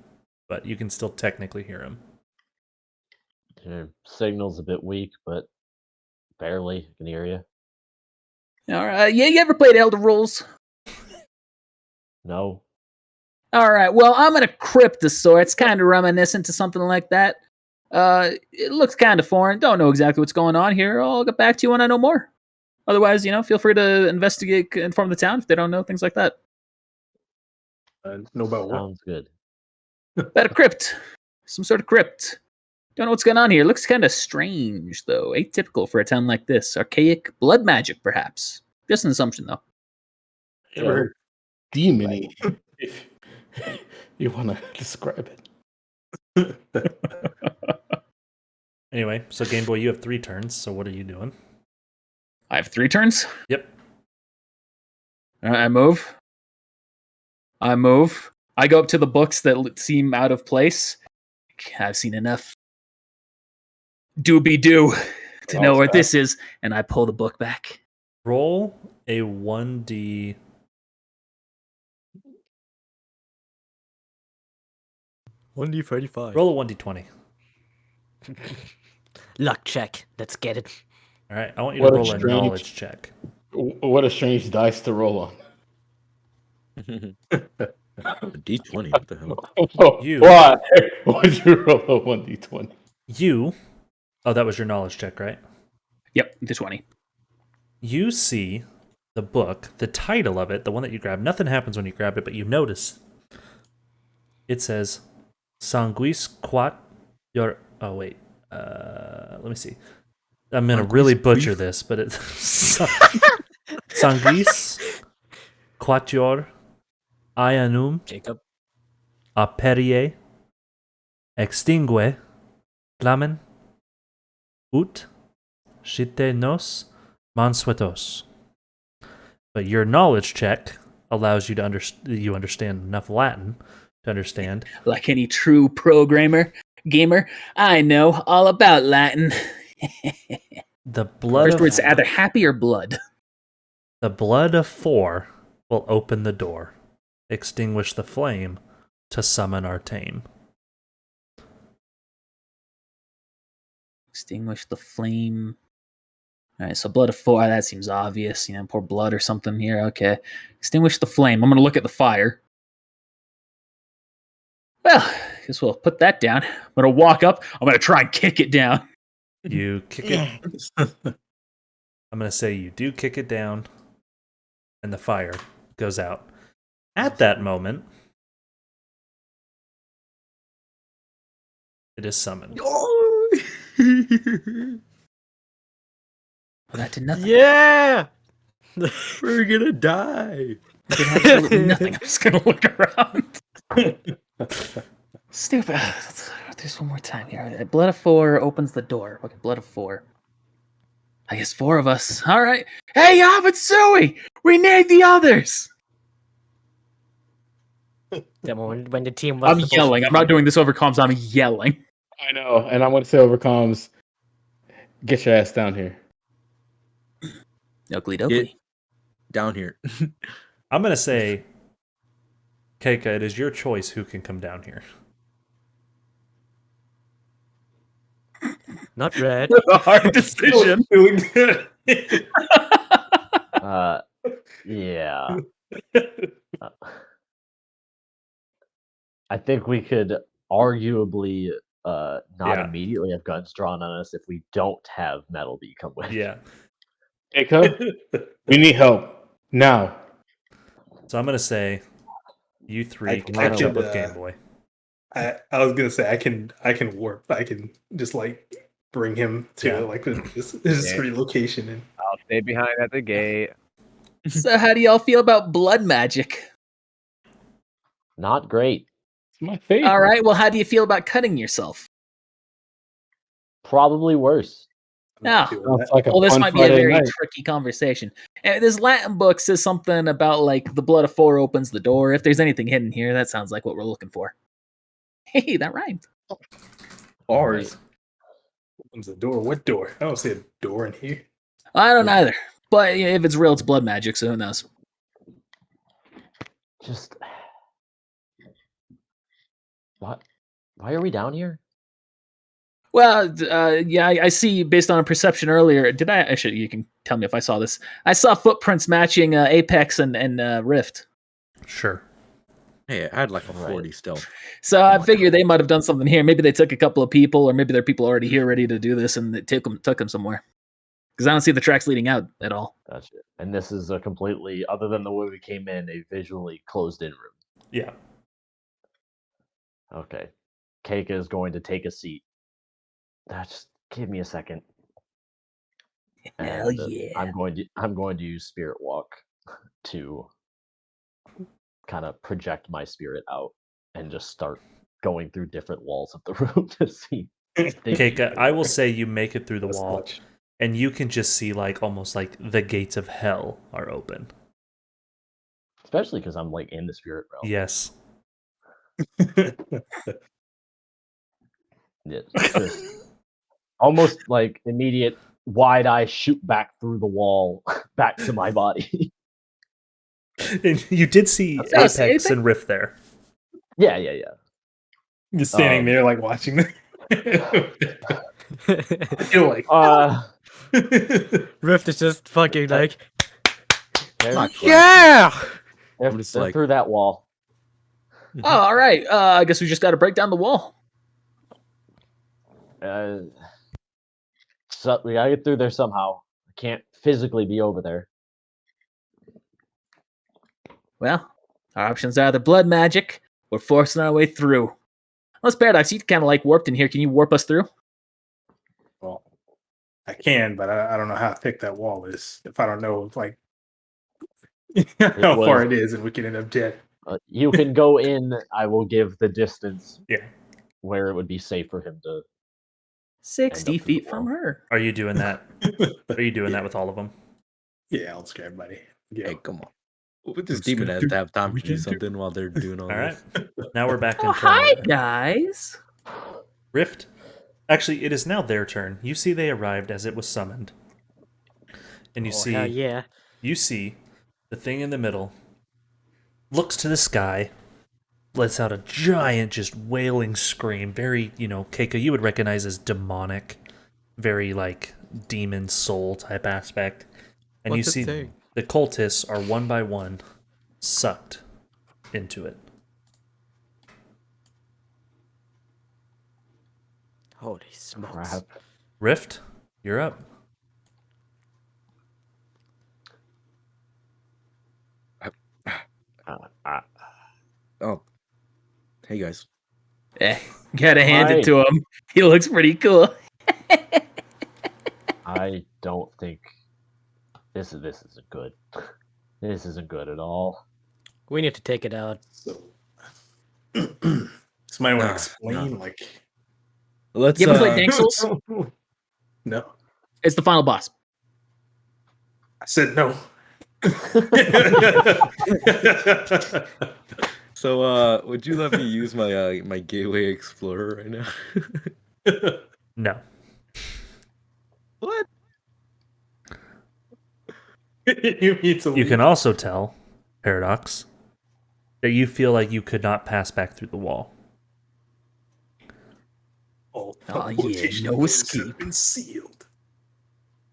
but you can still technically hear him. Your signal's a bit weak, but barely can hear you. All right. Yeah, you ever played Elder Rules? No. All right. Well, I'm in a crypt of sorts, kind of reminiscent to something like that. It looks kind of foreign. Don't know exactly what's going on here. I'll get back to you when I know more. Otherwise, feel free to investigate, inform the town if they don't know things like that. Know about what? Sounds good. About a crypt, some sort of crypt. Don't know what's going on here. Looks kind of strange, though. Atypical for a town like this. Archaic blood magic, perhaps. Just an assumption, though. Never heard. Demony, if you want to describe it. Anyway, so Game Boy, you have 3 turns, so what are you doing? I have 3 turns. Yep. I move. I move. I go up to the books that seem out of place. I've seen enough doobie-doo to know where this is, and I pull the book back. Roll a 1D... 1d35. Roll a 1D20. Luck check. Let's get it. All right, I want you What to a roll a strange- knowledge check. What a strange dice to roll on. A D20. What the hell? You. Why? Why'd you roll a 1d20? You... Oh, that was your knowledge check, right? Yep, the 20. You see the book, the title of it, the one that you grab. Nothing happens when you grab it, but you notice it says Sanguis quat your... Oh, wait. Let me see. I'm going to really butcher this, but it's... Sanguis quatuor Ianum Jacob. aperie, extingue, flamen, ut, shite nos, mansuetos. But your knowledge check allows you to understand enough Latin to understand. Like any true gamer, I know all about Latin. The blood First of word's either happy or blood. the blood of 4 will open the door, extinguish the flame, to summon our tame. Extinguish the flame. All right, so blood of 4, that seems obvious. Pour blood or something here. Okay. Extinguish the flame. I'm going to look at the fire. Well, I guess we'll put that down. I'm going to walk up. I'm going to try and kick it down. You kick it. I'm going to say you do kick it down, and the fire goes out. At that moment, it is summoned. Well, that did nothing. Yeah. We're gonna die. Did absolutely nothing. I'm just going to look around. Stupid. Let's do this one more time here. Blood of 4 opens the door. Okay, blood of 4. I guess 4 of us. All right. Hey, Yamatsui! We need the others! When the team was I'm yelling. I'm not doing this over comms. I'm yelling. I know, and I'm going to say over comms, get your ass down here. Oakley dokley. Down here. I'm going to say, Keika, it is your choice who can come down here. Not red. A hard decision. Feeling good. Yeah. I think we could arguably not Yeah. immediately have guns drawn on us if we don't have metal that you come with. Yeah. Keika, we need help now. So I'm going to say, you three I catch up could, with Game Boy. I was gonna say I can warp. I can just like bring him to Yeah. like his Yeah. relocation and I'll stay behind at the gate. So, how do y'all feel about blood magic? Not great. It's my favorite. All right. Well, how do you feel about cutting yourself? Probably worse. I'm not Oh. doing Sounds that. like a Well, this fun might be a Friday very night. tricky conversation. And this Latin book says something about like the blood of 4 opens the door. If there's anything hidden here, that sounds like what we're looking for. Hey, that rhymed. Ours. Opens the door. What door? I don't see a door in here. I don't either. But if it's real, it's blood magic, so who knows? Just what? Why are we down here? Well, yeah, I see. Based on a perception earlier, did I? Actually, you can tell me if I saw this. I saw footprints matching Apex and Rift. Sure. Hey, I had like a Right. 40 stealth. So I figured they might have done something here. Maybe they took a couple of people, or maybe there are people already here ready to do this, and they took them somewhere. Because I don't see the tracks leading out at all. Gotcha. And this is a completely, other than the way we came in, a visually closed-in room. Yeah. Okay. Keika is going to take a seat. Just give me a second. Hell And, yeah! I'm going to use Spirit Walk to kind of project my spirit out and just start going through different walls of the room to see. Keika, I will say you make it through the That's wall, much. and you can just see like almost like the gates of hell are open. Especially because I'm like in the spirit realm. Yes. It's just almost like immediate wide eye shoot back through the wall back to my body. And you did see Oh, see Apex anything? and Rift there. yeah. Just standing there like watching them. You're like Rift is just fucking like, They're, yeah. they're, I'm just they're like- through that wall. Oh, all right. I guess we just got to break down the wall. So we gotta get through there somehow. I can't physically be over there. Well, our options are either blood magic or forcing our way through. Let's Paradox. You kind of like warped in here. Can you warp us through? well, I can, but I don't know how thick that wall is. If I don't know like how far was- it is, and we can end up dead. You can go in. I will give the distance Yeah. where it would be safe for him to. 60 End up through the feet from wall. her. Are you doing that? Are you doing that with all of them? Yeah, I'll scare everybody. Yeah. Hey, come on. This just demon gonna has do to have time what we to do can do. something while they're doing all All right. this. Now we're back in Oh, turn hi, order. guys. Rift. Actually, it is now their turn. You see they arrived as it was summoned. And you Oh, hell see yeah. you see the thing in the middle looks to the sky, lets out a giant just wailing scream, very, Keiko, you would recognize as demonic, very like demon soul type aspect. And What's you it see saying? the cultists are one by one sucked into it. Holy smokes. Crap. Rift, you're up. Oh, hey guys. Gotta hand Hi. it to him. He looks pretty cool. I don't think this isn't good. This isn't good at all. We need to take it out. So, somebody want Nah, to explain? Like, Let's. You ever played Dark Souls? no, It's the final boss. I said no. So, would you let me use my my Gateway Explorer right now? No. What? You need to You leave. can also tell, Paradox, that you feel like you could not pass back through the wall. All Oh, yeah, teleportation no nodes escape. have been sealed.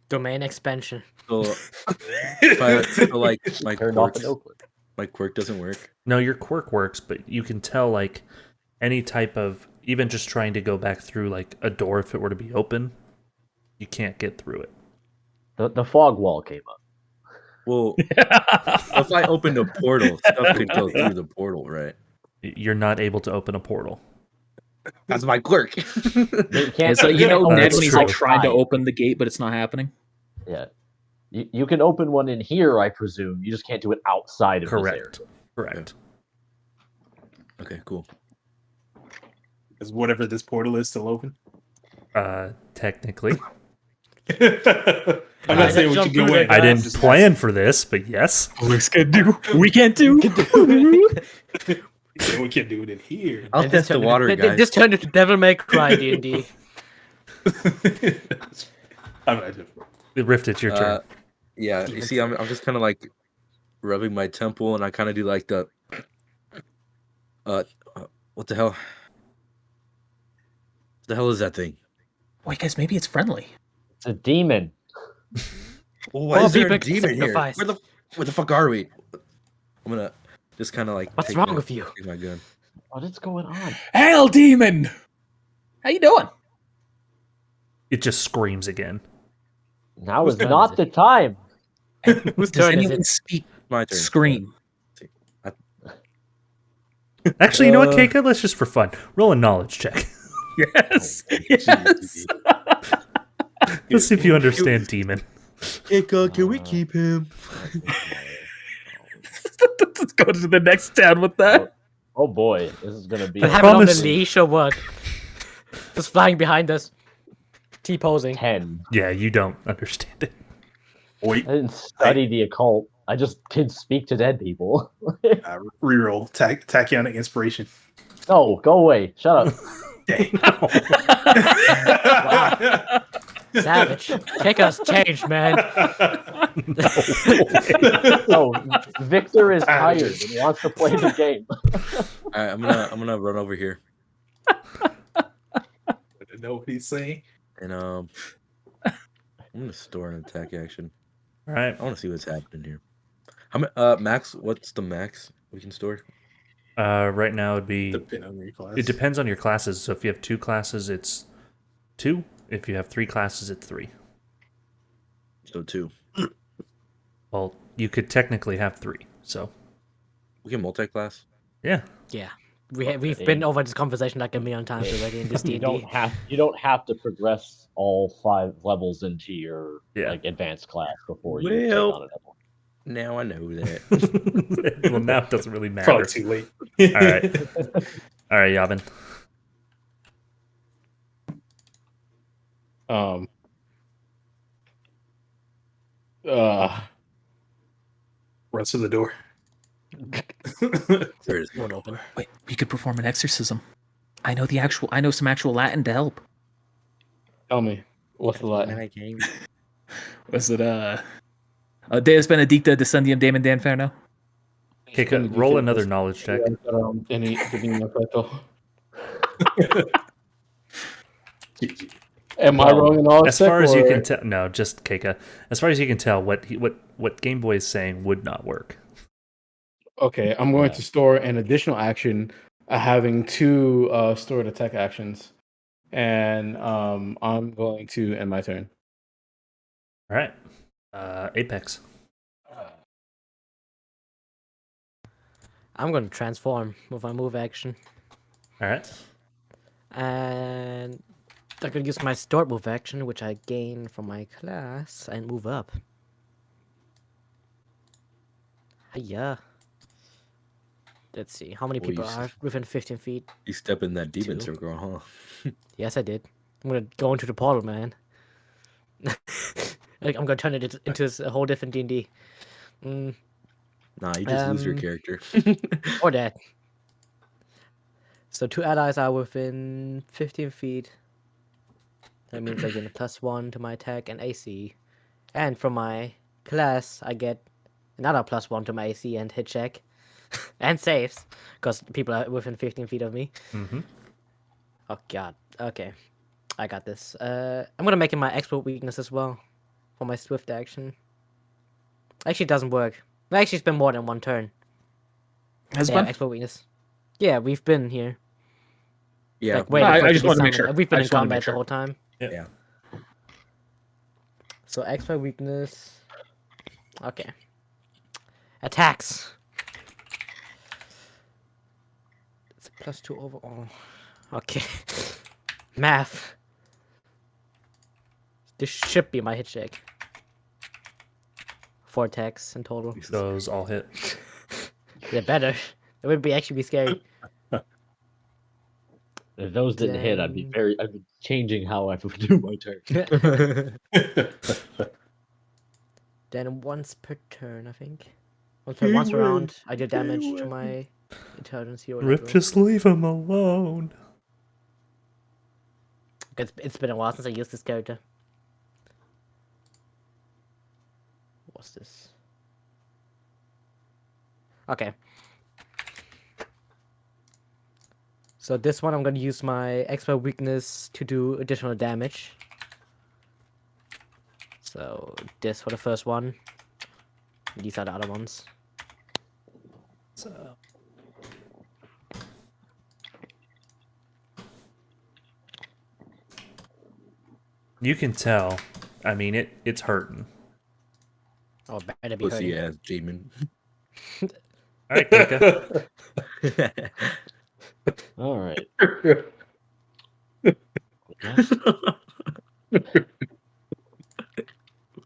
Domain expansion. So, if I so like my Turned off quirks, in Oakland. my quirk doesn't work. No, your quirk works, but you can tell like any type of even just trying to go back through like a door if it were to be open, you can't get through it. The fog wall came up. Well, if I opened a portal, stuff could go through the portal, right? You're not able to open a portal. That's my quirk. They can't. So you know Oh, Ned that's when he's true. like trying to outside. open the gate, but it's not happening. Yeah. You can open one in here, I presume. You just can't do it outside of this area. Correct. Correct. Okay, cool. Is whatever this portal is still open? Technically. I'm not saying we should go in. I I'm didn't just plan for this, but yes. Looks good, do. We can't do. asking. We can't do it in here. I'll And test the water, guys. This turned into Devil May Cry D&D. I'm not different. Rift, it's your turn. Yeah, you see, I'm just kind of like rubbing my temple, and I kind of do like the what the hell? What the hell is that thing? Wait, guys, maybe it's friendly. It's a demon. Well, why Well, is there a people demon here? sacrifice. Where the fuck are we? I'm gonna just kind of like. What's take wrong my- with you? Take my gun. What is going on? Hail, demon! How you doing? It just screams again. Now Whose is turn not is the time. Whose Does turn is anyone it? speak My turn. scream? Actually, you know what, Keika? Let's just for fun roll a knowledge check. Yes. Oh, Yes. Let's see if you understand demon. Keiko, can we keep him? Let's go to the next town with that. Oh boy, this is gonna be But a have it on the promise- leash or what? Just flying behind us. T-posing. 10. Yeah, you don't understand it. Wait, I didn't study the occult. I just can speak to dead people. reroll. Tachyon inspiration. No, go away. Shut up. Dang. Savage. Kick us changed, man. No, Victor is tired and wants to play the game. All right, I'm gonna run over here I don't know what he's saying. and I'm gonna store an attack action. All right. I want to see what's happening here. How many? Max? What's the max we can store? Right now it'd be. Depending on your class. It depends on your classes. So if you have 2 classes, it's 2. If you have 3 classes, it's 3. So 2. Well, you could technically have 3. So We can multi-class. yeah. Yeah. We've been over this conversation like a million times already in this You D&D. you don't have to progress all 5 levels into your Yeah. like advanced class before you take Well- on another one. Now I know that. Well, now it doesn't really matter. Probably too late. All right. All right, Yavin. Um. Uh. Runs to the door. Where's Won't open. Wait, we could perform an exorcism. I know some actual Latin to help. Tell me, what's the Latin? Was it Deus Benedicta Descendium Daemon D'Inferno? Okay, roll another knowledge check. Am I wrong in all As far as you can tell, no, just Keika. As far as you can tell, what Game Boy is saying would not work. Okay, I'm going to store an additional action, having 2 stored attack actions, and I'm going to end my turn. All right, Apex. I'm gonna transform with my move action, All right. and I'm gonna use my stored move action, which I gain from my class, and move up. Hiya. Let's see, how many Well, people you are within 15 feet? You step in that demon 2. circle, huh? Yes, I did. I'm gonna go into the portal, man. Like, I'm gonna turn it into a whole different D&D. Nah, you just lose your character. Or that. So 2 allies are within 15 feet. That means I get a +1 to my attack and AC. And from my class, I get another +1 to my AC and hit check. And saves. Because people are within 15 feet of me. Mm-hmm. Oh god. Okay. I got this. I'm gonna make it my expert weakness as well. For my swift action. Actually, it doesn't work. Actually, it's been more than one turn. Has Yeah, been? expert weakness. Yeah, we've been here. Yeah, Like, waiting for it I to just be wanted to make summoned. sure. We've been I in just wanted to combat make the sure. whole time. yeah. So expert weakness. Okay. Attacks. It's a +2 overall. Okay. Math. This should be my hit check. 4 attacks in total. Those all hit. They're better. It would actually be scary. If those didn't hit, I'd be changing how I would do my turn. Then once per turn, I think. Once around, I do damage to my intelligence hero Rip, level. just leave him alone. It's been a while since I used this character. What's this? Okay. So this one, I'm going to use my expert weakness to do additional damage. So this for the first one. These are the other ones. So, you can tell. I mean, it's hurting. Oh, better be Pussy hurting. ass demon. All right, Keika. All right.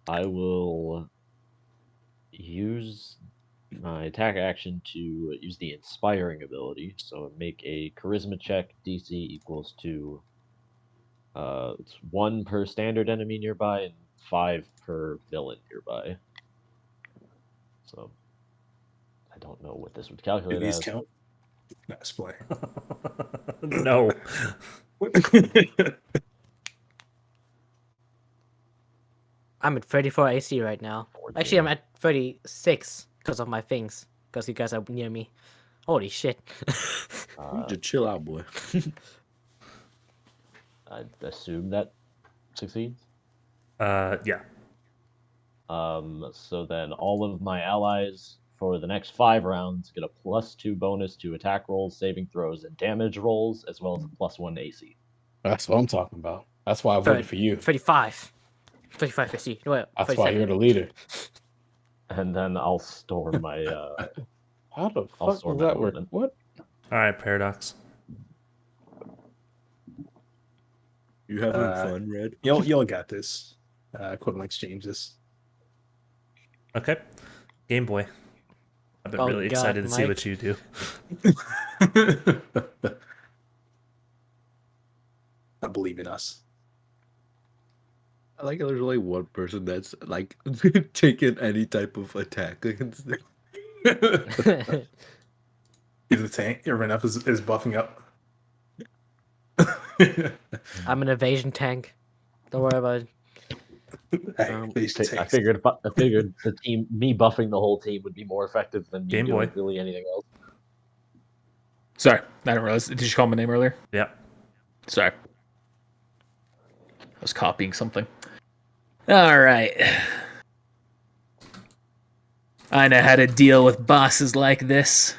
I will use my attack action to use the inspiring ability. So make a charisma check. DC equals to it's 1 per standard enemy nearby and 5 per villain nearby. So I don't know what this would Do calculate these as. count? No, it's play. No. I'm at 34 AC right now. Actually, I'm at 36 because of my things. Because you guys are near me. Holy shit. Just chill out, boy. I assume that succeeds. Yeah. So then all of my allies for the next 5 rounds get a +2 bonus to attack rolls, saving throws, and damage rolls, as well as a +1 AC. That's what I'm talking about. That's why I voted for you. 35. 35 AC. Well, That's why you're the leader. And then I'll store my. How the I'll fuck store does my that work? element. What? All right, Paradox. You having fun, Red? Y'all got this. Equivalent exchanges. Okay. Game Boy. I've been Oh, really God, excited to see Mike. what you do. I believe in us. I like how there's only one person that's like taking any type of attack against it. He's a tank. Everyone else is buffing up. I'm an evasion tank. Don't worry about it. These I tanks. figured the team, me buffing the whole team would be more effective than me Game doing Boy. really anything else. Sorry, I didn't realize. Did you call my name earlier? Yeah. Sorry. I was copying something. All right. I know how to deal with bosses like this.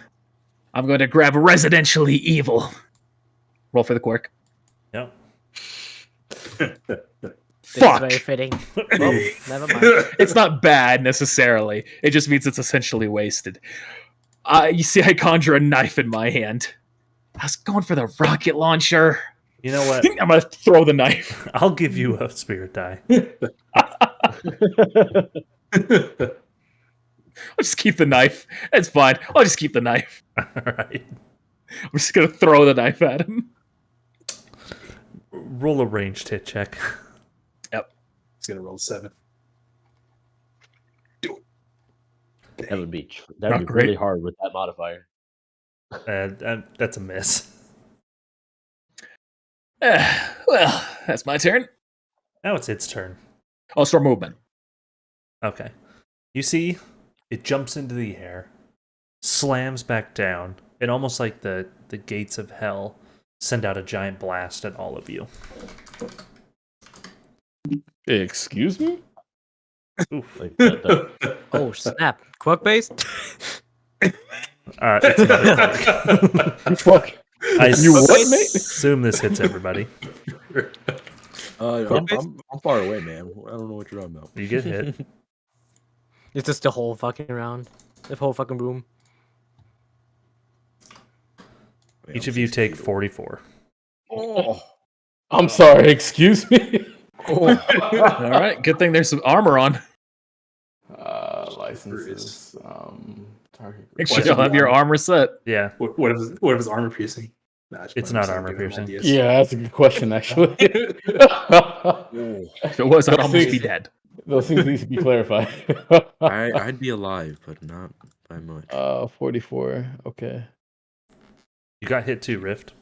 I'm going to grab residentially evil. Roll for the quirk. Yep. This is Fuck! very fitting. Oh, never mind. It's not bad necessarily. It just means it's essentially wasted. You see, I conjure a knife in my hand. I was going for the rocket launcher. You know what? I'm gonna throw the knife. I'll give you a spirit die. I'll just keep the knife. It's fine. I'll just keep the knife. All right. I'm just gonna throw the knife at him. Roll a ranged hit check. He's gonna roll 7. That would be Not really great. hard with that modifier. That's a miss. Well, that's my turn. Now it's its turn. I'll start movement. Okay. You see, it jumps into the air, slams back down, and almost like the gates of hell send out a giant blast at all of you. Excuse me? Oof. Like that. Oh, snap. Quirk based? It's not a quirk. Fuck. I You what, mate? assume this hits everybody. I'm far away, man. I don't know what you're talking about. You get hit. It's just the whole fucking round. The whole fucking room. Man, Each I'm of you 60 take feet 44. Oh. I'm sorry, excuse me. All right. Good thing there's some armor on. Licenses. Target Make group. sure you'll have your armor set. Yeah. What if it's armor piercing? Nah, It's not armor piercing. Yeah, that's a good question, actually. Oh. If it was, I'd Those almost things- be dead. Those things need to be clarified. I'd be alive, but not by much. 44. Okay. You got hit too, Rift.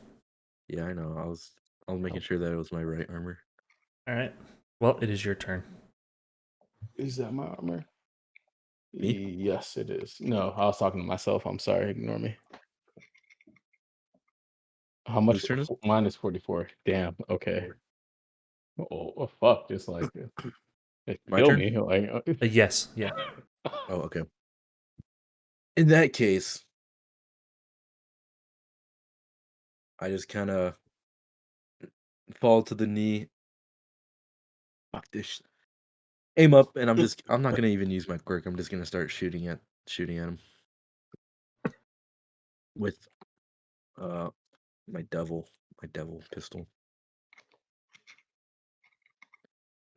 Yeah, I know. I was making sure that it was my right armor. All right. Well, it is your turn. Is that my armor? Me? Yes, it is. No, I was talking to myself. I'm sorry. Ignore me. How much? Whose turn is it? Mine is 44. Damn. Okay. Oh, fuck. Just like it My kill turn? me. Like Yes. Yeah. Oh, okay. In that case, I just kind of fall to the knee. Fuck this. Aim up, and I'm not gonna even use my quirk. I'm just gonna start shooting at him with my devil pistol.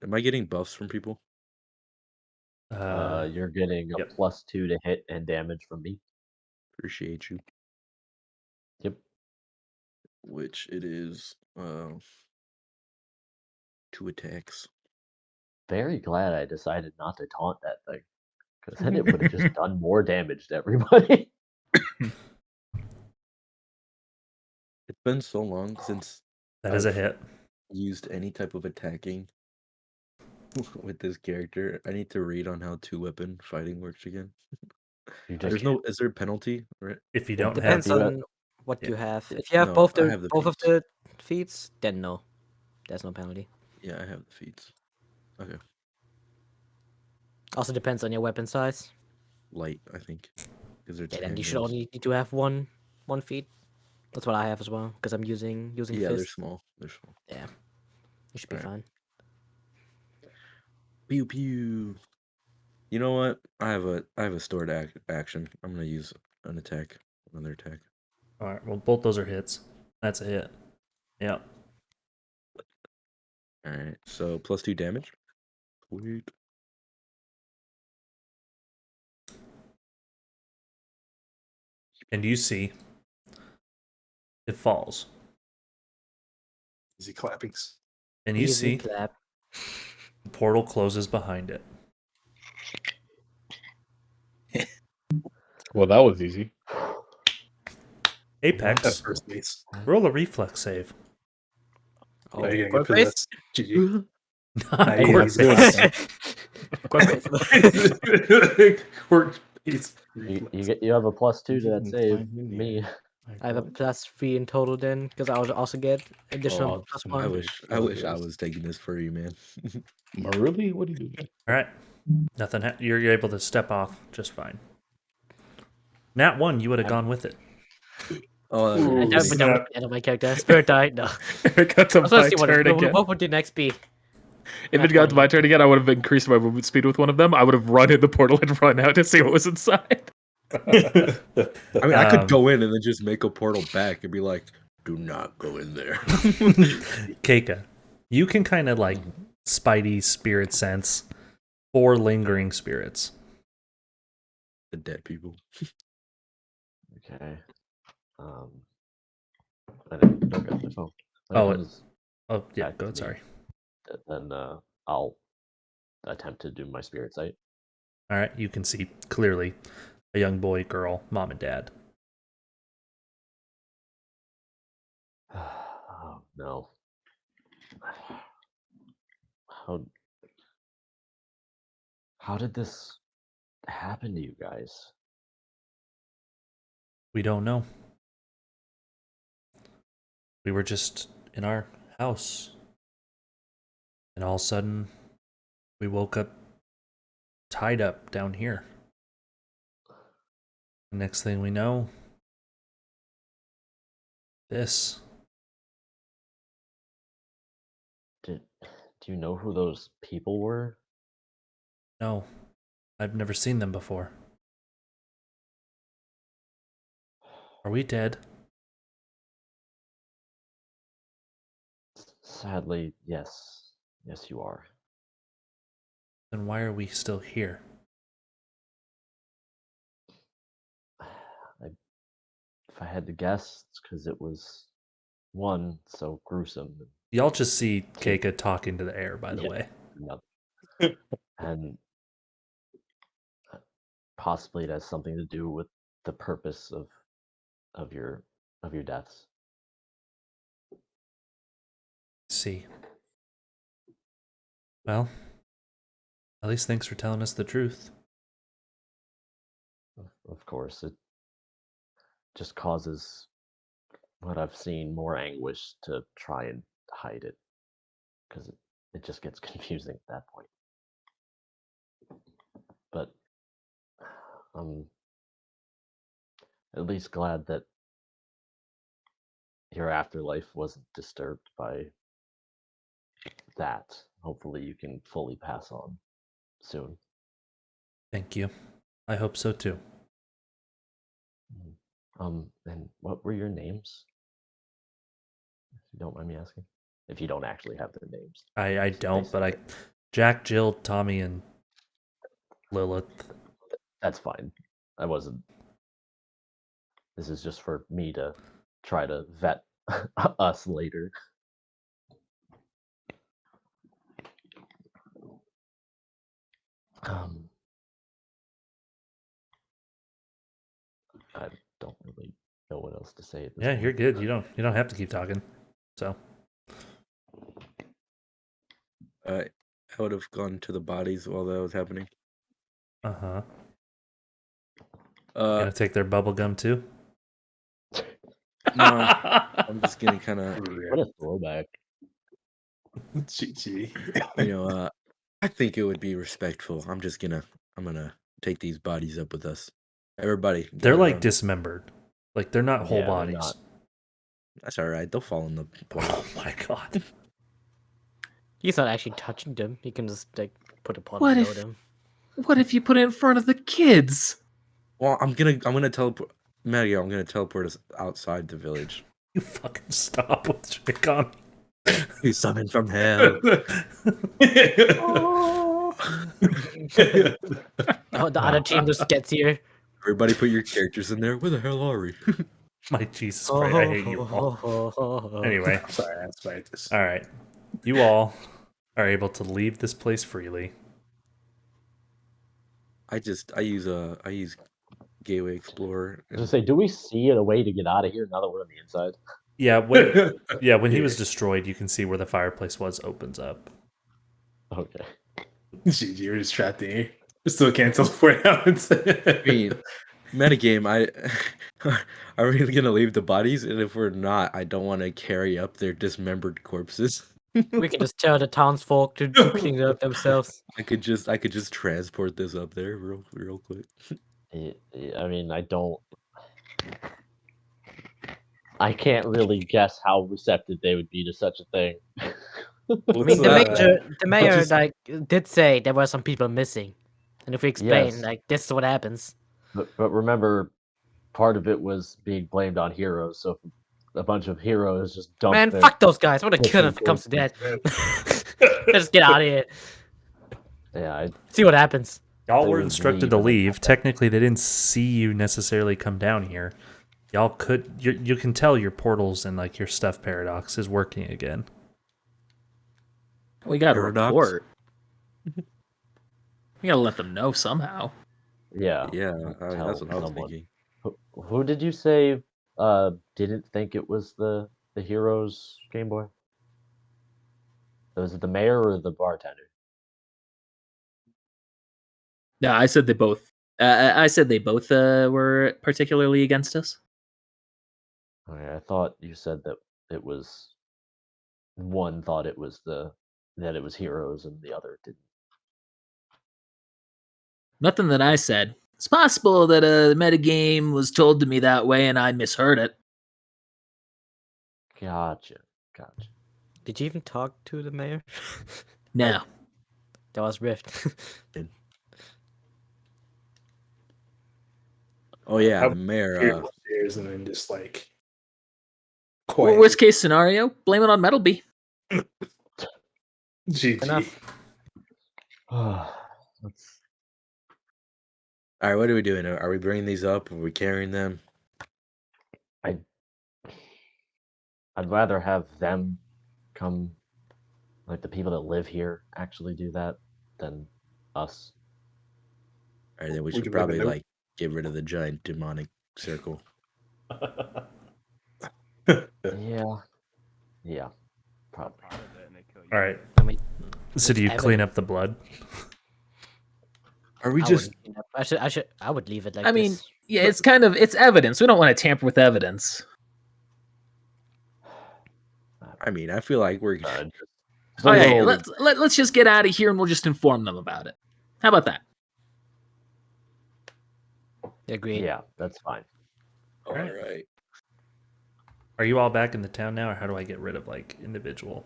Am I getting buffs from people? You're getting a Yep. +2 to hit and damage from me. Appreciate you. Yep. Which it is 2 attacks. Very glad I decided not to taunt that thing, because then it would have just done more damage to everybody. It's been so long since That is a hit. used any type of attacking with this character. I need to read on how 2-weapon fighting works again. You just There's no. Is there a penalty? Right? If you don't Depends have, you on what Yeah. you have. If you have No, both I the have the both of feats. the feats, then no. There's no penalty. Yeah, I have the feats. Okay, Also depends on your weapon size. light. I think because they're Yeah, then you should handguns. only need to have one feat. That's what I have as well, because I'm using Yeah, they're fist. small. They're small. Yeah, you should be Alright. fine. Pew pew. You know what? I have a stored action. I'm gonna use an attack. Another attack. all right. Well, both those are hits. That's a hit. Yeah. All right. So +2 damage. Sweet. and you see it falls. Easy clappings. And you Easy see clap. the portal closes behind it. Well, that was easy. That's Apex, first base. roll a reflex save. Oh, you're gonna Quick get base? possessed. GG. Not Nah, Hey, you that's get good. Quick base. Quirk base. You have a +2 to that save. Me. I have a +3 in total then, because I would also get additional Oh, I +1. wish I was taking this for you, man. Maruli, what are you doing? All right. Nothing. You're able to step off just fine. Nat 1, you would have gone with it. Oh, Ooh, I don't put that snap. with the end of my character. Spirit died. No. If it got to I was my gonna see turn again, what would the next be. if it got to my turn again, I would have increased my movement speed with one of them. I would have run in the portal and run out to see what was inside. I mean, I could Um, go in and then just make a portal back and be like, "Do not go in there." Keika, you can kind of like Spidey spirit sense 4 lingering spirits. The dead people. Okay. I didn't look at my phone. When it Oh, comes Oh, yeah, back go to ahead, me, sorry. then I'll attempt to do my spirit sight. All right, you can see clearly a young boy, girl, mom, and dad. Oh no. How how did this happen to you guys? We don't know. We were just in our house. And all of a sudden, we woke up tied up down here. The next thing we know, this. Do you know who those people were? No, I've never seen them before. Are we dead? Sadly, yes. Yes, you are. Then why are we still here? If I had to guess, it's because it was one so gruesome. Y'all just see Keika talking to the air, by the Yeah. way. And possibly it has something to do with the purpose of your deaths. See. Well, at least thanks for telling us the truth. Of course, it just causes what I've seen more anguish to try and hide it, because it just gets confusing at that point. But I'm at least glad that your afterlife wasn't disturbed by that. Hopefully you can fully pass on soon. Thank you. I hope so too. And what were your names? If you don't mind me asking. If you don't actually have their names. I don't, but I Jack, Jill, Tommy, and Lilith. That's fine. I wasn't. This is just for me to try to vet us later. I don't really know what else to say at this Yeah, point. you're good. You don't have to keep talking. So I would have gone to the bodies while that was happening. uh-huh. Uh, Gonna take their bubble gum too? no, I'm just gonna kind of, What a throwback. GG. I think it would be respectful. I'm gonna take these bodies up with us. Everybody, They're gather like around. dismembered. Like they're not whole Yeah, they're bodies. not. That's all right. They'll fall in the portal. Oh my god. He's not actually touching them. He can just like put a pot What below if- them. What if you put it in front of the kids? Well, I'm gonna teleport. Maggie, I'm gonna teleport us outside the village. You fucking stop with Tricon. You summoned from hell. Oh, the other team just gets here. Everybody put your characters in there. Where the hell are we? My Jesus Christ, I hate you all. Anyway, I'm sorry, I inspired this. all right. You all are able to leave this place freely. I use Gateway Explorer. I was gonna say, do we see a way to get out of here now that we're on the inside? Yeah, when he Yeah. was destroyed, you can see where the fireplace was opens up. Okay. GG, you're just trapped in here. We still can't teleport out. I mean, metagame. Are we gonna leave the bodies? And if we're not, I don't want to carry up their dismembered corpses. We can just tell the townsfolk to clean it up themselves. I could just transport this up there real quick. I mean, I can't really guess how receptive they would be to such a thing. I mean, the mayor like did say there were some people missing, and if we explain, Yes. like this is what happens. But remember, part of it was being blamed on heroes. So if a bunch of heroes just dumped Man, their fuck those guys. I'm gonna kill them if it missing comes to that. Just get out of here. Yeah, See what happens. Y'all They were would instructed leave to and then leave. Technically, they didn't see you necessarily come down here. Y'all could. You can tell your portals and like your stuff paradox is working again. We got a Paradox? report. We gotta let them know somehow. yeah. Yeah, Tell that's what I was someone. thinking. Who did you say didn't think it was the heroes Game Boy? Was it the mayor or the bartender? Yeah, I said they both. I said they both were particularly against us. Okay, I thought you said that it was one thought it was that it was heroes and the other didn't. Nothing that I said. It's possible that the metagame was told to me that way and I misheard it. Gotcha. Did you even talk to the mayor? No. That was Rift. Oh yeah, I the mayor. Here upstairs and then just like Well, quiet. worst case scenario, blame it on Metalby. GG. Enough. Let's All right, what are we doing? Are we bringing these up? Are we carrying them? I'd rather have them come, like the people that live here, actually do that than us. All right, then we We should can probably leave a note. like get rid of the giant demonic circle. Yeah, probably. All right. I mean, So do you it's clean up the blood? Are we I just? wouldn't clean up. I would leave it like I mean, this. yeah, it's evidence. We don't want to tamper with evidence. I mean, I feel like we're. Just a Oh, yeah, little- let's just get out of here and we'll just inform them about it. How about that? Agreed. yeah, that's fine. All right. Are you all back in the town now, or how do I get rid of like individual?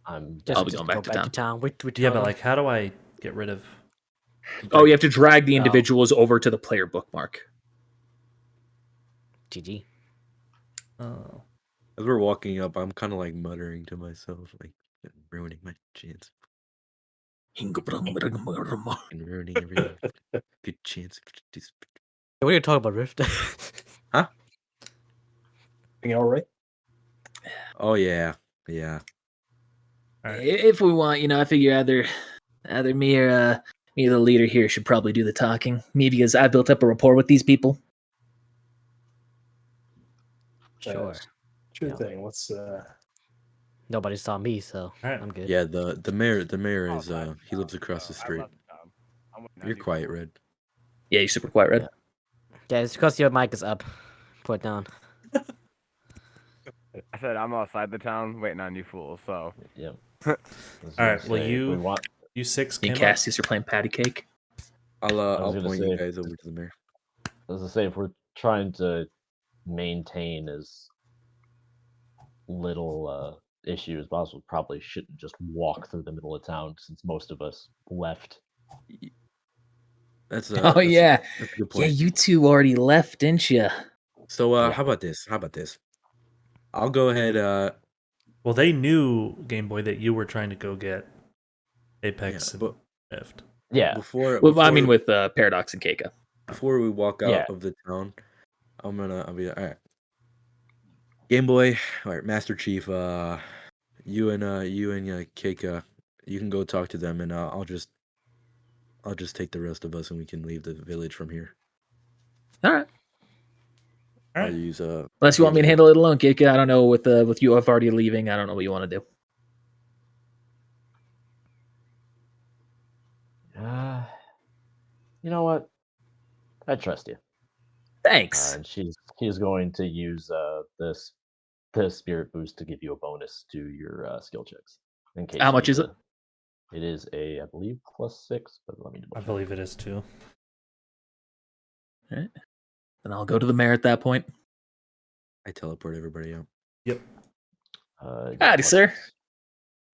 I'm I'll be Just going back go to town. We Yeah, tell but them. like, how do I get rid of? Oh, you have to drag the Oh. individuals over to the player bookmark. GG. Oh, As we're walking up, I'm kind of like muttering to myself, like ruining my chance and ruining everything. Good chance. What are you talking about, Rift? You all right? Oh yeah. all right. If we want, I figure either me or the leader here should probably do the talking. Me, because I built up a rapport with these people. Sure. Sure Yeah. thing. What's Nobody saw me, so Alright. I'm good. Yeah, the mayor Oh, is he lives across the I street. left town. I'm waiting on You're you quiet, fools. Red. Yeah, you're super quiet, Red. Yeah. Yeah, it's because your mic is up. Put it down. I said I'm outside the town waiting on you fools. So yeah. All right, well, If we you- want, You six Me came and up. Cassius are playing patty cake. I'll gonna point you say- guys over to the mayor. as I say, if we're trying to maintain as little issue as possible, probably shouldn't just walk through the middle of town since most of us left. That's Oh, that's, yeah. that's a good Yeah, point. you two already left, didn't you? So Yeah. how about this? I'll go ahead. Well, they knew Game Boy that you were trying to go get Apex Yeah, and but Rift. Yeah, before Well, I mean, before- with Paradox and Keika. before we walk out Yeah. of the town, I'll be like, all right. Game Boy, all right, Master Chief, you and Keika, you can go talk to them, and I'll just take the rest of us, and we can leave the village from here. All right. All I'll right. use Unless you want me to handle it alone, Kika. I don't know with you already leaving. I don't know what you want to do. You know what? I trust you. Thanks. And she's going to use the spirit boost to give you a bonus to your skill checks. In case How much is it? It is I believe, +6, but let me double I check. believe it is too. All right. Then I'll go to the mayor at that point. I teleport everybody out. Yep. Howdy, sir. +6.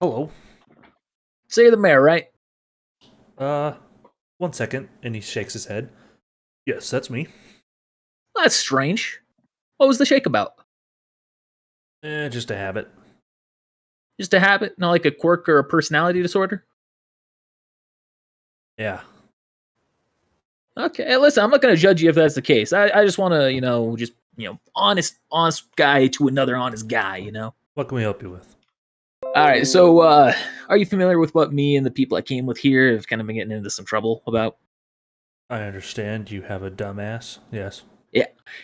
Hello. So you're the mayor, right? 1 second, and he shakes his head. Yes, that's me. That's strange. What was the shake about? Just a habit. Just a habit, not like a quirk or a personality disorder? Yeah. Okay, listen, I'm not going to judge you if that's the case. I just want to, honest guy to another honest guy, What can we help you with? All right, so are you familiar with what me and the people I came with here have kind of been getting into some trouble about? I understand you have a dumbass. Yes.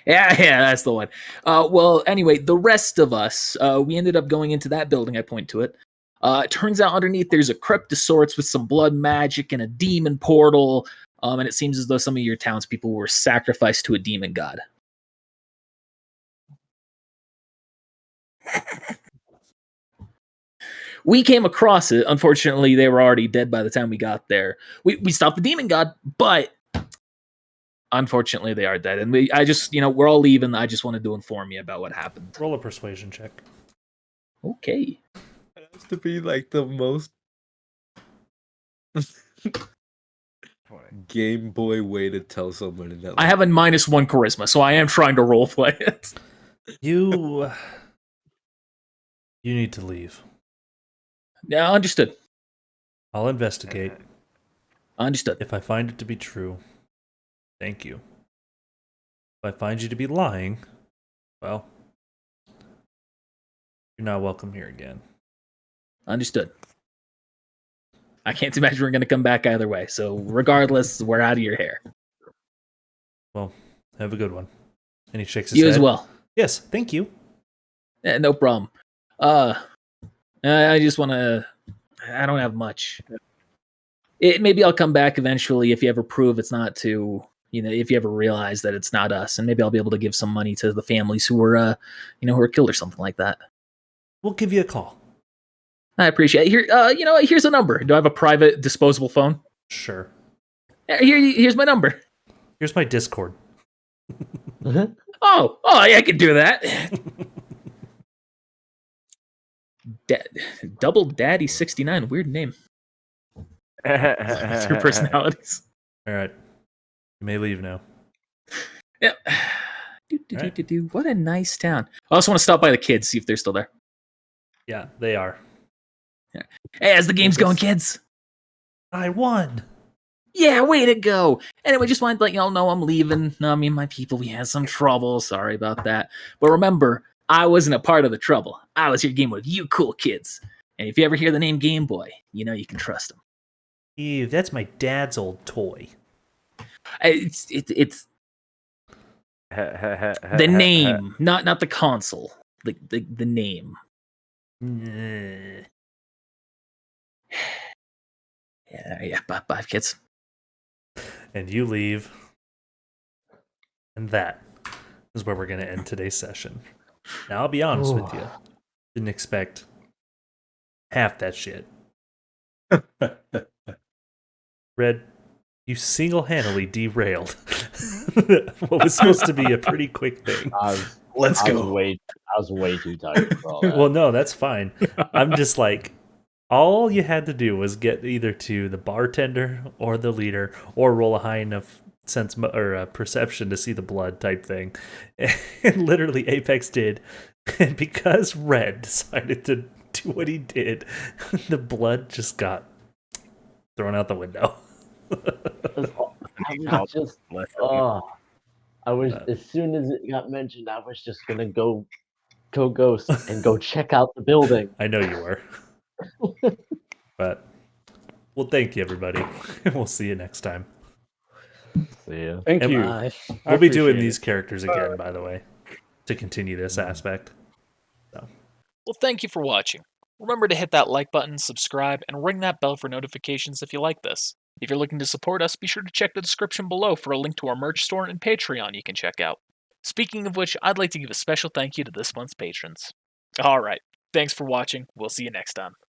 Yeah, that's the one. Well, anyway, the rest of us, we ended up going into that building. I point to it. It turns out underneath there's a crypt of sorts with some blood magic and a demon portal. And it seems as though some of your townspeople were sacrificed to a demon god. We came across it. Unfortunately, they were already dead by the time we got there. We stopped the demon god, but unfortunately, they are dead. And we're all leaving. I just wanted to inform you about what happened. Roll a persuasion check. Okay. It has to be like the most Game Boy way to tell someone that. I have a -1 charisma, so I am trying to roleplay it. You need to leave. Yeah, understood. I'll investigate. Understood. If I find it to be true, thank you. If I find you to be lying, well, you're not welcome here again. Understood. I can't imagine we're going to come back either way. So regardless, we're out of your hair. Well, have a good one. And he shakes his You head. as well. Yes, thank you. Yeah, no problem. I just want to... I don't have much. Maybe I'll come back eventually if you ever prove it's not to... if you ever realize that it's not us. And maybe I'll be able to give some money to the families who were, who were killed or something like that. We'll give you a call. I appreciate it. Here, here's a number. Do I have a private disposable phone? Sure. Here's my number. Here's my Discord. Oh, yeah, I can do that. Double Daddy 69, weird name. Three personalities. All right. You may leave now. Yep. What a nice town. I also want to stop by the kids, see if they're still there. Yeah, they are. Yeah. Hey, how's the game's going, kids? I won. Yeah, way to go. Anyway, just wanted to let y'all know I'm leaving. No, me and my people, we had some trouble. Sorry about that. But remember, I wasn't a part of the trouble. I was here gaming with you cool kids. And if you ever hear the name Game Boy, you know you can trust him. Ew, that's my dad's old toy. It's the name, not the console. The name. Yeah, bye, kids. And you leave. And that is where we're going to end today's session. Now, I'll be honest with you. Didn't expect half that shit. Red, you single-handedly derailed what was supposed to be a pretty quick thing. Let's go. I was way too tired for all that. Well, no, that's fine. I'm just like, all you had to do was get either to the bartender or the leader, or roll a high enough sense or perception to see the blood type thing. And literally, Apex did. And because Red decided to do what he did, the blood just got thrown out the window. I was just, Listen. oh, I was Uh, as soon as it got mentioned, I was just gonna go ghost and go check out the building. I know you were. But, well, thank you, everybody. We'll see you next time. See ya. Thank And you. Bye. I We'll be doing appreciate these it. characters again, by the way, to continue this aspect. Well, thank you for watching. Remember to hit that like button, subscribe, and ring that bell for notifications if you like this. If you're looking to support us, be sure to check the description below for a link to our merch store and Patreon you can check out. Speaking of which, I'd like to give a special thank you to this month's patrons. Alright, thanks for watching. We'll see you next time.